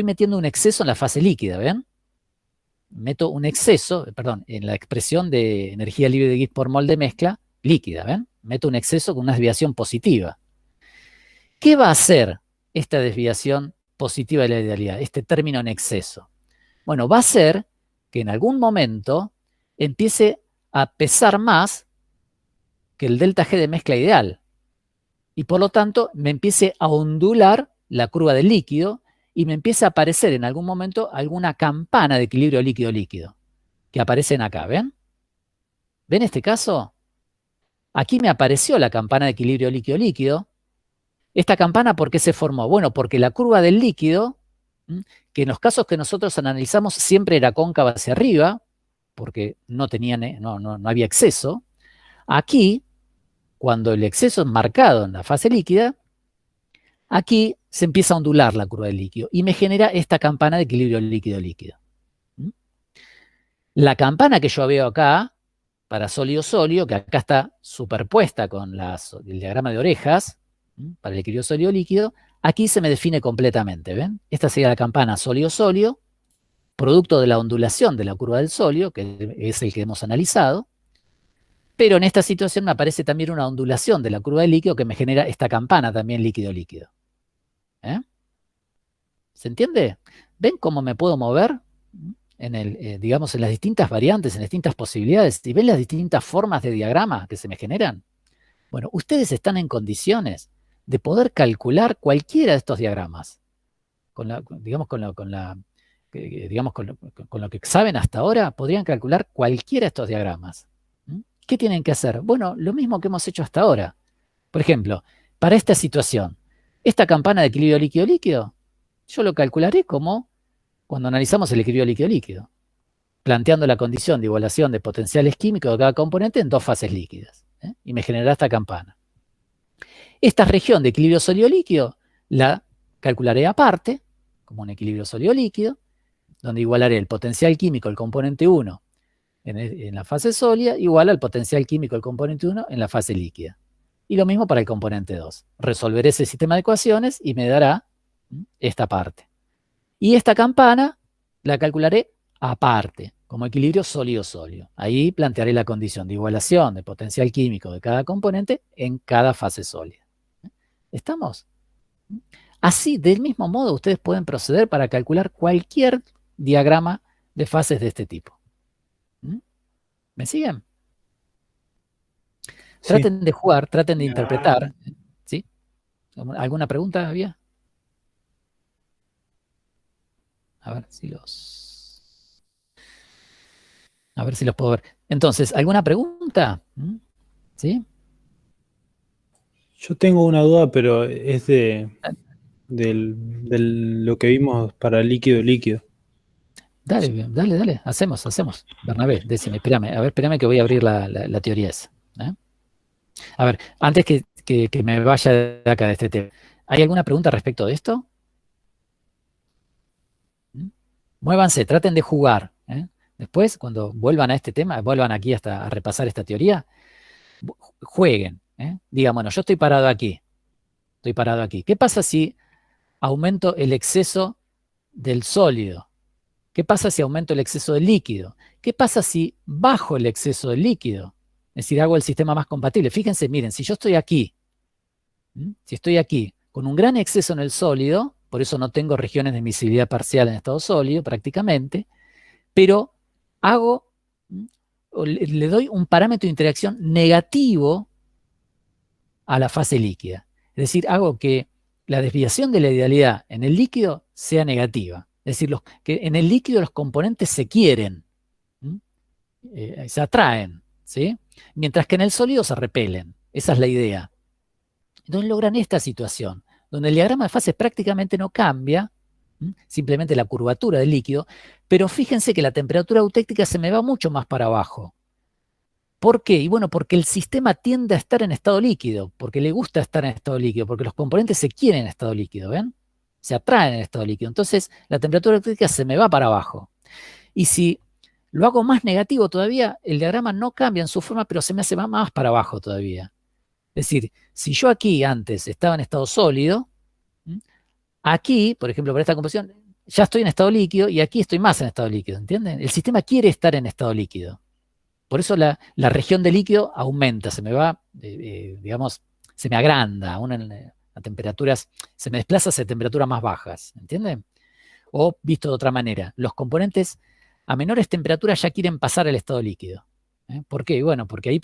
metiendo un exceso en la fase líquida, ¿ven? Meto un exceso, perdón, en la expresión de energía libre de Gibbs por mol de mezcla líquida, ¿ven? Meto un exceso con una desviación positiva. ¿Qué va a hacer esta desviación positiva de la idealidad, este término en exceso? Bueno, va a hacer que en algún momento empiece a pesar más que el delta G de mezcla ideal. Y por lo tanto me empiece a ondular la curva del líquido y me empiece a aparecer en algún momento alguna campana de equilibrio líquido-líquido que aparecen acá, ¿ven? ¿Ven este caso? Aquí me apareció la campana de equilibrio líquido-líquido. ¿Esta campana por qué se formó? Bueno, porque la curva del líquido, que en los casos que nosotros analizamos siempre era cóncava hacia arriba, porque no había exceso. Aquí, cuando el exceso es marcado en la fase líquida, aquí se empieza a ondular la curva del líquido y me genera esta campana de equilibrio líquido-líquido. La campana que yo veo acá, para sólido-sólido, que acá está superpuesta con el diagrama de orejas, para el equilibrio sólido-líquido, aquí se me define completamente, ¿ven? Esta sería la campana sólido-sólido, producto de la ondulación de la curva del sólido, que es el que hemos analizado, pero en esta situación me aparece también una ondulación de la curva del líquido que me genera esta campana también líquido-líquido. ¿Se entiende? ¿Ven cómo me puedo mover digamos, en las distintas variantes, en las distintas posibilidades? ¿Y ven las distintas formas de diagrama que se me generan? Bueno, ustedes están en condiciones de poder calcular cualquiera de estos diagramas. Con lo que saben hasta ahora, podrían calcular cualquiera de estos diagramas. ¿Qué tienen que hacer? Bueno, lo mismo que hemos hecho hasta ahora. Por ejemplo, para esta situación, esta campana de equilibrio líquido-líquido, yo lo calcularé como cuando analizamos el equilibrio líquido-líquido, planteando la condición de igualación de potenciales químicos de cada componente en dos fases líquidas. Y me generará esta campana. Esta región de equilibrio sólido-líquido la calcularé aparte, como un equilibrio sólido-líquido, donde igualaré el potencial químico del componente 1 en la fase sólida igual al potencial químico del componente 1 en la fase líquida. Y lo mismo para el componente 2. Resolveré ese sistema de ecuaciones y me dará esta parte. Y esta campana la calcularé aparte, como equilibrio sólido-sólido. Ahí plantearé la condición de igualación de potencial químico de cada componente en cada fase sólida. ¿Estamos? Así, del mismo modo, ustedes pueden proceder para calcular cualquier diagrama de fases de este tipo. ¿Me siguen? Sí. Traten de jugar, traten de interpretar. ¿Sí? ¿Alguna pregunta había? A ver si los puedo ver. Entonces, ¿alguna pregunta? ¿Sí? Yo tengo una duda, pero es de lo que vimos para líquido. Dale, dale, hacemos. Bernabé, decime, espérame, a ver, espérame que voy a abrir la teoría esa. ¿eh? A ver, antes que me vaya de acá de este tema, ¿hay alguna pregunta respecto de esto? Muévanse, traten de jugar. Después, cuando vuelvan a este tema, vuelvan aquí hasta a repasar esta teoría, jueguen. Digan, bueno, yo estoy parado aquí. ¿Qué pasa si aumento el exceso del sólido? ¿Qué pasa si aumento el exceso del líquido? ¿Qué pasa si bajo el exceso del líquido? Es decir, hago el sistema más compatible. Fíjense, miren, si yo estoy aquí, con un gran exceso en el sólido, por eso no tengo regiones de miscibilidad parcial en estado sólido prácticamente, pero le doy un parámetro de interacción negativo a la fase líquida. Es decir, hago que la desviación de la idealidad en el líquido sea negativa. Es decir, que en el líquido los componentes se quieren, se atraen, ¿sí? Mientras que en el sólido se repelen. Esa es la idea. Entonces logran esta situación, donde el diagrama de fases prácticamente no cambia, simplemente la curvatura del líquido, pero fíjense que la temperatura eutéctica se me va mucho más para abajo. ¿Por qué? Y bueno, porque el sistema tiende a estar en estado líquido, porque le gusta estar en estado líquido, porque los componentes se quieren en estado líquido, ¿ven? Se atraen en estado líquido. Entonces, la temperatura eutéctica se me va para abajo. Y si lo hago más negativo todavía, el diagrama no cambia en su forma, pero se me hace más para abajo todavía. Es decir, si yo aquí antes estaba en estado sólido, aquí, por ejemplo, para esta composición, ya estoy en estado líquido y aquí estoy más en estado líquido, ¿entienden? El sistema quiere estar en estado líquido. Por eso la región de líquido aumenta, se me va, digamos, se me agranda, a temperaturas, se me desplaza hacia temperaturas más bajas, ¿entienden? O visto de otra manera, los componentes a menores temperaturas ya quieren pasar al estado líquido. ¿Por qué? Bueno, porque ahí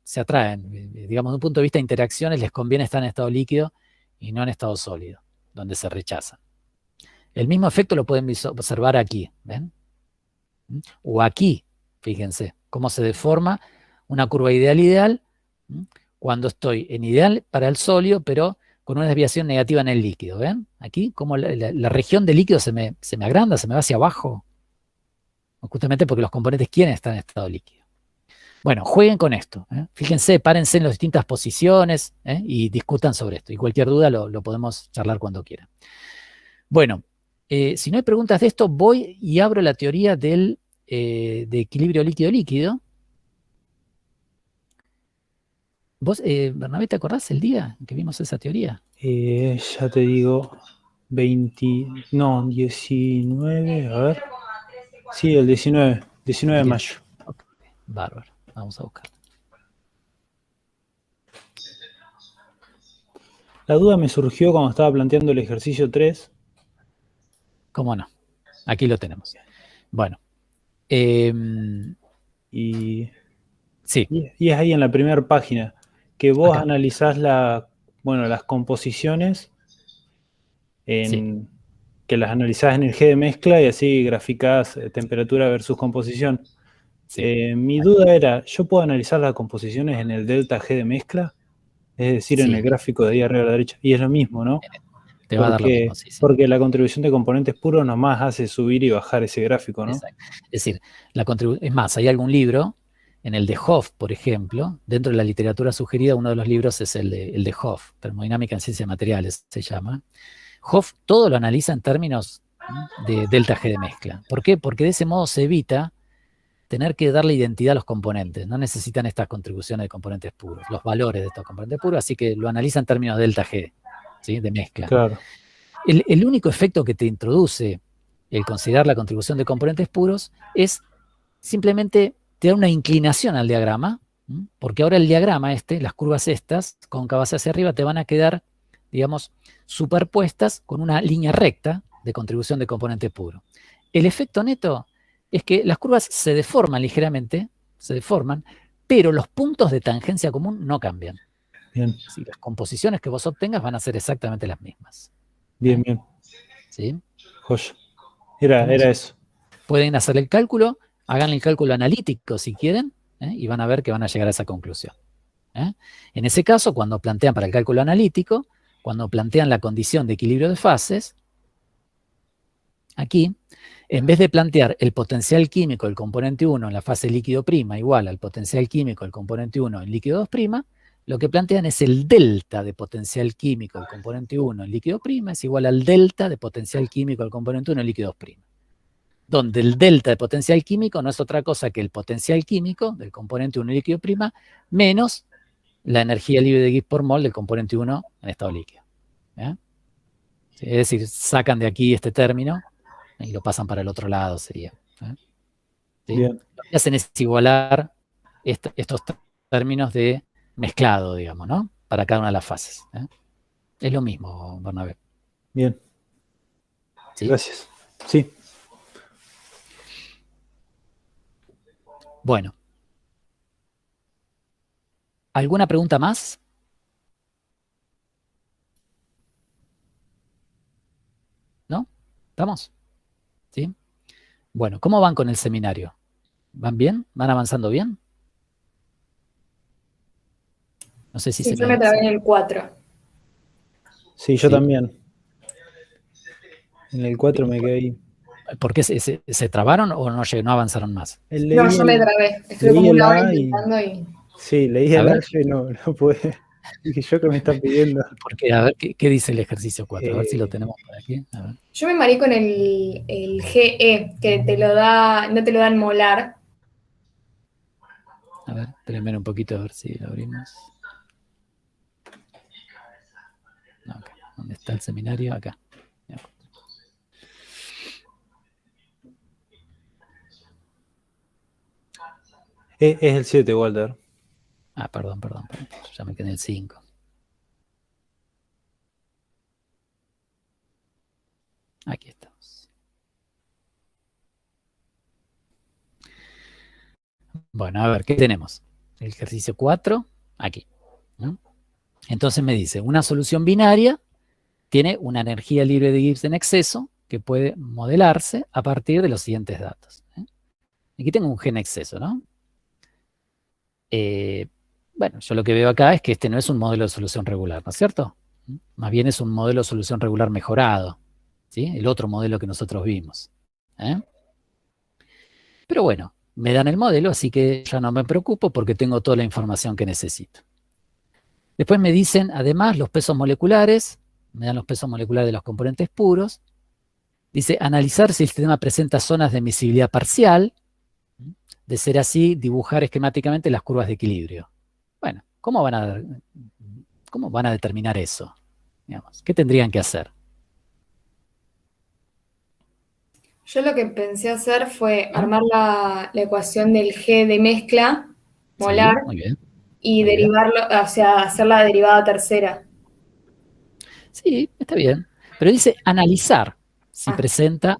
se atraen, digamos, de un punto de vista de interacciones, les conviene estar en estado líquido y no en estado sólido, donde se rechazan. El mismo efecto lo pueden observar aquí, ¿ven? O aquí, fíjense, cómo se deforma una curva ideal cuando estoy en ideal para el sólido, pero con una desviación negativa en el líquido, ¿ven? Aquí, como la región de líquido se me agranda, se me va hacia abajo, justamente porque los componentes quieren estar en estado líquido. Bueno, jueguen con esto. Fíjense, párense en las distintas posiciones y discutan sobre esto. Y cualquier duda lo podemos charlar cuando quieran. Bueno, si no hay preguntas de esto, voy y abro la teoría de equilibrio líquido-líquido. ¿Vos, Bernabé, te acordás el día en que vimos esa teoría? Ya te digo, 19, a ver. Sí, el 19 de mayo. Okay, bárbaro, vamos a buscar. La duda me surgió cuando estaba planteando el ejercicio 3. ¿Cómo no? Aquí lo tenemos. Bueno. Sí. Y es ahí en la primera página que vos acá analizás las composiciones, que las analizás en el G de mezcla y así graficás temperatura versus composición. Sí. Mi duda era, ¿yo puedo analizar las composiciones en el delta G de mezcla? Es decir, en el gráfico de ahí arriba a la derecha. Y es lo mismo, ¿no? Te va a dar lo mismo, sí. Porque la contribución de componentes puros nomás hace subir y bajar ese gráfico, ¿no? Exacto. Es decir, es más, hay algún libro, en el de Hoff, por ejemplo, dentro de la literatura sugerida, uno de los libros es el de Hoff, Termodinámica en Ciencias de Materiales se llama. Hoff todo lo analiza en términos de delta G de mezcla. ¿Por qué? Porque de ese modo se evita tener que darle identidad a los componentes. No necesitan estas contribuciones de componentes puros, los valores de estos componentes puros, así que lo analiza en términos de delta G, ¿sí? De mezcla. Claro. El único efecto que te introduce el considerar la contribución de componentes puros es simplemente te da una inclinación al diagrama, porque ahora el diagrama las curvas estas, cóncavas hacia arriba, te van a quedar, digamos, superpuestas con una línea recta de contribución de componente puro. El efecto neto es que las curvas se deforman ligeramente, pero los puntos de tangencia común no cambian. Bien. Si las composiciones que vos obtengas van a ser exactamente las mismas. Bien, bien. ¿Sí? Joya. Era eso. Pueden hacer el cálculo, hagan el cálculo analítico si quieren, y van a ver que van a llegar a esa conclusión. ¿eh? En ese caso, cuando plantean para el cálculo analítico, cuando plantean la condición de equilibrio de fases, aquí, en vez de plantear el potencial químico del componente 1 en la fase líquido' igual al potencial químico del componente 1 en líquido 2', lo que plantean es el delta de potencial químico del componente 1 en líquido' es igual al delta de potencial químico del componente 1 en líquido 2'. Donde el delta de potencial químico no es otra cosa que el potencial químico del componente 1 en líquido' menos la energía libre de Gibbs por mol del componente 1 en estado líquido. ¿Eh? Es decir, sacan de aquí este término y lo pasan para el otro lado, sería. ¿Sí? Bien. Lo que hacen es igualar estos términos de mezclado, digamos, ¿no? Para cada una de las fases. Es lo mismo, Bernabé. Bien. ¿Sí? Gracias. Sí. Bueno. ¿Alguna pregunta más? ¿No? ¿Estamos? ¿Sí? Bueno, ¿cómo van con el seminario? ¿Van bien? ¿Van avanzando bien? No sé si Sí, se yo me trabé en el 4. Sí, yo Sí. también. En el 4 me quedé ahí. ¿Por qué se trabaron o no avanzaron más? No, yo me trabé. Estuve como leí el una hora A y... intentando y... Sí, leí A el ver. A y no pude. Dije, ¿yo qué me está pidiendo? Porque, a ver, ¿qué dice el ejercicio 4? A ver si lo tenemos por aquí. A ver. Yo me mareé con el GE, que te lo da, no te lo dan molar. A ver, espérenme un poquito a ver si lo abrimos. No, acá. ¿Dónde está el seminario? Acá. Es el 7, Walter. Ah, perdón. Ya me quedé en el 5. Aquí estamos. Bueno, a ver, ¿qué tenemos? El ejercicio 4, aquí. ¿No? Entonces me dice, una solución binaria tiene una energía libre de Gibbs en exceso que puede modelarse a partir de los siguientes datos. Aquí tengo un G en exceso, ¿no? Bueno, yo lo que veo acá es que este no es un modelo de solución regular, ¿no es cierto? Más bien es un modelo de solución regular mejorado, ¿sí? El otro modelo que nosotros vimos. Pero bueno, me dan el modelo, así que ya no me preocupo porque tengo toda la información que necesito. Después me dicen, además, los pesos moleculares, me dan los pesos moleculares de los componentes puros. Dice, analizar si el sistema presenta zonas de miscibilidad parcial. De ser así, dibujar esquemáticamente las curvas de equilibrio. Bueno, ¿cómo van a determinar eso? Digamos, ¿qué tendrían que hacer? Yo lo que pensé hacer fue armar la ecuación del G de mezcla molar Sí, muy bien. y Muy bien. derivarlo, o sea, hacer la derivada tercera. Sí, está bien. Pero dice analizar si Ah. presenta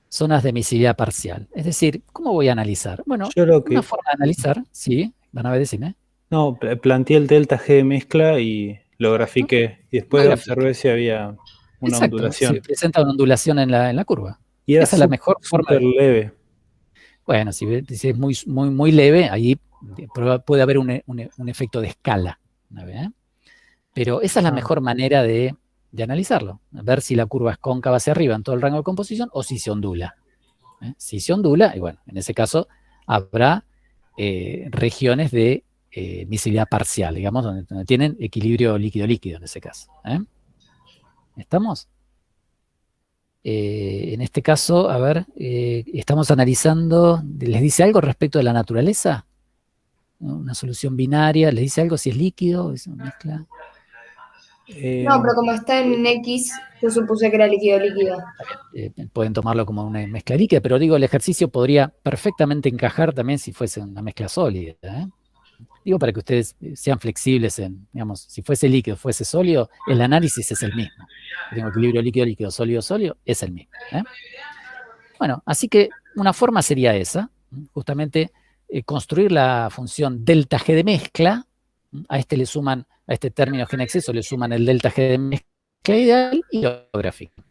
zonas de miscibilidad parcial. Es decir, ¿cómo voy a analizar? Bueno, Yo lo que... una forma de analizar, sí, van a ver, decime. No, planteé el delta G de mezcla y lo grafiqué. Y después Una observé si había una Exacto, ondulación. si presenta una ondulación en la curva. Y era Esa es la mejor forma. súper leve. Bueno, si es muy leve, ahí puede haber un efecto de escala. Pero esa es la mejor manera de analizarlo. Ver si la curva es cóncava hacia arriba en todo el rango de composición o si se ondula. Si se ondula, y bueno, en ese caso habrá regiones de miscibilidad parcial, digamos, donde tienen equilibrio líquido-líquido en ese caso. ¿Estamos? En este caso, a ver, estamos analizando, ¿les dice algo respecto de la naturaleza? ¿No? Una solución binaria, ¿les dice algo si es líquido? ¿Es una mezcla? No, pero como está en X, yo supuse que era líquido-líquido. Pueden tomarlo como una mezcla líquida, pero digo, el ejercicio podría perfectamente encajar también si fuese una mezcla sólida. Digo, para que ustedes sean flexibles en, digamos, si fuese líquido, fuese sólido, el análisis es el mismo. Si tengo equilibrio líquido-líquido, sólido-sólido, es el mismo. Bueno, así que una forma sería esa, justamente construir la función delta G de mezcla. A este término G en exceso le suman el delta G de mezcla ideal y lo grafican.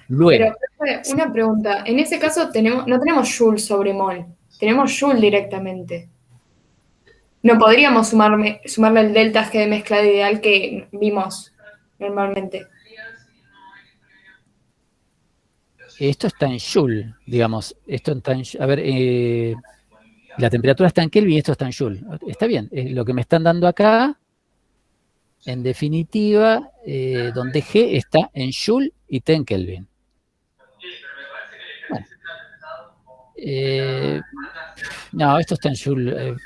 Luego. Pero, una pregunta, en ese caso no tenemos Joule sobre mol, tenemos Joule directamente. No podríamos sumarle el delta G de mezcla ideal que vimos normalmente. Esto está en Joule, digamos. Esto está en, a ver, la temperatura está en Kelvin y esto está en Joule. Está bien. Lo que me están dando acá, en definitiva, donde G está en Joule y T en Kelvin. Bueno. No, esto está en Joule.